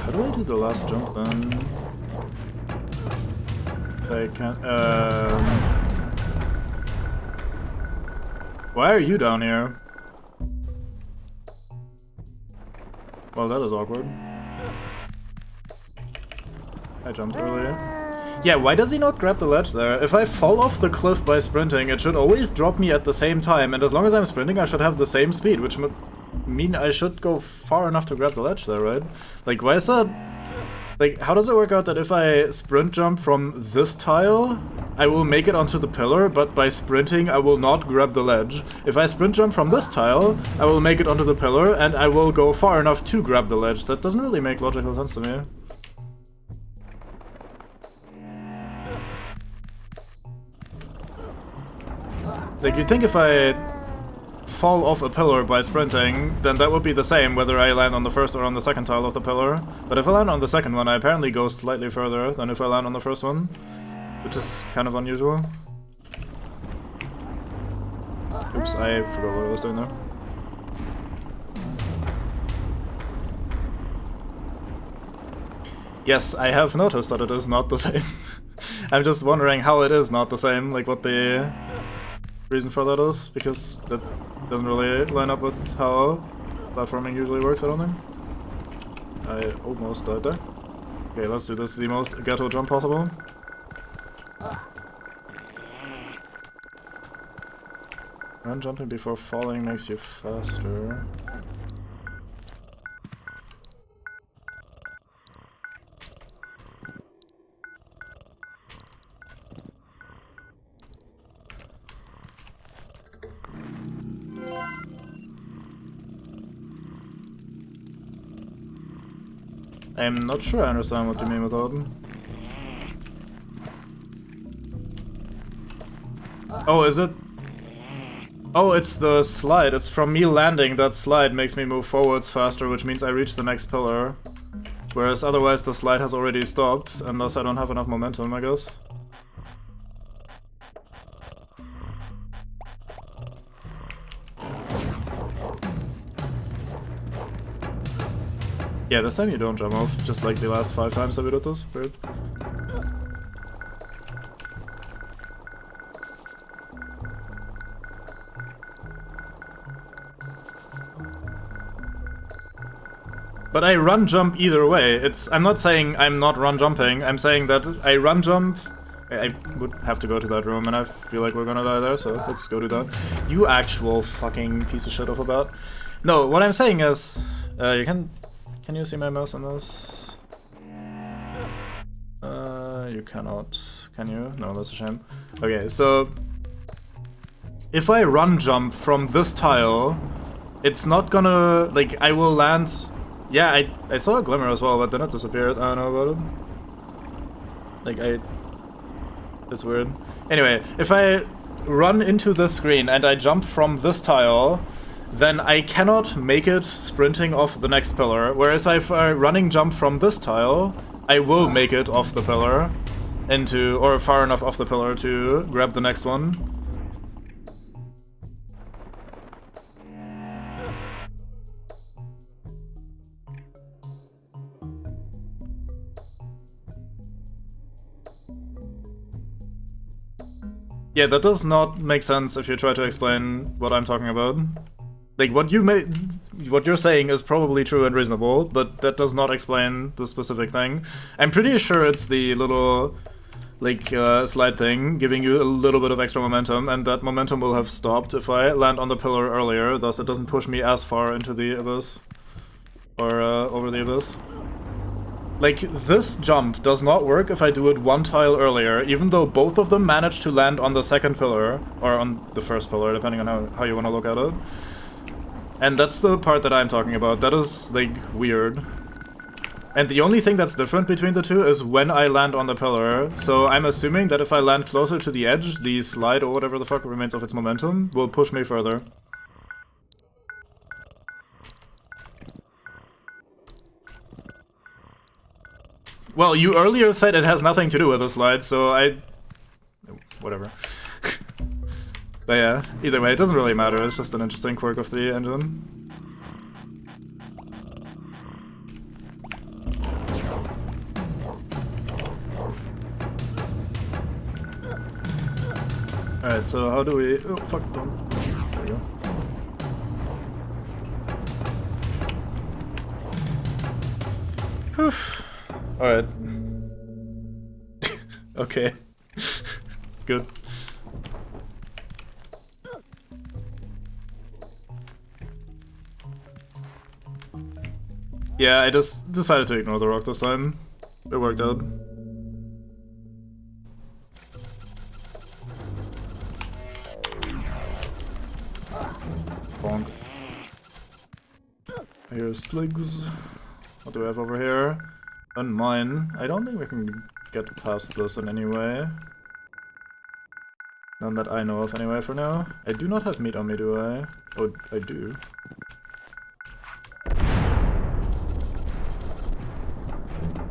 How do I do the last jump then? I can't, why are you down here? Well, that is awkward. I jumped earlier. Yeah, why does he not grab the ledge there? If I fall off the cliff by sprinting, it should always drop me at the same time, and as long as I'm sprinting, I should have the same speed, which would mean I should go far enough to grab the ledge there, right? Like, why is that? Like, how does it work out that if I sprint jump from this tile, I will make it onto the pillar, but by sprinting, I will not grab the ledge? If I sprint jump from this tile, I will make it onto the pillar, and I will go far enough to grab the ledge. That doesn't really make logical sense to me. Like, you'd think if I fall off a pillar by sprinting, then that would be the same whether I land on the first or on the second tile of the pillar. But if I land on the second one, I apparently go slightly further than if I land on the first one, which is kind of unusual. Oops, I forgot what I was doing there. Yes, I have noticed that it is not the same. I'm just wondering how it is not the same, like what the reason for that is, because that doesn't really line up with how platforming usually works, I don't think. I almost died there. Okay, let's do this the most ghetto jump possible. Run jumping before falling makes you faster. I'm not sure I understand what you mean with that. Oh, is it? Oh, it's the slide. It's from me landing. That slide makes me move forwards faster, which means I reach the next pillar. Whereas otherwise the slide has already stopped, unless I don't have enough momentum, I guess. Yeah, this time you don't jump off, just like the last 5 times that we did this. Weird. But I run jump either way. I'm not saying I'm not run jumping, I'm saying that I run jump. I would have to go to that room and I feel like we're gonna die there, so let's go to that. You actual fucking piece of shit of a bat. No, what I'm saying is, can you see my mouse on this? You cannot. Can you? No, that's a shame. Okay, so if I run jump from this tile, it's not gonna, like, I will land. Yeah, I saw a glimmer as well, but then it disappeared. I don't know about it. Like, it's weird. Anyway, if I run into this screen and I jump from this tile, then I cannot make it sprinting off the next pillar. Whereas if I running jump from this tile, I will make it off the pillar into, or far enough off the pillar to grab the next one. Yeah, that does not make sense if you try to explain what I'm talking about. Like, what you're saying is probably true and reasonable, but that does not explain the specific thing. I'm pretty sure it's the little, like, slide thing, giving you a little bit of extra momentum, and that momentum will have stopped if I land on the pillar earlier, thus it doesn't push me as far into the abyss. Or, over the abyss. Like, this jump does not work if I do it one tile earlier, even though both of them manage to land on the second pillar, or on the first pillar, depending on how you want to look at it. And that's the part that I'm talking about. That is, like, weird. And the only thing that's different between the two is when I land on the pillar. So I'm assuming that if I land closer to the edge, the slide or whatever the fuck remains of its momentum will push me further. Well, you earlier said it has nothing to do with the slide, so whatever. But yeah, either way, it doesn't really matter, it's just an interesting quirk of the engine. Alright, so how do we... Oh, fuck, don't... There we go. Whew. Alright. Okay. Good. Yeah, I just decided to ignore the rock this time. It worked out. Bonk. Here's Sligs. What do we have over here? Unmine. I don't think we can get past this in any way. None that I know of anyway for now. I do not have meat on me, do I? Oh, I do.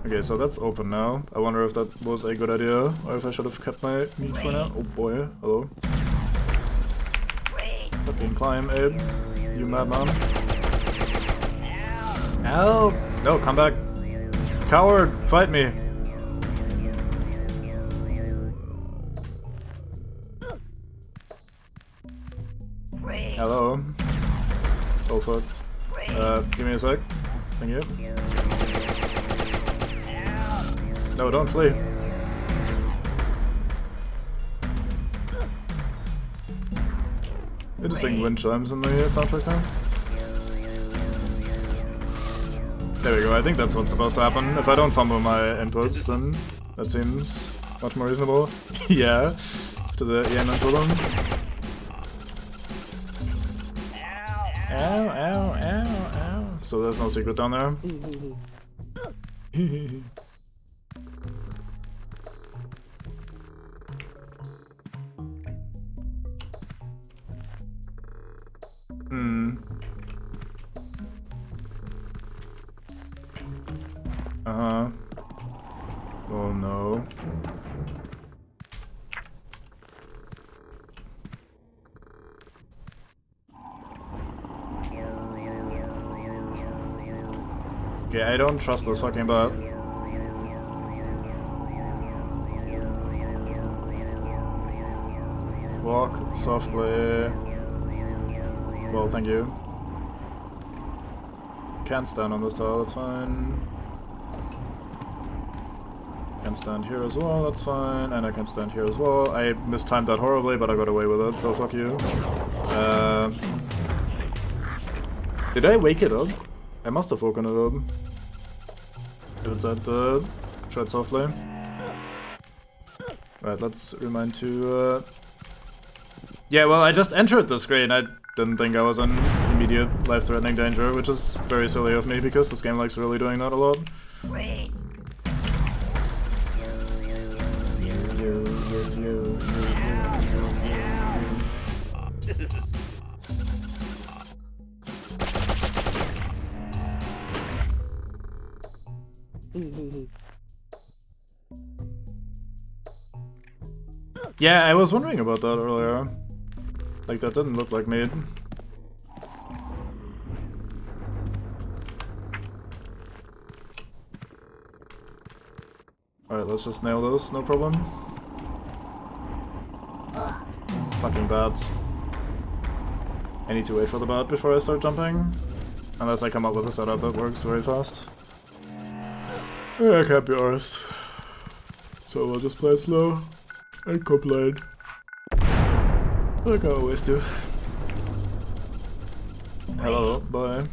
Okay, so that's open now. I wonder if that was a good idea, or if I should have kept my meat for now. Oh boy, hello. Fucking climb, Abe. You madman. Help! No, come back. Coward, fight me. Hello. Oh fuck. Give me a sec. Thank you. No, don't flee. Interesting wind chimes in the soundtrack now. There we go, I think that's what's supposed to happen. If I don't fumble my inputs, then that seems much more reasonable. Yeah, to the EN input them. Ow, ow, ow, ow. So there's no secret down there. Uh-huh. Oh no. Okay, I don't trust this fucking bot. Walk softly. Well, thank you. Can't stand on this tile, that's fine. Can stand here as well, that's fine. And I can stand here as well. I mistimed that horribly, but I got away with it, so fuck you. Did I wake it up? I must have woken it up. Do it that, tread softly. Right, let's remind to, Yeah, well, I just entered the screen. I didn't think I was in immediate life-threatening danger, which is very silly of me because this game likes really doing that a lot. Yeah, I was wondering about that earlier. Like, that didn't look like me. Alright, let's just nail those, no problem. Fucking bats. I need to wait for the bat before I start jumping. Unless I come up with a setup that works very fast. Yeah, I can't be arsed. So we'll just play it slow and complain. Like I always do. Hello, bye.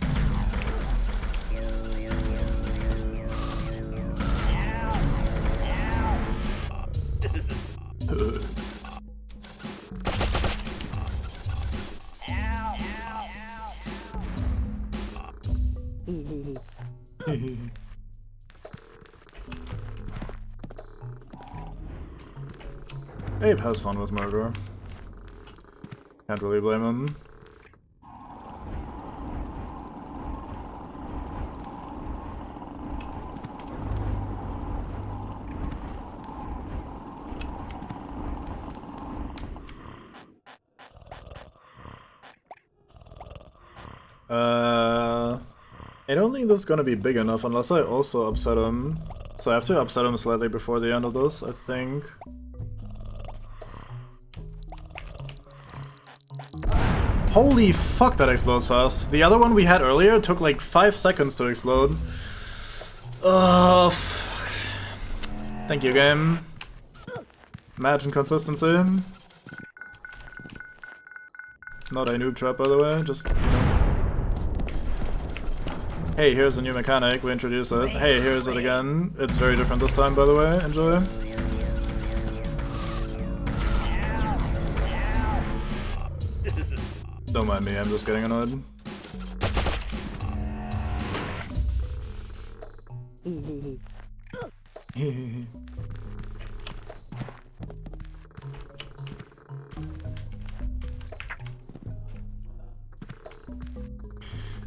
Abe has fun with murder. Can't really blame him. I don't think this is gonna be big enough unless I also upset him. So I have to upset him slightly before the end of this, I think. Holy fuck, that explodes fast. The other one we had earlier took like 5 seconds to explode. Thank you, game. Imagine consistency. Not a noob trap, by the way, just, you know. Hey, here's a new mechanic, we introduce it. Hey, here's it again. It's very different this time, by the way. Enjoy. Don't mind me, I'm just getting annoyed.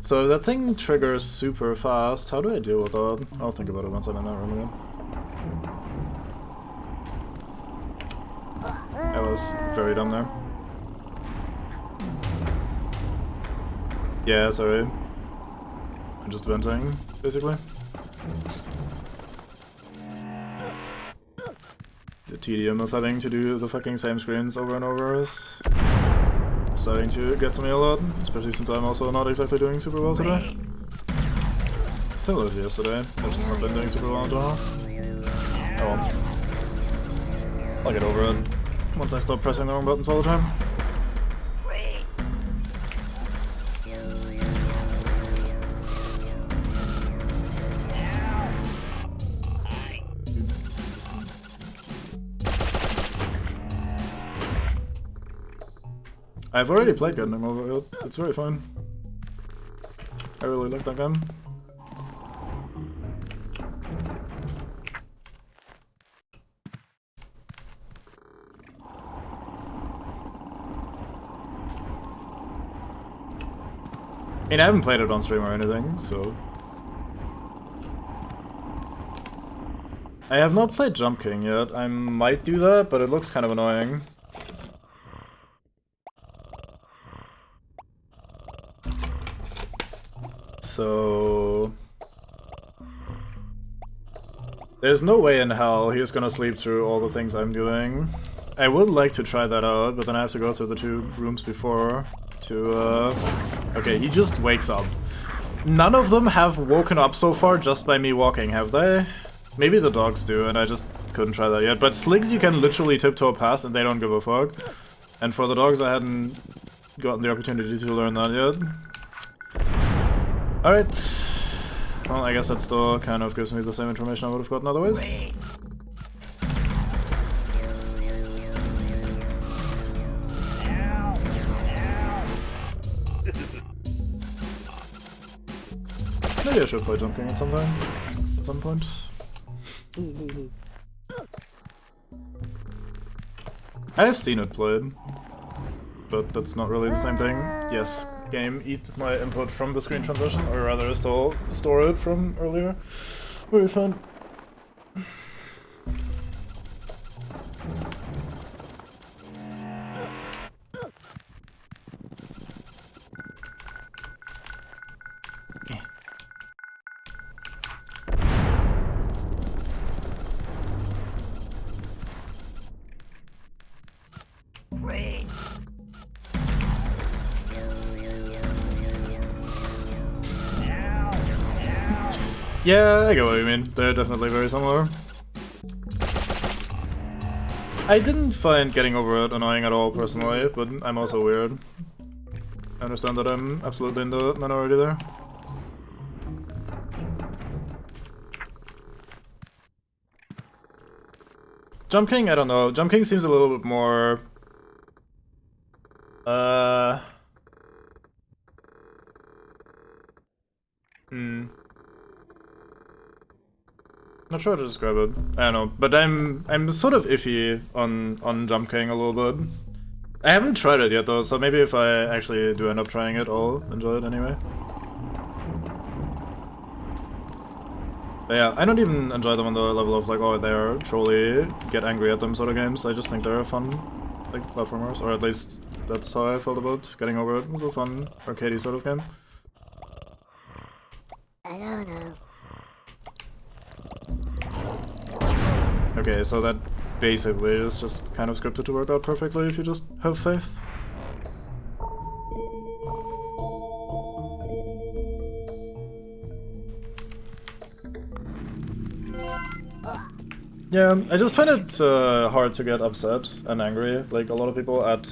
So that thing triggers super fast. How do I deal with that? I'll think about it once I'm in that room again. I was very dumb there. Yeah, sorry. I'm just venting, basically. The tedium of having to do the fucking same screens over and over is starting to get to me a lot, especially since I'm also not exactly doing super well today. Similar to yesterday, I've just not been doing super well in general. Oh well. I'll get over it once I stop pressing the wrong buttons all the time. I've already played Gundam Oddworld. It's very fun. I really like that game. I mean, I haven't played it on stream or anything, so... I have not played Jump King yet. I might do that, but it looks kind of annoying. So... There's no way in hell he's gonna sleep through all the things I'm doing. I would like to try that out, but then I have to go through the 2 rooms before to, Okay, he just wakes up. None of them have woken up so far just by me walking, have they? Maybe the dogs do, and I just couldn't try that yet. But Sligs you can literally tiptoe past and they don't give a fuck. And for the dogs I hadn't gotten the opportunity to learn that yet. Alright. Well, I guess that still kind of gives me the same information I would have gotten otherwise. Maybe I should play Jump King at some point. I have seen it played, but that's not really the same thing. Yes, game, eat my input from the screen transition, or rather still store it from earlier. Very fun. Yeah, I get what you mean. They're definitely very similar. I didn't find getting over it annoying at all, personally, but I'm also weird. I understand that I'm absolutely in the minority there. Jump King, I don't know. Jump King seems a little bit more... Not sure how to describe it. I don't know, but I'm sort of iffy on Jump King a little bit. I haven't tried it yet though, so maybe if I actually do end up trying it, I'll enjoy it anyway. But yeah, I don't even enjoy them on the level of like, oh, they're trolly, get angry at them sort of games. I just think they're fun, like, platformers, or at least that's how I felt about Getting Over It. It was a fun, arcadey sort of game.
I don't know.
Okay, so that basically is just kind of scripted to work out perfectly if you just have faith. Yeah, I just find it hard to get upset and angry, like a lot of people, at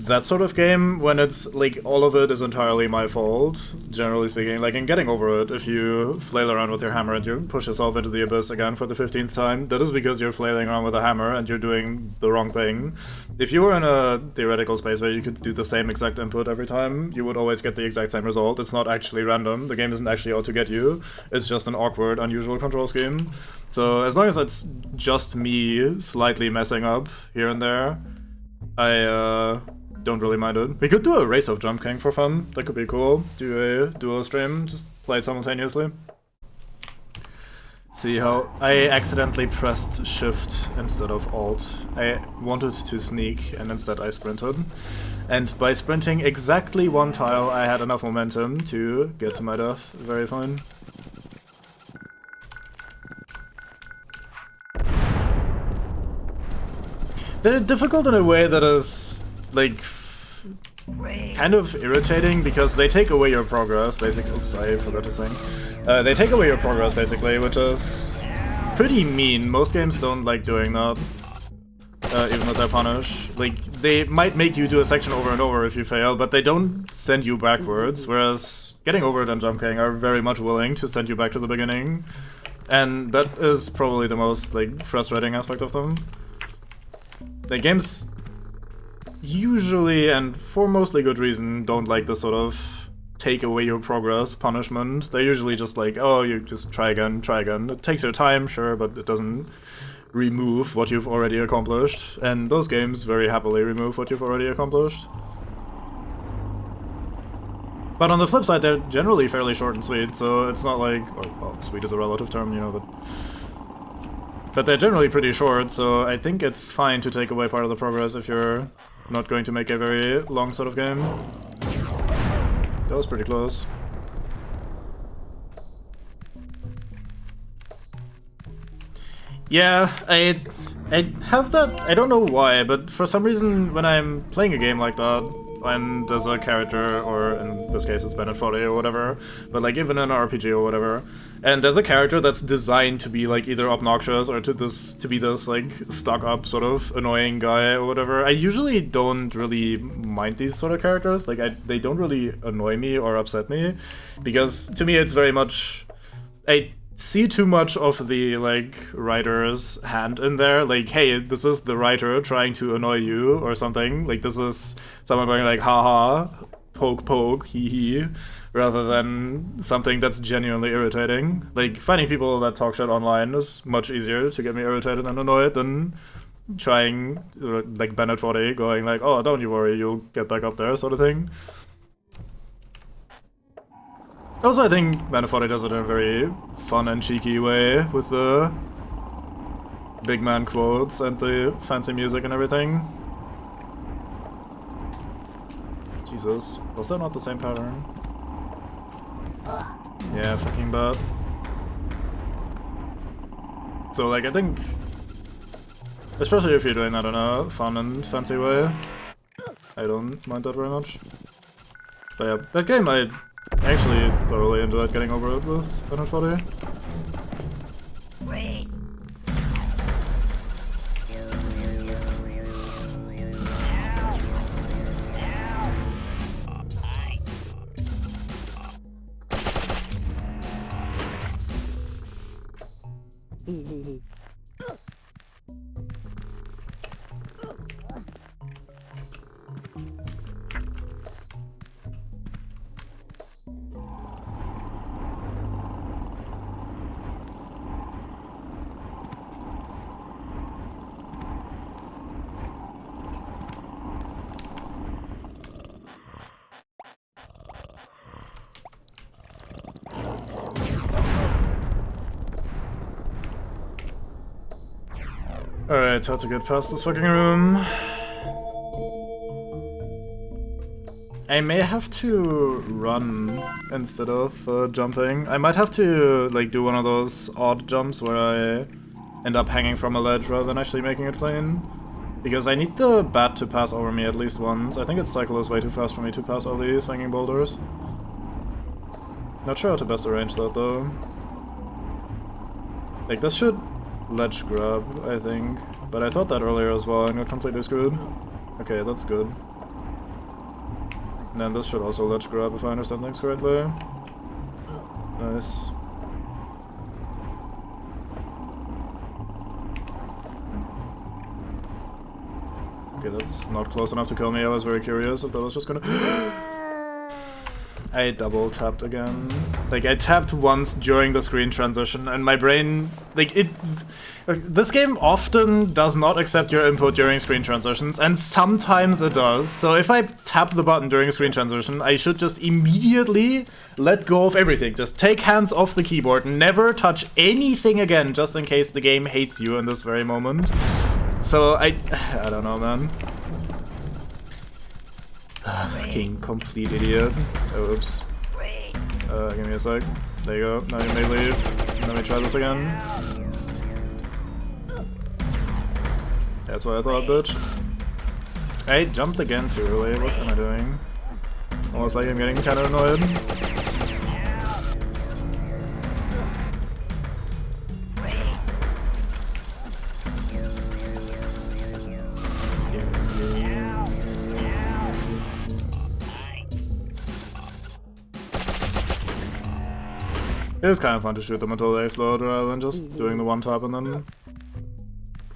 that sort of game when it's like all of it is entirely my fault, generally speaking. Like in Getting Over It, if you flail around with your hammer and you push yourself into the abyss again for the 15th time, that is because you're flailing around with a hammer and you're doing the wrong thing. If you were in a theoretical space where you could do the same exact input every time, you would always get the exact same result. It's not actually random, the game isn't actually out to get you, it's just an awkward, unusual control scheme. So as long as it's just me slightly messing up here and there, I don't really mind it. We could do a race of Jump King for fun. That could be cool. Do a duo stream, just play it simultaneously. See how I accidentally pressed shift instead of alt. I wanted to sneak and instead I sprinted. And by sprinting exactly one tile, I had enough momentum to get to my death. Very fine. They're difficult in a way that is, like, kind of irritating because they take away your progress, basically. Oops, I forgot to sing. They take away your progress, basically, which is pretty mean. Most games don't like doing that, even if they're punished. Like, they might make you do a section over and over if you fail, but they don't send you backwards, whereas Getting Over It and Jump King are very much willing to send you back to the beginning. And that is probably the most, like, frustrating aspect of them. The games usually, and for mostly good reason, don't like the sort of take away your progress punishment. They're usually just like, oh, you just try again, try again. It takes your time, sure, but it doesn't remove what you've already accomplished. And those games very happily remove what you've already accomplished. But on the flip side, they're generally fairly short and sweet, so it's not like, well, sweet is a relative term, you know, but they're generally pretty short, so I think it's fine to take away part of the progress if you're not going to make a very long sort of game. That was pretty close. Yeah, I have that, I don't know why, but for some reason when I'm playing a game like that, and there's a character, or in this case it's Bennett Foddy or whatever, but like even in an RPG or whatever, and there's a character that's designed to be like either obnoxious or to be this like stuck up sort of annoying guy or whatever, I usually don't really mind these sort of characters. Like they don't really annoy me or upset me, because to me it's very much, I see too much of the like writer's hand in there. Like, hey, this is the writer trying to annoy you or something. Like this is someone going like, haha, poke poke, hee hee, rather than something that's genuinely irritating. Like, finding people that talk shit online is much easier to get me irritated and annoyed than trying, like Bennett Foddy going like, oh, don't you worry, you'll get back up there, sort of thing. Also, I think Bennett Foddy does it in a very fun and cheeky way, with the big man quotes and the fancy music and everything. Jesus, was that not the same pattern? Yeah, fucking bad. So, like, I think, especially if you're doing that in a fun and fancy way, I don't mind that very much. But yeah, that game I actually thoroughly enjoyed Getting Over It with Bennett Foddy.
Wait.
Alright, how to get past this fucking room. I may have to run instead of jumping. I might have to like do one of those odd jumps where I end up hanging from a ledge rather than actually making it plain. Because I need the bat to pass over me at least once. I think its cycle is way too fast for me to pass all these hanging boulders. Not sure how to best arrange that though. Like this should ledge grab, I think. But I thought that earlier as well and got completely screwed. Okay, that's good. And then this should also ledge grab if I understand things correctly. Nice. Okay, that's not close enough to kill me. I was very curious if that was just gonna... I double tapped again. Like, I tapped once during the screen transition, and my brain... Like, this game often does not accept your input during screen transitions, and sometimes it does. So if I tap the button during a screen transition, I should just immediately let go of everything. Just take hands off the keyboard, never touch anything again, just in case the game hates you in this very moment. So I don't know, man. Fucking complete idiot. Oh, oops. Give me a sec. There you go. Now you may leave. Let me try this again. That's what I thought, bitch. I jumped again too early. What am I doing? Almost like I'm getting kind of annoyed. It is kind of fun to shoot them until they explode rather than just doing the one tap and then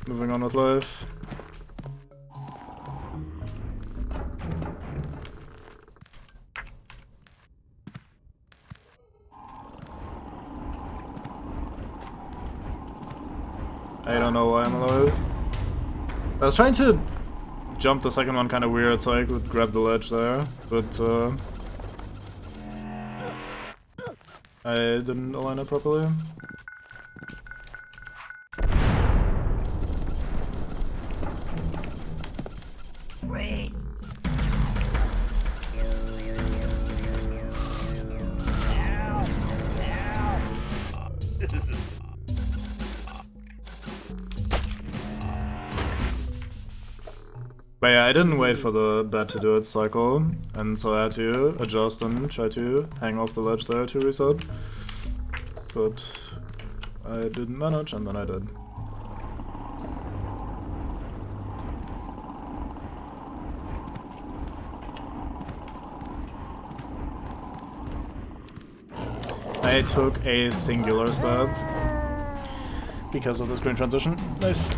moving on with life. I don't know why I'm alive. I was trying to jump the second one kind of weird so I could grab the ledge there, but I didn't align it properly.
Wait.
But yeah, I didn't wait for the bat to do its cycle, and so I had to adjust and try to hang off the ledge there to reset. But I didn't manage, and then I did. I took a singular stab because of the screen transition. Nice.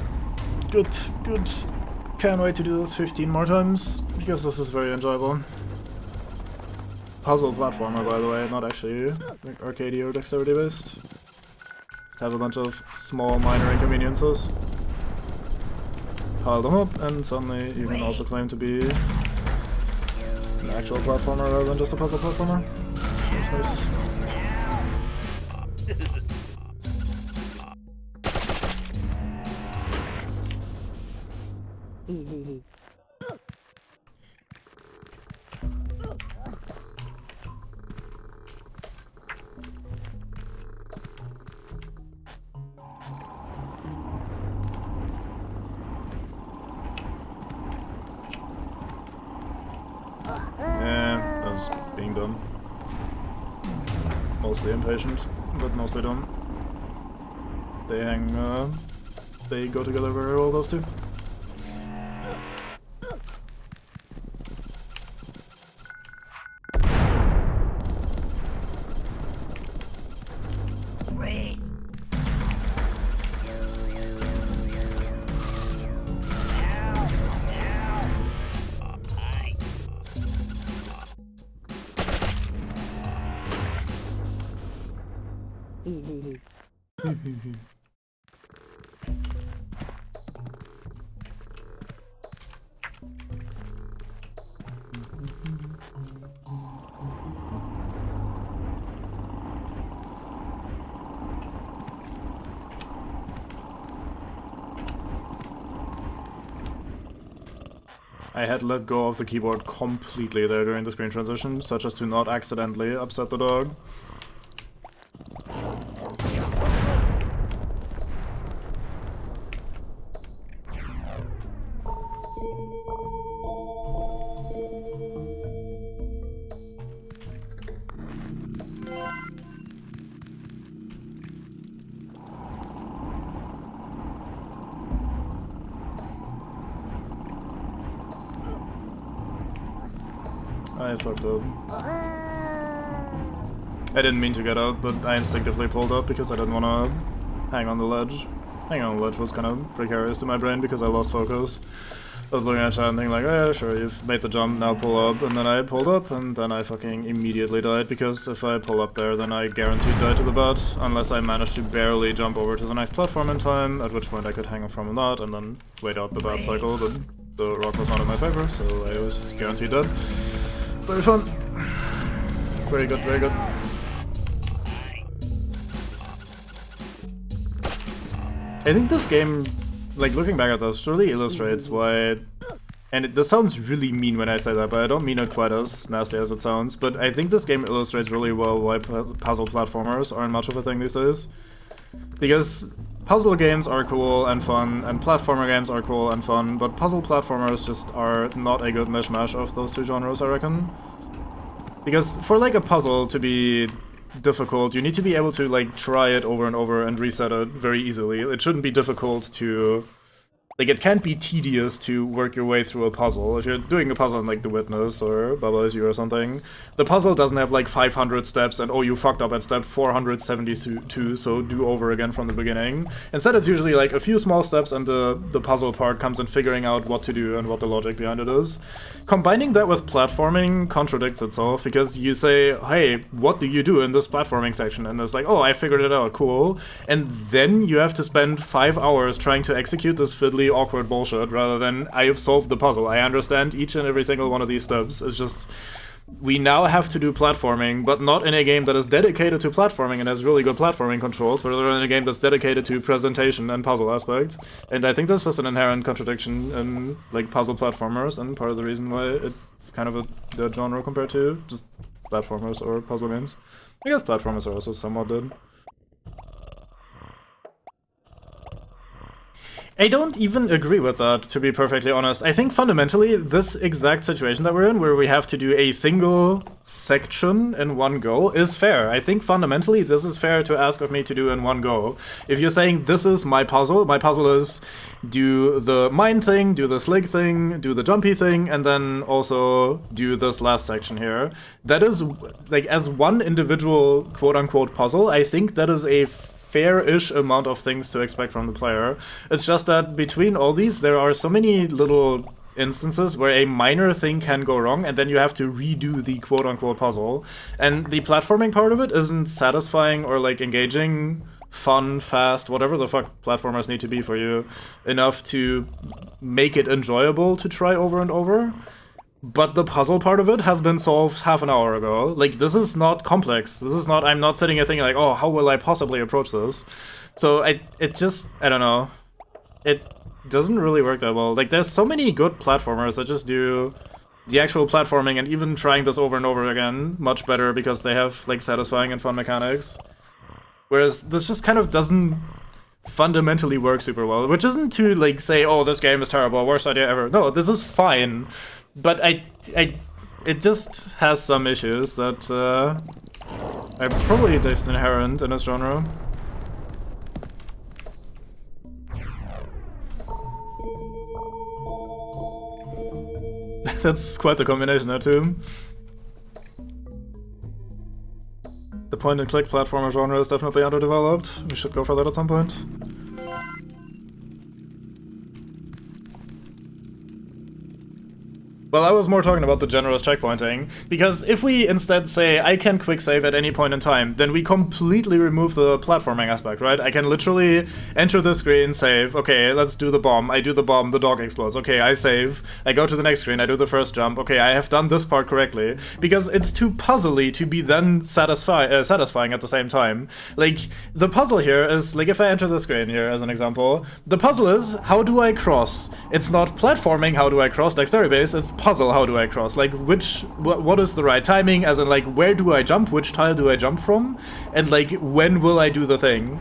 Good, good. Can't wait to do this 15 more times, because this is very enjoyable. Puzzle platformer, by the way, not actually like arcadey or dexterity based. Just have a bunch of small minor inconveniences. Pile them up, and suddenly you can also claim to be an actual platformer rather than just a puzzle platformer. That's nice. Yeah, that's being done. Mostly impatient, but mostly done. They go together very well, those two. I had let go of the keyboard completely there during the screen transition, such as to not accidentally upset the dog. I fucked up. I didn't mean to get out, but I instinctively pulled up because I didn't want to hang on the ledge. Hanging on the ledge was kind of precarious to my brain because I lost focus. I was looking at chat and thinking like, oh yeah, sure, you've made the jump, now pull up, and then I pulled up, and then I fucking immediately died, because if I pull up there, then I guaranteed die to the bat, unless I managed to barely jump over to the next platform in time, at which point I could hang from that, and then wait out the bat cycle, but the rock was not in my favor, so I was guaranteed dead. Very fun. Very good, very good. I think this game, like looking back at this, really illustrates why, and this sounds really mean when I say that, but I don't mean it quite as nasty as it sounds, but I think this game illustrates really well why puzzle platformers aren't much of a thing these days. Because puzzle games are cool and fun, and platformer games are cool and fun, but puzzle platformers just are not a good mishmash of those two genres, I reckon. Because for like a puzzle to be difficult, you need to be able to like try it over and over and reset it very easily. It shouldn't be difficult to... Like, it can't be tedious to work your way through a puzzle. If you're doing a puzzle in, like, The Witness or Baba Is You or something, the puzzle doesn't have, like, 500 steps and, oh, you fucked up at step 472, so do over again from the beginning. Instead, it's usually, like, a few small steps and the puzzle part comes in figuring out what to do and what the logic behind it is. Combining that with platforming contradicts itself, because you say, hey, what do you do in this platforming section? And it's like, oh, I figured it out, cool. And then you have to spend 5 hours trying to execute this fiddly, awkward bullshit, rather than, I have solved the puzzle. I understand each and every single one of these steps. It's just, we now have to do platforming, but not in a game that is dedicated to platforming and has really good platforming controls, but rather in a game that's dedicated to presentation and puzzle aspect. And I think that's just an inherent contradiction in, like, puzzle platformers, and part of the reason why it's kind of a dead genre compared to just platformers or puzzle games. I guess platformers are also somewhat dead. I don't even agree with that, to be perfectly honest. I think fundamentally, this exact situation that we're in, where we have to do a single section in one go, is fair. I think fundamentally, this is fair to ask of me to do in one go. If you're saying, this is my puzzle is do the mine thing, do the slig thing, do the jumpy thing, and then also do this last section here. That is, like, as one individual quote-unquote puzzle, I think that is a fair-ish amount of things to expect from the player. It's just that between all these, there are so many little instances where a minor thing can go wrong, and then you have to redo the quote-unquote puzzle. And the platforming part of it isn't satisfying or, like, engaging, fun, fast, whatever the fuck platformers need to be for you, enough to make it enjoyable to try over and over. But the puzzle part of it has been solved half an hour ago. Like, this is not complex. This is not, I'm not sitting here thinking like, oh, how will I possibly approach this? So I don't know. It doesn't really work that well. Like, there's so many good platformers that just do the actual platforming and even trying this over and over again much better because they have, like, satisfying and fun mechanics. Whereas this just kind of doesn't fundamentally work super well. Which isn't to, like, say, oh, this game is terrible, worst idea ever. No, this is fine. But it just has some issues that are probably just inherent in this genre. That's quite the combination there too. The point-and-click platformer genre is definitely underdeveloped. We should go for that at some point. Well, I was more talking about the generous checkpointing, because if we instead say I can quick save at any point in time, then we completely remove the platforming aspect, right? I can literally enter the screen, save, okay, let's do the bomb, I do the bomb, the dog explodes, okay, I save, I go to the next screen, I do the first jump, okay, I have done this part correctly, because it's too puzzly to be then satisfying at the same time. Like, the puzzle here is, like, if I enter the screen here as an example, the puzzle is, how do I cross? It's not platforming, how do I cross, dexterity base, it's puzzle, how do I cross? Like, what is the right timing, as in, like, where do I jump, which tile do I jump from, and, like, when will I do the thing?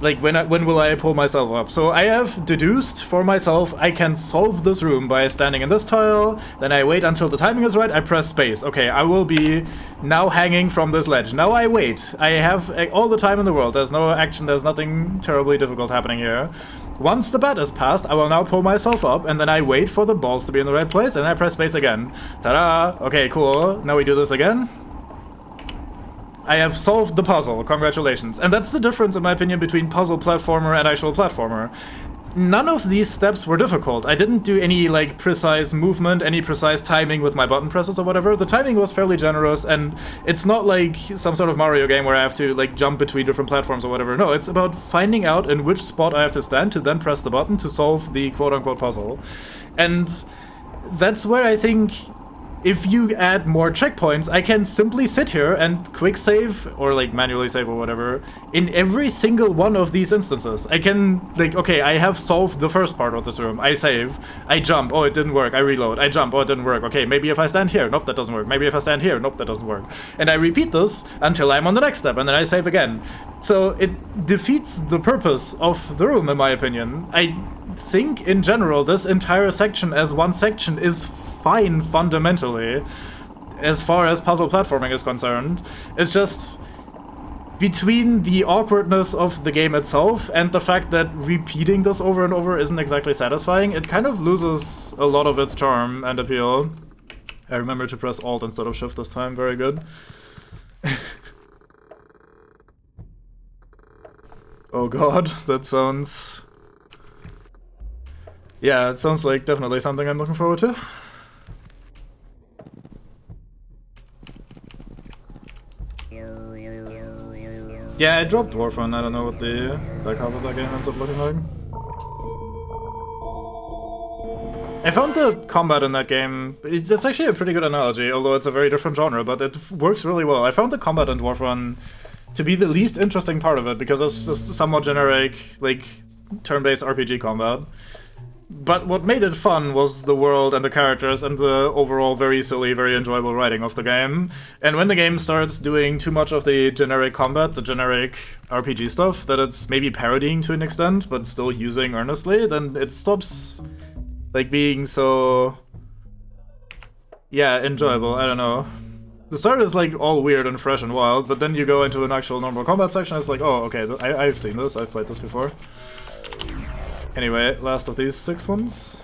Like, when will I pull myself up? So I have deduced for myself, I can solve this room by standing in this tile, then I wait until the timing is right, I press space. Okay, I will be now hanging from this ledge. Now I wait. I have all the time in the world. There's no action, there's nothing terribly difficult happening here. Once the bat is passed, I will now pull myself up, and then I wait for the balls to be in the right place, and I press space again. Ta-da! Okay, cool. Now we do this again. I have solved the puzzle, congratulations. And that's the difference, in my opinion, between puzzle platformer and actual platformer. None of these steps were difficult. I didn't do any, like, precise movement, any precise timing with my button presses or whatever. The timing was fairly generous, and it's not like some sort of Mario game where I have to, like, jump between different platforms or whatever. No, it's about finding out in which spot I have to stand to then press the button to solve the quote-unquote puzzle. And that's where I think, if you add more checkpoints, I can simply sit here and quick save, or like manually save or whatever, in every single one of these instances. I can, like, okay, I have solved the first part of this room. I save, I jump, oh, it didn't work, I reload, I jump, oh, it didn't work. Okay, maybe if I stand here, nope, that doesn't work. Maybe if I stand here, nope, that doesn't work. And I repeat this until I'm on the next step, and then I save again. So it defeats the purpose of the room, in my opinion. I think, in general, this entire section as one section is fine fundamentally, as far as puzzle platforming is concerned. It's just between the awkwardness of the game itself and the fact that repeating this over and over isn't exactly satisfying, it kind of loses a lot of its charm and appeal. I remember to press Alt instead of Shift this time, very good. Oh god, that sounds... Yeah, it sounds like definitely something I'm looking forward to. Yeah, I dropped Dwarf. I don't know what the back half of that game ends up looking like. I found the combat in that game, it's actually a pretty good analogy, although it's a very different genre, but it works really well. I found the combat in Dwarf Run to be the least interesting part of it, because it's just somewhat generic, like, turn-based RPG combat. But what made it fun was the world and the characters and the overall very silly, very enjoyable writing of the game. And when the game starts doing too much of the generic combat, the generic RPG stuff, that it's maybe parodying to an extent, but still using earnestly, then it stops, like, being so... yeah, enjoyable, I don't know. The start is, like, all weird and fresh and wild, but then you go into an actual normal combat section, it's like, oh, okay, I've seen this, I've played this before. Anyway, last of these 6 ones.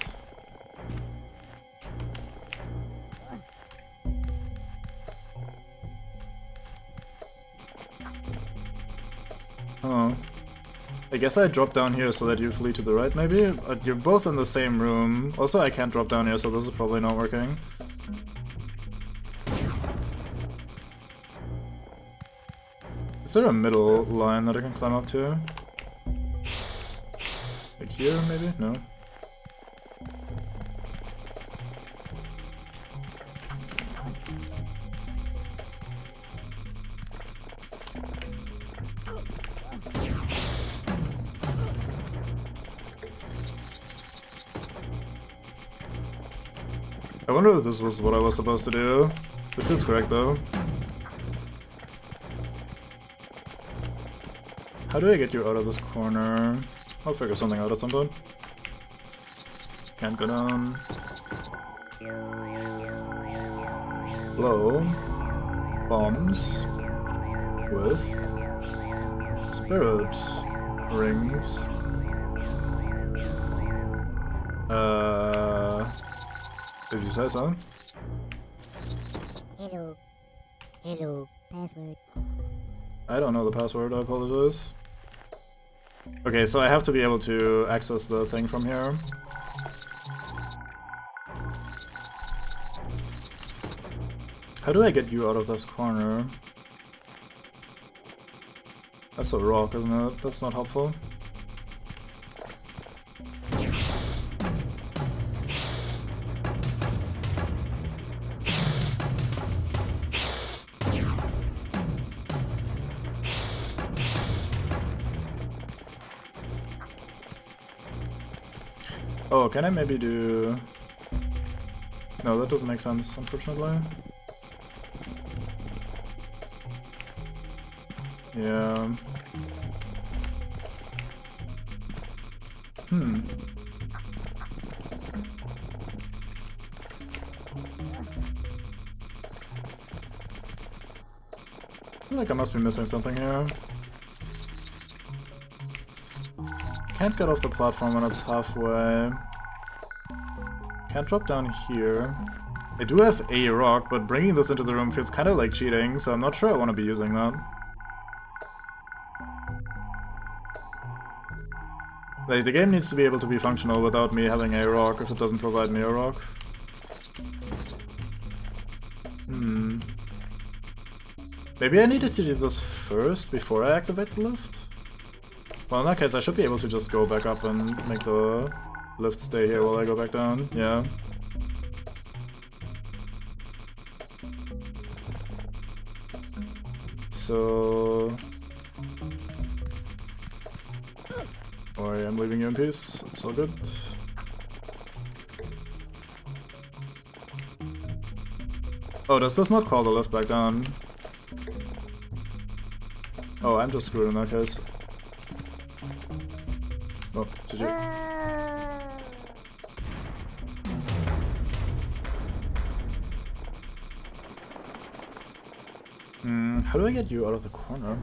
Oh. I guess I drop down here so that you flee to the right, maybe? You're both in the same room. Also, I can't drop down here, so this is probably not working. Is there a middle line that I can climb up to? Like here, maybe? No. I wonder if this was what I was supposed to do. It feels correct, though. How do I get you out of this corner? I'll figure something out at some point. Can't go down. Blow bombs with spirit rings. Did you say so?
Hello. Hello. Password.
I don't know the password, I apologize. Okay, so I have to be able to access the thing from here. How do I get you out of this corner? That's a rock, isn't it? That's not helpful. Oh, can I maybe do... No, that doesn't make sense, unfortunately. Yeah. I feel like I must be missing something here. Can't get off the platform when it's halfway. Can't drop down here. I do have a rock, but bringing this into the room feels kind of like cheating, so I'm not sure I want to be using that. Like, the game needs to be able to be functional without me having a rock if it doesn't provide me a rock. Maybe I needed to do this first before I activate the lift? Well, in that case, I should be able to just go back up and make the lift stay here while I go back down. Yeah. So... Alright, I'm leaving you in peace. It's all good. Oh, does this not call the lift back down? Oh, I'm just screwed in that case. Oh, GG. How do I get you out of the corner?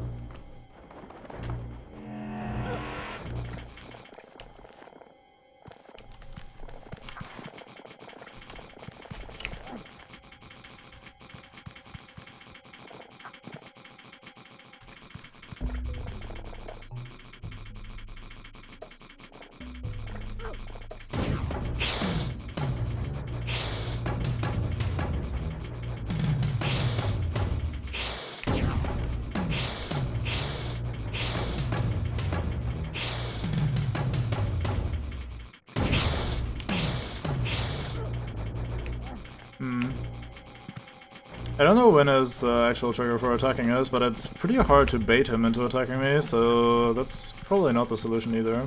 I don't know when his actual trigger for attacking is, but it's pretty hard to bait him into attacking me, so that's probably not the solution either.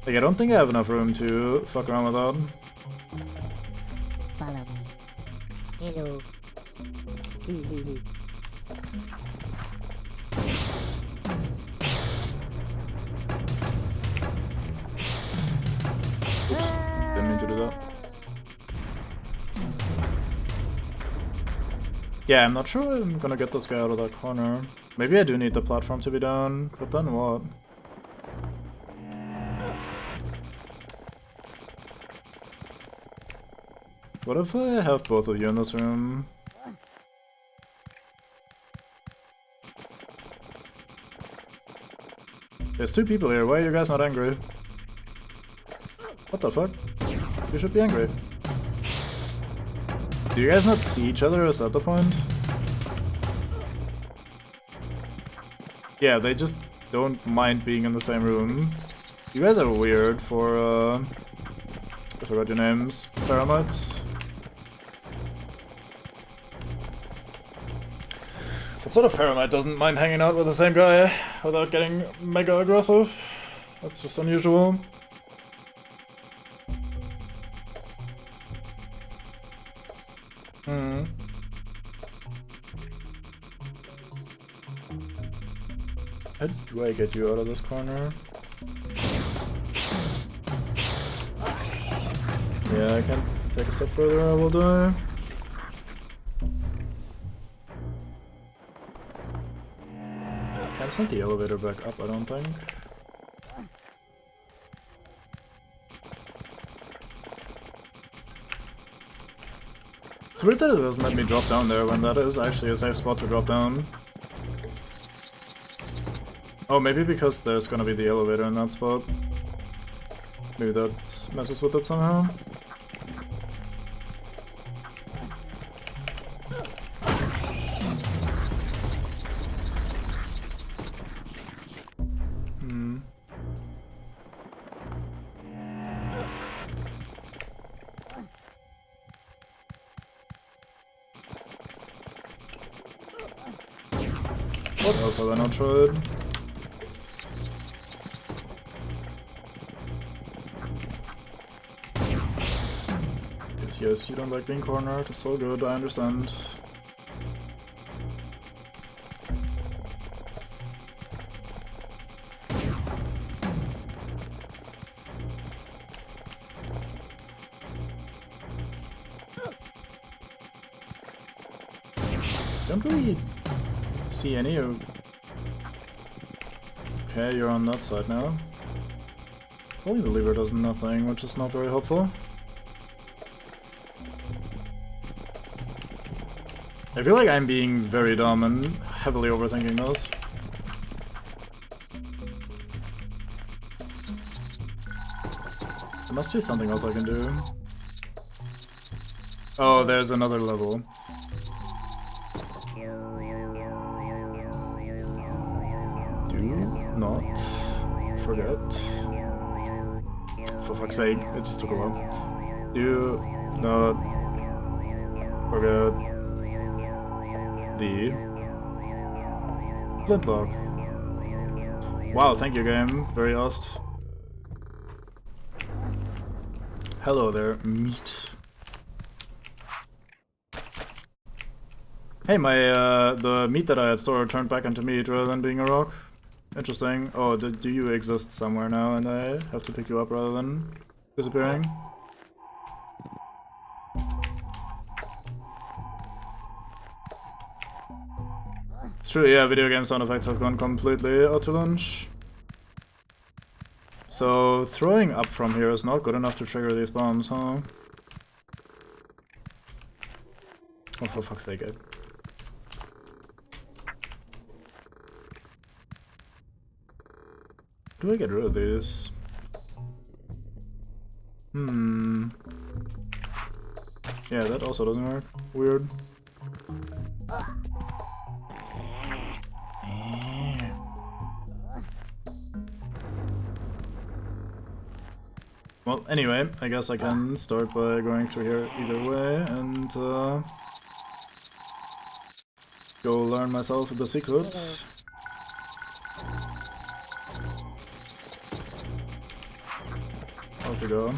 Like, I don't think I have enough room to fuck around with that.
Follow me. Hello.
Oops, didn't mean to do that. Yeah, I'm not sure I'm gonna get this guy out of that corner. Maybe I do need the platform to be down, but then what? What if I have both of you in this room? There's two people here, why are you guys not angry? What the fuck? You should be angry. Do you guys not see each other? Is that the point? Yeah, they just don't mind being in the same room. You guys are weird for, I forgot your names. Paramites? What sort of Paramite doesn't mind hanging out with the same guy without getting mega aggressive? That's just unusual. How do I get you out of this corner? Yeah, I can't take a step further, I will die. Can't send the elevator back up, I don't think. It's weird that it doesn't let me drop down there when that is actually a safe spot to drop down. Oh, maybe because there's gonna be the elevator in that spot. Maybe that messes with it somehow. What else have I not tried? Yes, you don't like being cornered. It's all good, I understand. Don't really see any of... Okay, you're on that side now. Only the lever does nothing, which is not very helpful. I feel like I'm being very dumb and heavily overthinking this. There must be something else I can do. Oh, there's another level. Do not forget. For fuck's sake, it just took a while. Do not forget the flintlock. Wow, thank you, game. Very asked. Hello there, meat. Hey, my the meat that I had stored turned back into meat rather than being a rock. Interesting. Oh, do you exist somewhere now and I have to pick you up rather than disappearing? It's true, yeah, video game sound effects have gone completely out to lunch. So, throwing up from here is not good enough to trigger these bombs, huh? Oh, for fuck's sake, do I get rid of these? Yeah, that also doesn't work. Weird. Well, anyway, I guess I can start by going through here either way and go learn myself the secrets. Off you go.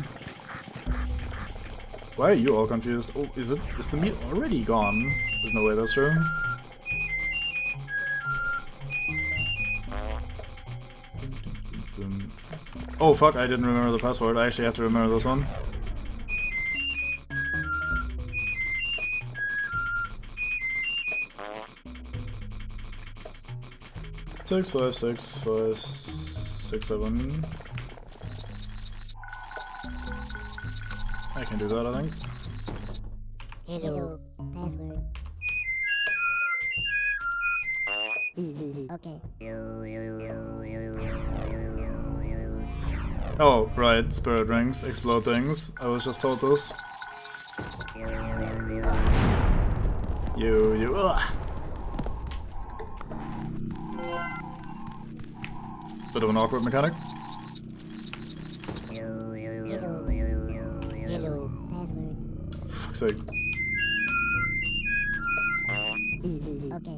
Why are you all confused? Oh, is the meat already gone? There's no way that's true. Oh fuck, I didn't remember the password. I actually have to remember this one. Six, 5, 6, 5, 6, 7. I can do that, I think.
Hello. Password. Okay.
Oh, right, spirit rings, explode things. I was just told this. Ugh. Bit of an awkward mechanic.
Hello. Password.
For fuck's sake.
Okay.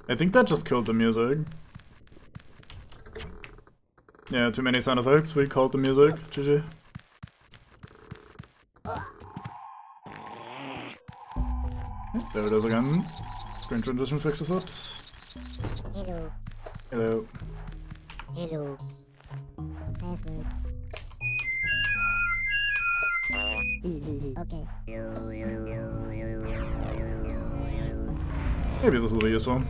I think that just killed the music. Yeah, too many sound effects. We called the music. GG. There it is again. Screen transition fixes it.
Hello.
Hello.
Hello. Password. Okay.
Maybe this will be useful.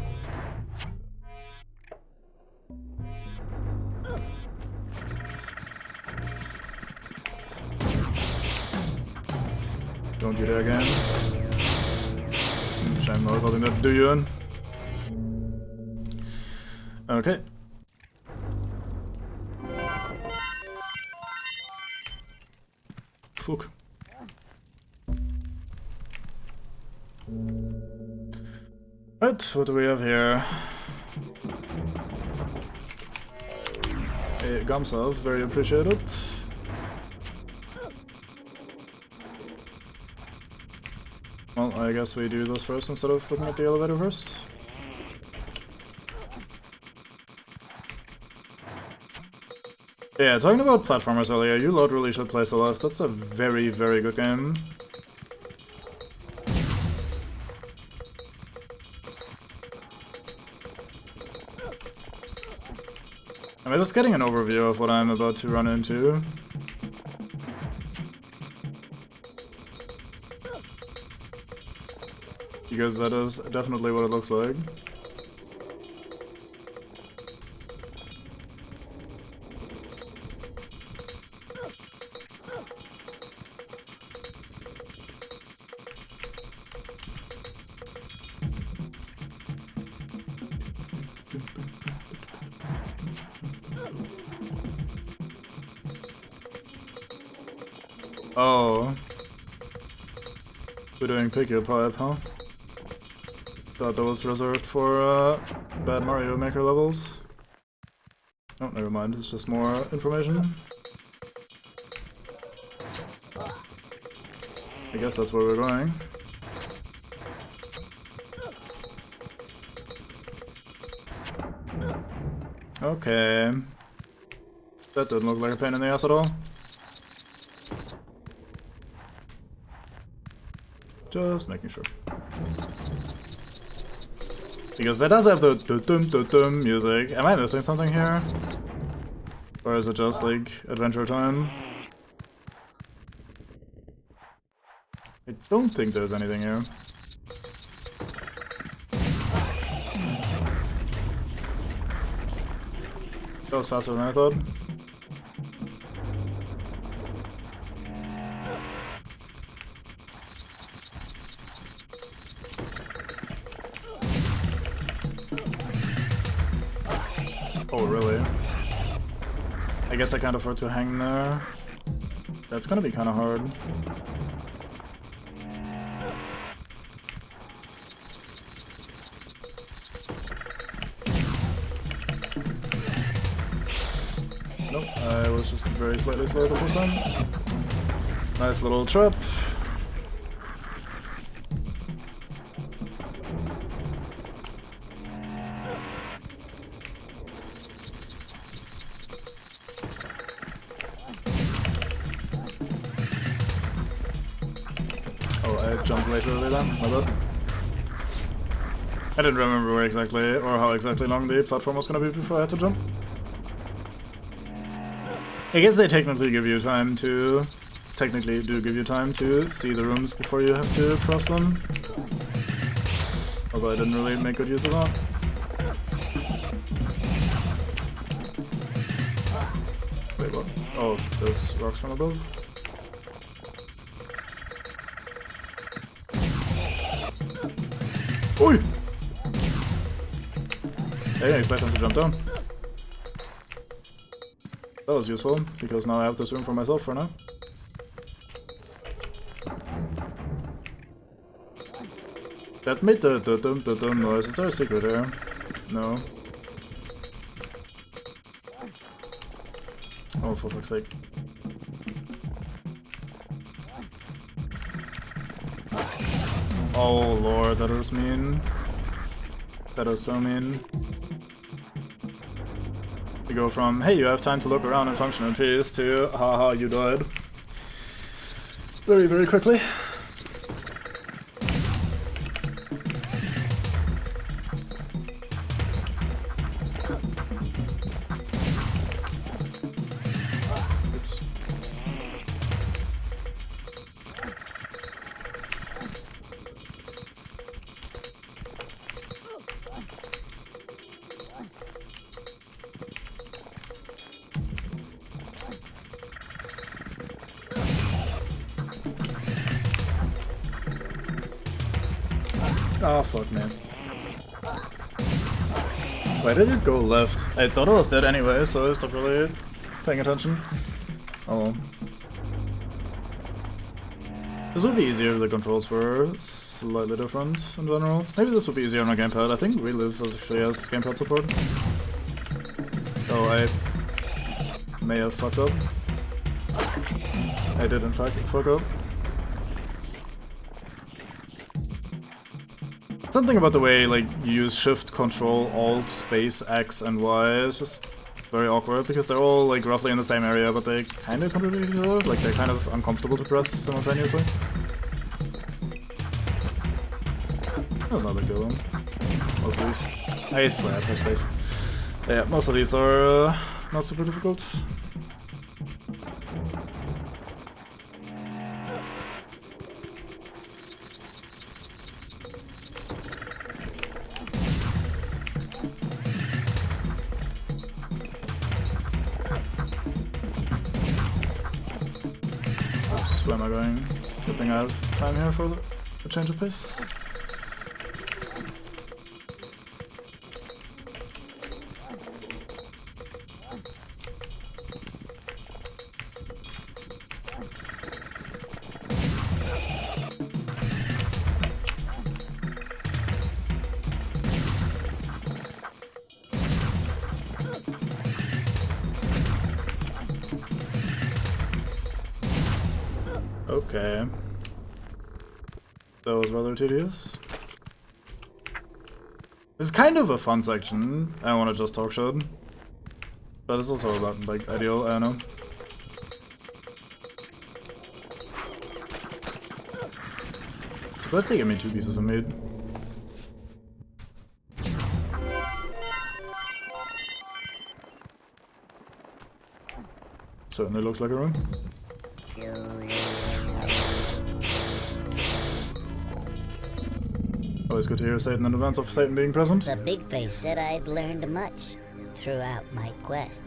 Don't do that again. Shame I was holding that to do you in. Okay. Fuck. Right, what do we have here? A gum salve, very appreciated. Well, I guess we do this first instead of looking at the elevator first. Yeah, talking about platformers earlier, you lot really should play Celeste. That's a very, very good game. I'm just getting an overview of what I'm about to run into. Because that is definitely what it looks like. Oh. We're doing Pick Your Pipe, huh? Thought that was reserved for bad Mario Maker levels. Oh, never mind, it's just more information. I guess that's where we're going. Okay. That didn't look like a pain in the ass at all. Just making sure. Because that does have the dum music. Am I missing something here? Or is it just like Adventure Time? I don't think there's anything here. That was faster than I thought. Oh, really? I guess I can't afford to hang there. That's gonna be kinda hard. Nope, I was just very slightly slow the first time. Nice little trap. Jumped way too early then, my bad. I didn't remember where exactly, or how exactly long the platform was gonna be before I had to jump. I guess they technically give you time to... Technically do give you time to see the rooms before you have to cross them. Although I didn't really make good use of that. Wait, what? Oh, there's rocks from above. Oi! I didn't expect him to jump down. That was useful, because now I have this room for myself for now. That made the dum noise. Is there a secret here? No. Oh, for fuck's sake. Oh lord, that is mean. That is so mean. To go from, hey, you have time to look around and function in peace, to, haha, you died. Very, very quickly. Oh fuck, man. Why did it go left? I thought I was dead anyway, so I stopped really paying attention. Oh well. This would be easier if the controls were slightly different in general. Maybe this would be easier on a gamepad. I think Relive actually has gamepad support. Oh, I may have fucked up. I did in fact fuck up. Something about the way like you use Shift, Control, Alt, Space, X, and Y is just very awkward because they're all like roughly in the same area, but they kind of contradict each other. Like they're kind of uncomfortable to press simultaneously. That's not a big deal though. Most of these, I swear I press space. Yeah, most of these are not super difficult. Oops, where am I going? Good thing I have time here for a change of pace. Okay. That was rather tedious. It's kind of a fun section. I want to just talk shit. But it's also about, like, ideal, I don't know. Suppose they give me 2 pieces of meat. Certainly looks like a room. Always good to hear Satan in advance of Satan being present.
The big face said I'd learned much throughout my quest.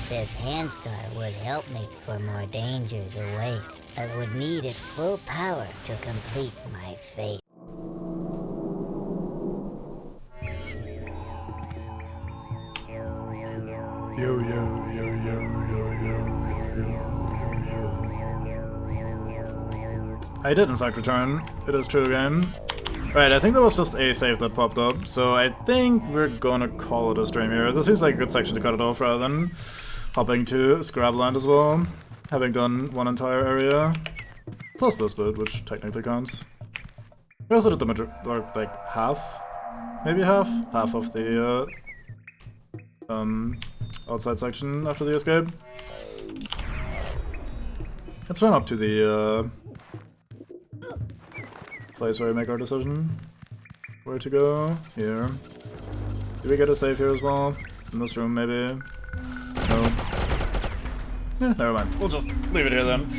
This handscar would help me for more dangers await. I would need its full power to complete my fate.
Yo, yo, yo, yo, yo, yo, yo. I did in fact return. It is true again. Right, I think that was just a save that popped up, so I think we're gonna call it a stream here. This seems like a good section to cut it off rather than hopping to Scrabland as well. Having done one entire area. Plus this bit, which technically counts. We also did the or like half, maybe half of the outside section after the escape. Let's run up to the place where we make our decision. Where to go? Here. Do we get a save here as well? In this room, maybe? No. Yeah, never mind. We'll just leave it here then.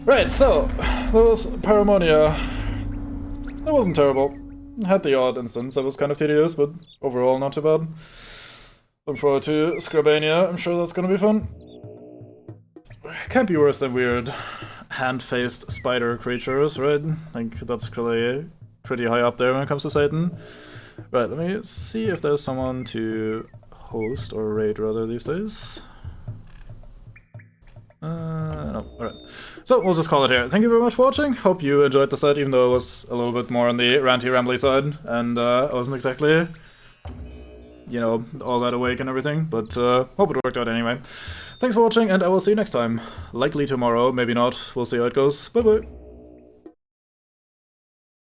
Right, so, that was Paramonia. That wasn't terrible. Had the odd instance that was kind of tedious, but overall not too bad. Looking forward to Scrabania. I'm sure that's gonna be fun. Can't be worse than weird hand-faced spider creatures, right? Like, that's really pretty high up there when it comes to Satan. Right, let me see if there's someone to host or raid rather these days. No, alright. So, we'll just call it here. Thank you very much for watching. Hope you enjoyed the set, even though it was a little bit more on the ranty, rambly side, and I wasn't exactly, you know, all that awake and everything, but hope it worked out anyway. Thanks for watching, and I will see you next time. Likely tomorrow, maybe not. We'll see how it goes. Bye bye.